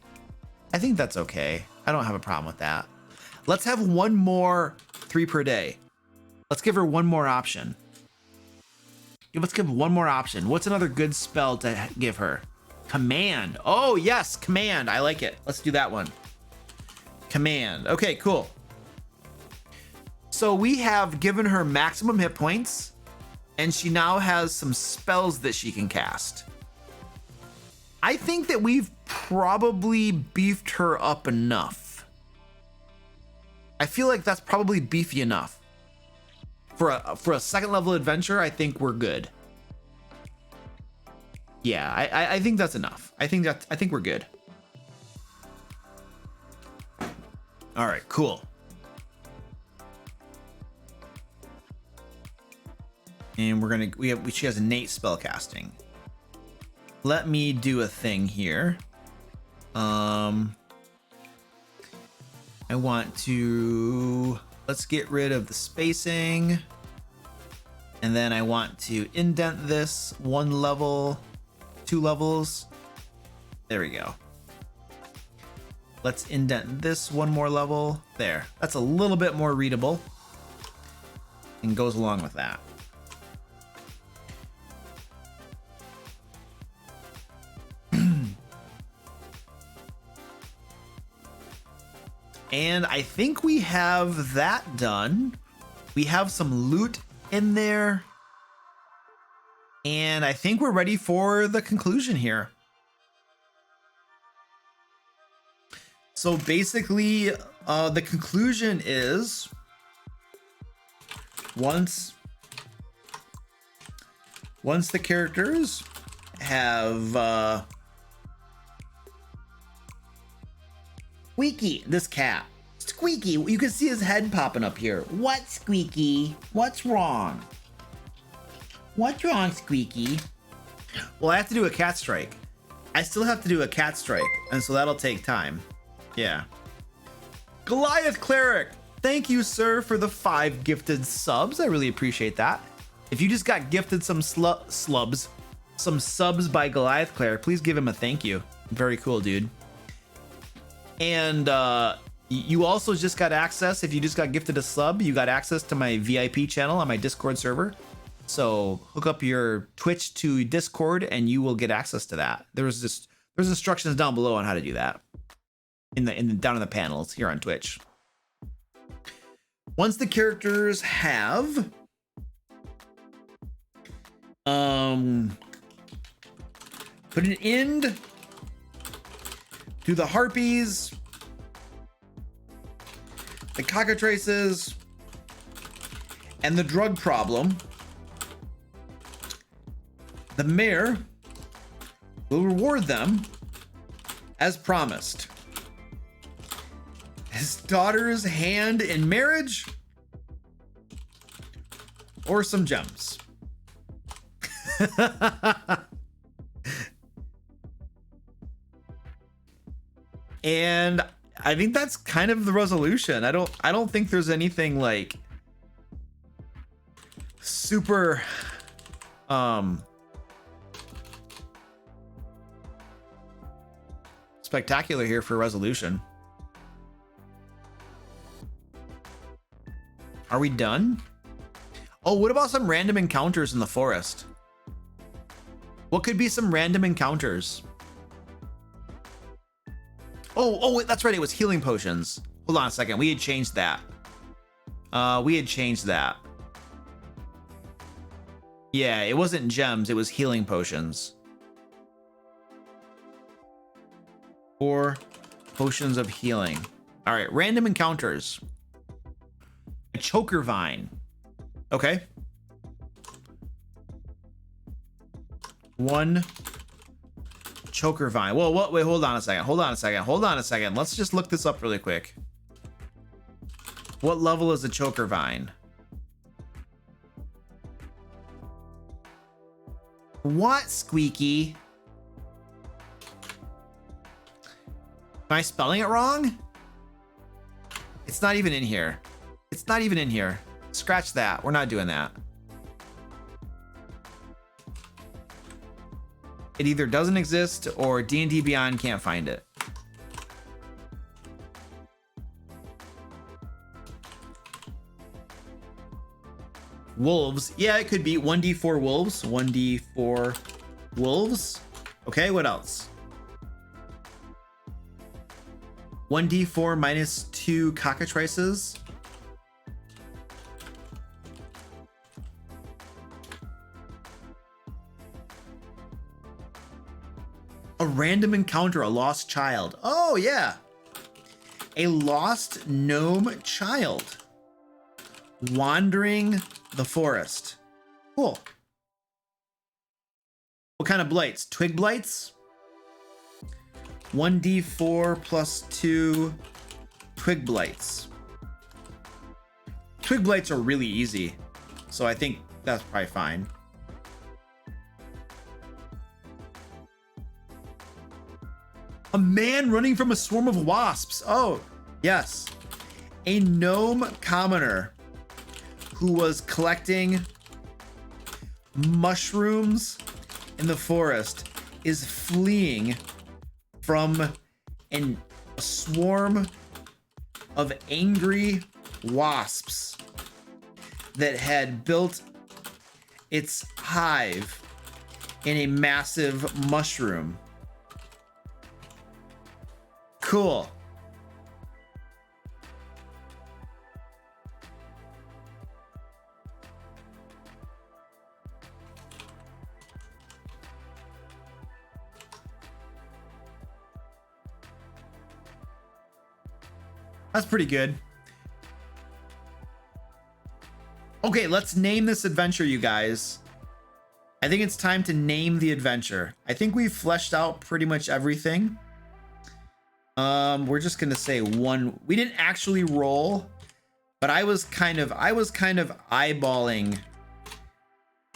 [SPEAKER 1] I think that's okay. I don't have a problem with that. Let's have one more 3 per day. Let's give her one more option. Let's give one more option. What's another good spell to give her? Command. Oh, yes, Command. I like it. Let's do that one. Command. Okay, cool. So we have given her maximum hit points, and she now has some spells that she can cast. I think that we've probably beefed her up enough. I feel like that's probably beefy enough. For a second level adventure, I think we're good. Yeah, I think that's enough. I think we're good. All right, cool. And she has innate spell casting. Let me do a thing here. I want to, let's get rid of the spacing. And then I want to indent this 1 level, 2 levels. There we go. Let's indent this 1 more level. There, that's a little bit more readable and goes along with that. And I think we have that done. We have some loot in there. And I think we're ready for the conclusion here. So basically, the conclusion is once the characters have Squeaky, this cat. Squeaky, you can see his head popping up here. What, Squeaky? What's wrong? What's wrong, Squeaky? Well, I have to do a cat strike. I still have to do a cat strike, and so that'll take time. Yeah. Goliath Cleric, thank you, sir, for the 5 gifted subs. I really appreciate that. If you just got gifted some subs by Goliath Cleric, please give him a thank you. Very cool, dude. And you also just got access, if you just got gifted a sub, you got access to my VIP channel on my Discord server. So hook up your Twitch to Discord and you will get access to that. There's instructions down below on how to do that down in the panels here on Twitch. Once the characters have put an end to the harpies, the cockatrices, and the drug problem, the mayor will reward them as promised. His daughter's hand in marriage or some gems. And I think that's kind of the resolution. I don't think there's anything like super spectacular here for resolution. Are we done? Oh, what about some random encounters in the forest? What could be some random encounters? Oh, that's right. It was healing potions. Hold on a second. We had changed that. Yeah, it wasn't gems. It was healing potions. Or potions of healing. All right, random encounters. A choker vine. Okay. 1 choker vine. Whoa, what? Wait, hold on a second. Let's just look this up really quick. What level is a choker vine? What, Squeaky? Am I spelling it wrong? It's not even in here. Scratch that. We're not doing that. It either doesn't exist or D&D Beyond can't find it. Wolves. Yeah, it could be 1d4 wolves. 1d4 wolves. Okay, what else? 1d4 minus 2 cockatrices. A random encounter, a lost child. Oh, yeah. A lost gnome child wandering the forest. Cool. What kind of blights? Twig blights? 1d4 plus 2 twig blights. Twig blights are really easy, so I think that's probably fine. A man running from a swarm of wasps. Oh, yes. A gnome commoner who was collecting mushrooms in the forest is fleeing from a swarm of angry wasps that had built its hive in a massive mushroom. Cool. That's pretty good. Okay, let's name this adventure, you guys. I think it's time to name the adventure. I think we've fleshed out pretty much everything. We're just gonna say one. We didn't actually roll, but I was kind of eyeballing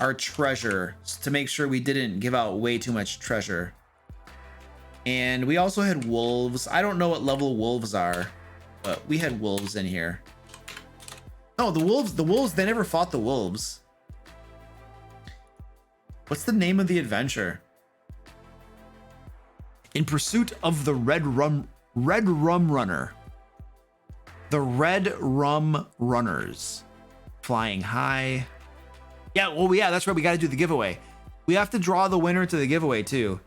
[SPEAKER 1] our treasure to make sure we didn't give out way too much treasure. And we also had wolves. I don't know what level wolves are, but we had wolves in here. No, the wolves, they never fought the wolves. What's the name of the adventure? In pursuit of the red rum runner. The red rum runners. Flying high. Yeah, well, yeah, that's right. We got to do the giveaway. We have to draw the winner to the giveaway too.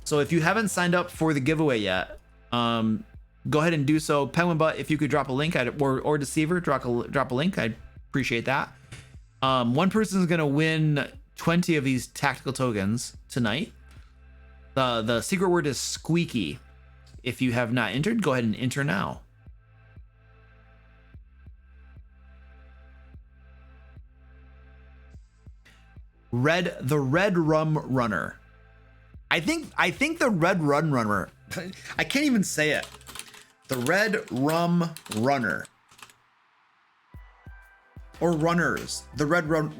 [SPEAKER 1] So if you haven't signed up for the giveaway yet, go ahead and do so. Penguin Butt, if you could drop a link, or Deceiver, drop a link. I'd appreciate that. One person is gonna win 20 of these tactical tokens tonight. The secret word is squeaky. If you have not entered, go ahead and enter now. The red rum runner. I think the red rum runner. I can't even say it. The red rum runner. Or runners. The red rum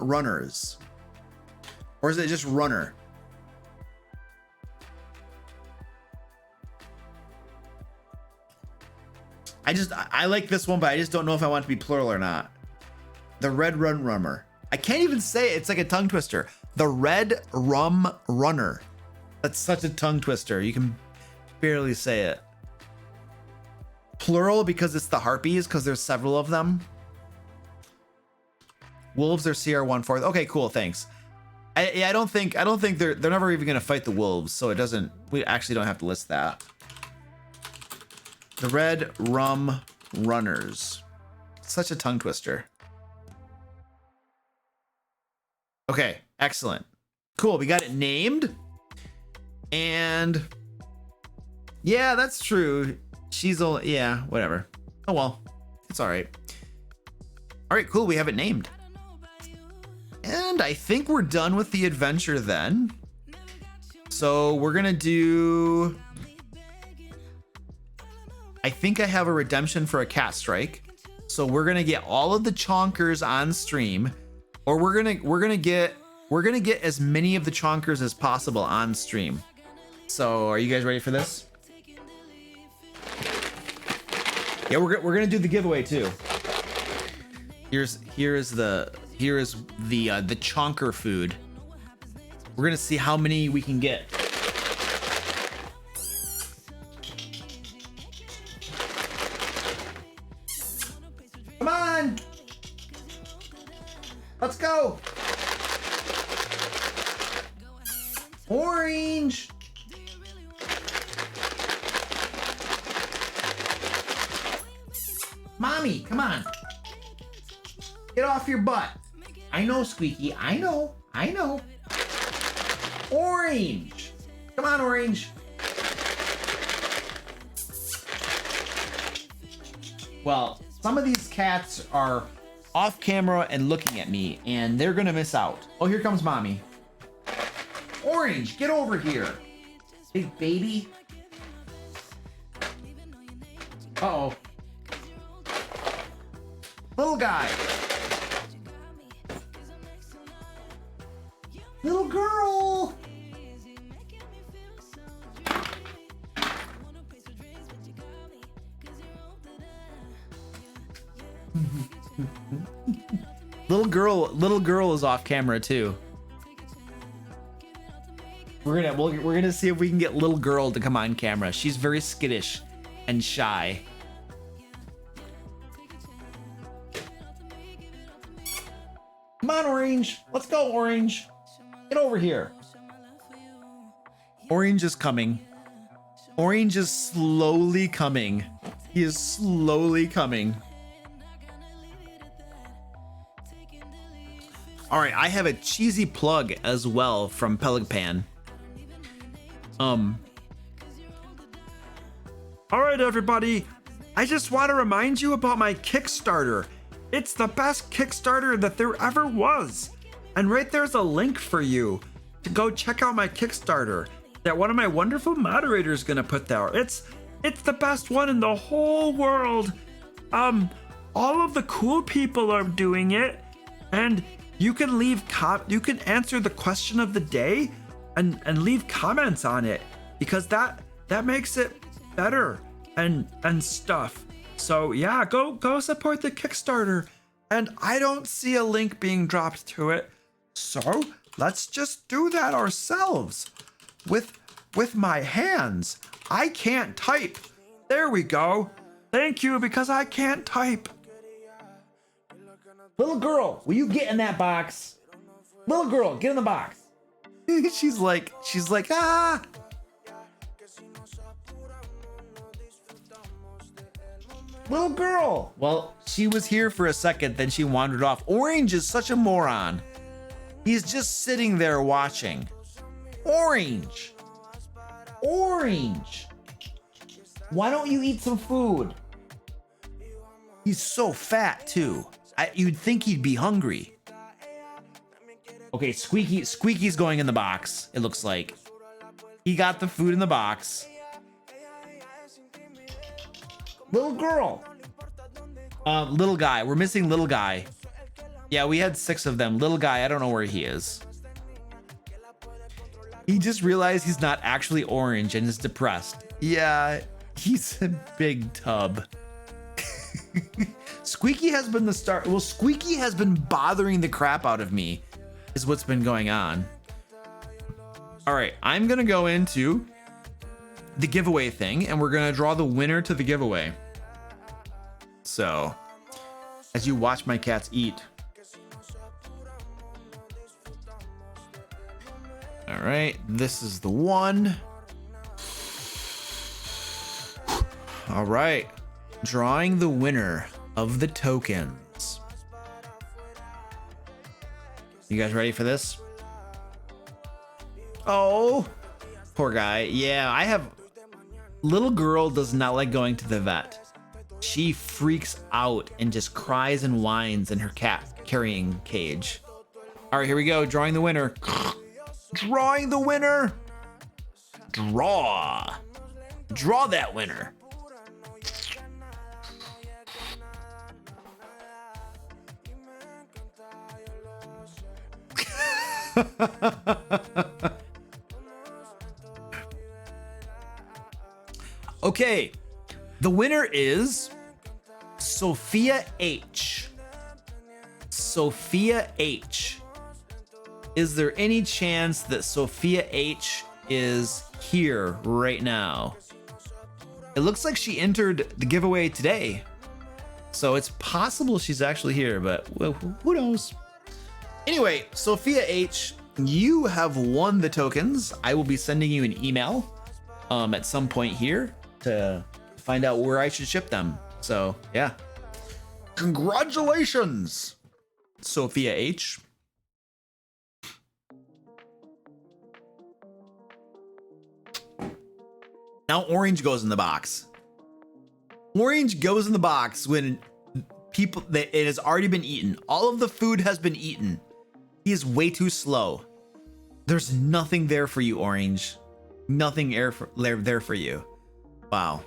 [SPEAKER 1] runners. Or is it just runner? I like this one, but I just don't know if I want it to be plural or not. The red rum runner. I can't even say it. It's like a tongue twister. The red rum runner. That's such a tongue twister. You can barely say it. Plural because it's the harpies, because there's several of them. Wolves are CR1/4. Okay, cool. Thanks. I don't think they're never even gonna fight the wolves, so it doesn't. We actually don't have to list that. The red rum runners. Such a tongue twister. Okay, excellent. Cool, we got it named. And yeah, that's true. She's only, yeah, whatever. Oh well, it's all right. All right, cool, we have it named. And I think we're done with the adventure then. So we're gonna do, I think I have a redemption for a cat strike. So we're gonna get all of the chonkers on stream, or we're gonna get as many of the chonkers as possible on stream. So are you guys ready for this? Yeah, we're gonna do the giveaway too. Here is the chonker food. We're gonna see how many we can get. Come on, let's go. Orange. Mommy, come on. Get off your butt. I know, Squeaky. I know. Orange. Come on, Orange. Well, some of these cats are off camera and looking at me, and they're gonna miss out. Oh, here comes Mommy. Orange, get over here. Big baby. Uh-oh. Little guy. Little girl. Little girl is off camera too. We're gonna see if we can get little girl to come on camera. She's very skittish and shy. Come on, Orange. Let's go, Orange. Get over here. Orange is coming. Orange is slowly coming. He is slowly coming. All right, I have a cheesy plug as well from Pelican. All right, everybody. I just want to remind you about my Kickstarter. It's the best Kickstarter that there ever was. And right there's a link for you to go check out my Kickstarter that one of my wonderful moderators is gonna put there. It's the best one in the whole world. All of the cool people are doing it, and you can you can answer the question of the day and leave comments on it, because that makes it better and stuff. So yeah, go support the Kickstarter. And I don't see a link being dropped to it, so let's just do that ourselves with my hands. I can't type. There we go. Thank you, because I can't type.
[SPEAKER 3] Little girl, will you get in that box? Little girl, get in the box.
[SPEAKER 1] she's like, ah.
[SPEAKER 3] Little girl.
[SPEAKER 1] Well, she was here for a second, then she wandered off. Orange is such a moron. He's just sitting there watching.
[SPEAKER 3] Orange. Orange. Why don't you eat some food?
[SPEAKER 1] He's so fat too. You'd think he'd be hungry.
[SPEAKER 3] Okay,
[SPEAKER 1] Squeaky's going in the box, it looks like. He got the food in the box.
[SPEAKER 3] little girl.
[SPEAKER 1] Little guy. We're missing little guy. Yeah, we had 6 of them. Little guy, I don't know where he is. He just realized he's not actually orange and is depressed. Yeah, he's a big tub. Squeaky has been the start. Well, Squeaky has been bothering the crap out of me, is what's been going on. All right, I'm gonna go into the giveaway thing, and we're gonna draw the winner to the giveaway. So, as you watch my cats eat. All right, this is the one. All right, drawing the winner of the tokens. You guys ready for this? Oh, poor guy. Yeah, I have... Little girl does not like going to the vet. She freaks out and just cries and whines in her cat carrying cage. All right, here we go. Drawing the winner. Drawing the winner. Draw that winner. Okay, the winner is Sophia H. Sophia H. Is there any chance that Sophia H is here right now? It looks like she entered the giveaway today, so it's possible she's actually here, but well, who knows? Anyway, Sophia H, you have won the tokens. I will be sending you an email at some point here to find out where I should ship them. So yeah, congratulations, Sophia H. Now orange goes in the box. Orange goes in the box when it has already been eaten. All of the food has been eaten. He is way too slow. There's nothing there for you, Orange. Nothing there for you. Wow.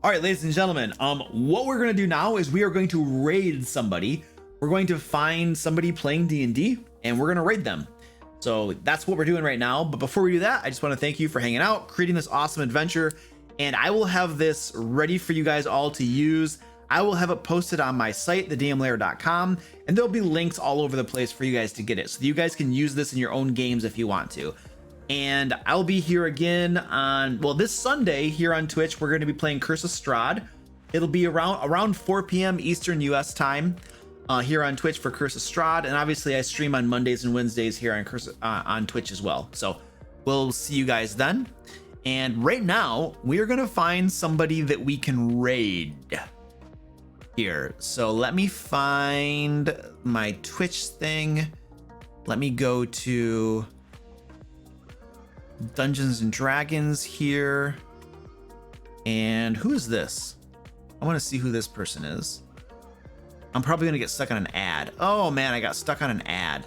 [SPEAKER 1] All right, ladies and gentlemen, what we're gonna do now is we are going to raid somebody. We're going to find somebody playing D&D and we're gonna raid them. So that's what we're doing right now. But before we do that, I just want to thank you for hanging out, creating this awesome adventure. And I will have this ready for you guys all to use. I will have it posted on my site, thedmlayer.com, and there'll be links all over the place for you guys to get it, so that you guys can use this in your own games if you want to. And I'll be here again on, well, this Sunday here on Twitch. We're going to be playing Curse of Strahd. It'll be around 4 p.m. Eastern US time here on Twitch for Curse of Strahd. And obviously I stream on Mondays and Wednesdays here on Twitch as well. So we'll see you guys then. And right now we are going to find somebody that we can raid here. So let me find my Twitch thing. Let me go to Dungeons and Dragons here. And who is this? I want to see who this person is. I'm probably gonna get stuck on an ad. Oh man, I got stuck on an ad.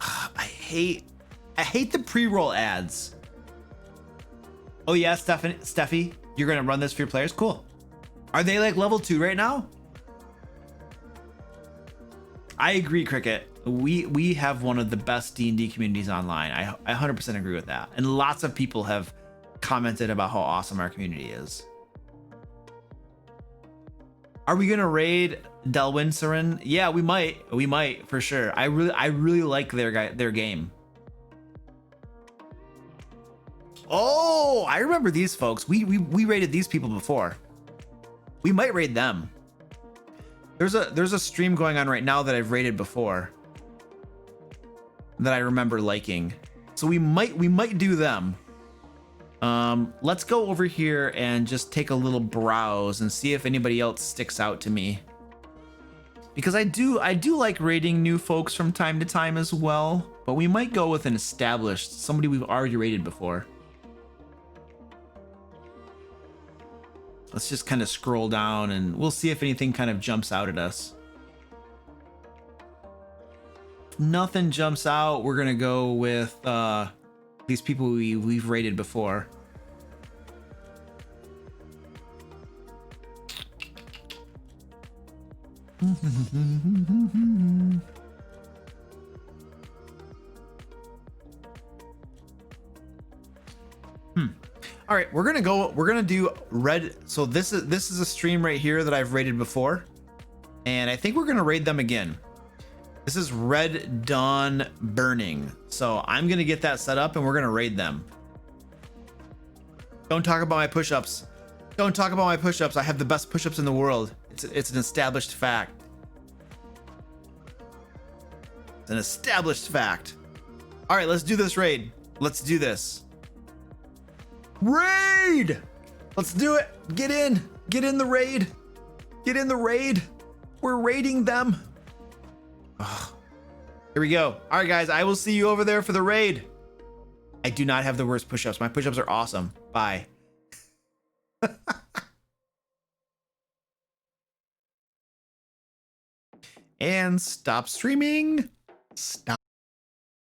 [SPEAKER 1] I hate the pre-roll ads. Oh yeah, Steffi, you're gonna run this for your players? Cool. Are they like level 2 right now? I agree, Cricket. We have one of the best D&D communities online. I 100% agree with that. And lots of people have commented about how awesome our community is. Are we gonna raid Delwinsarin? Yeah, we might. We might for sure. I really like their game. Oh, I remember these folks. We raided these people before. We might raid them. There's a stream going on right now that I've raided before that I remember liking. So we might do them. Let's go over here and just take a little browse and see if anybody else sticks out to me. Because I do like raiding new folks from time to time as well, but we might go with an established, somebody we've already raided before. Let's just kind of scroll down and we'll see if anything kind of jumps out at us. If nothing jumps out, we're gonna go with these people we've raided before. All right, we're gonna do red. So this is a stream right here that I've raided before, and I think we're gonna raid them again. This is Red Dawn Burning. So I'm gonna get that set up and we're gonna raid them. Don't talk about my push-ups. Don't talk about my push-ups. I have the best push-ups in the world. It's an established fact. It's an established fact. All right, let's do this raid. Let's do this. Raid! Let's do it. Get in the raid. Get in the raid. We're raiding them. Ugh. Here we go. All right, guys, I will see you over there for the raid. I do not have the worst push-ups. My push-ups are awesome. Bye. And stop streaming. Stop.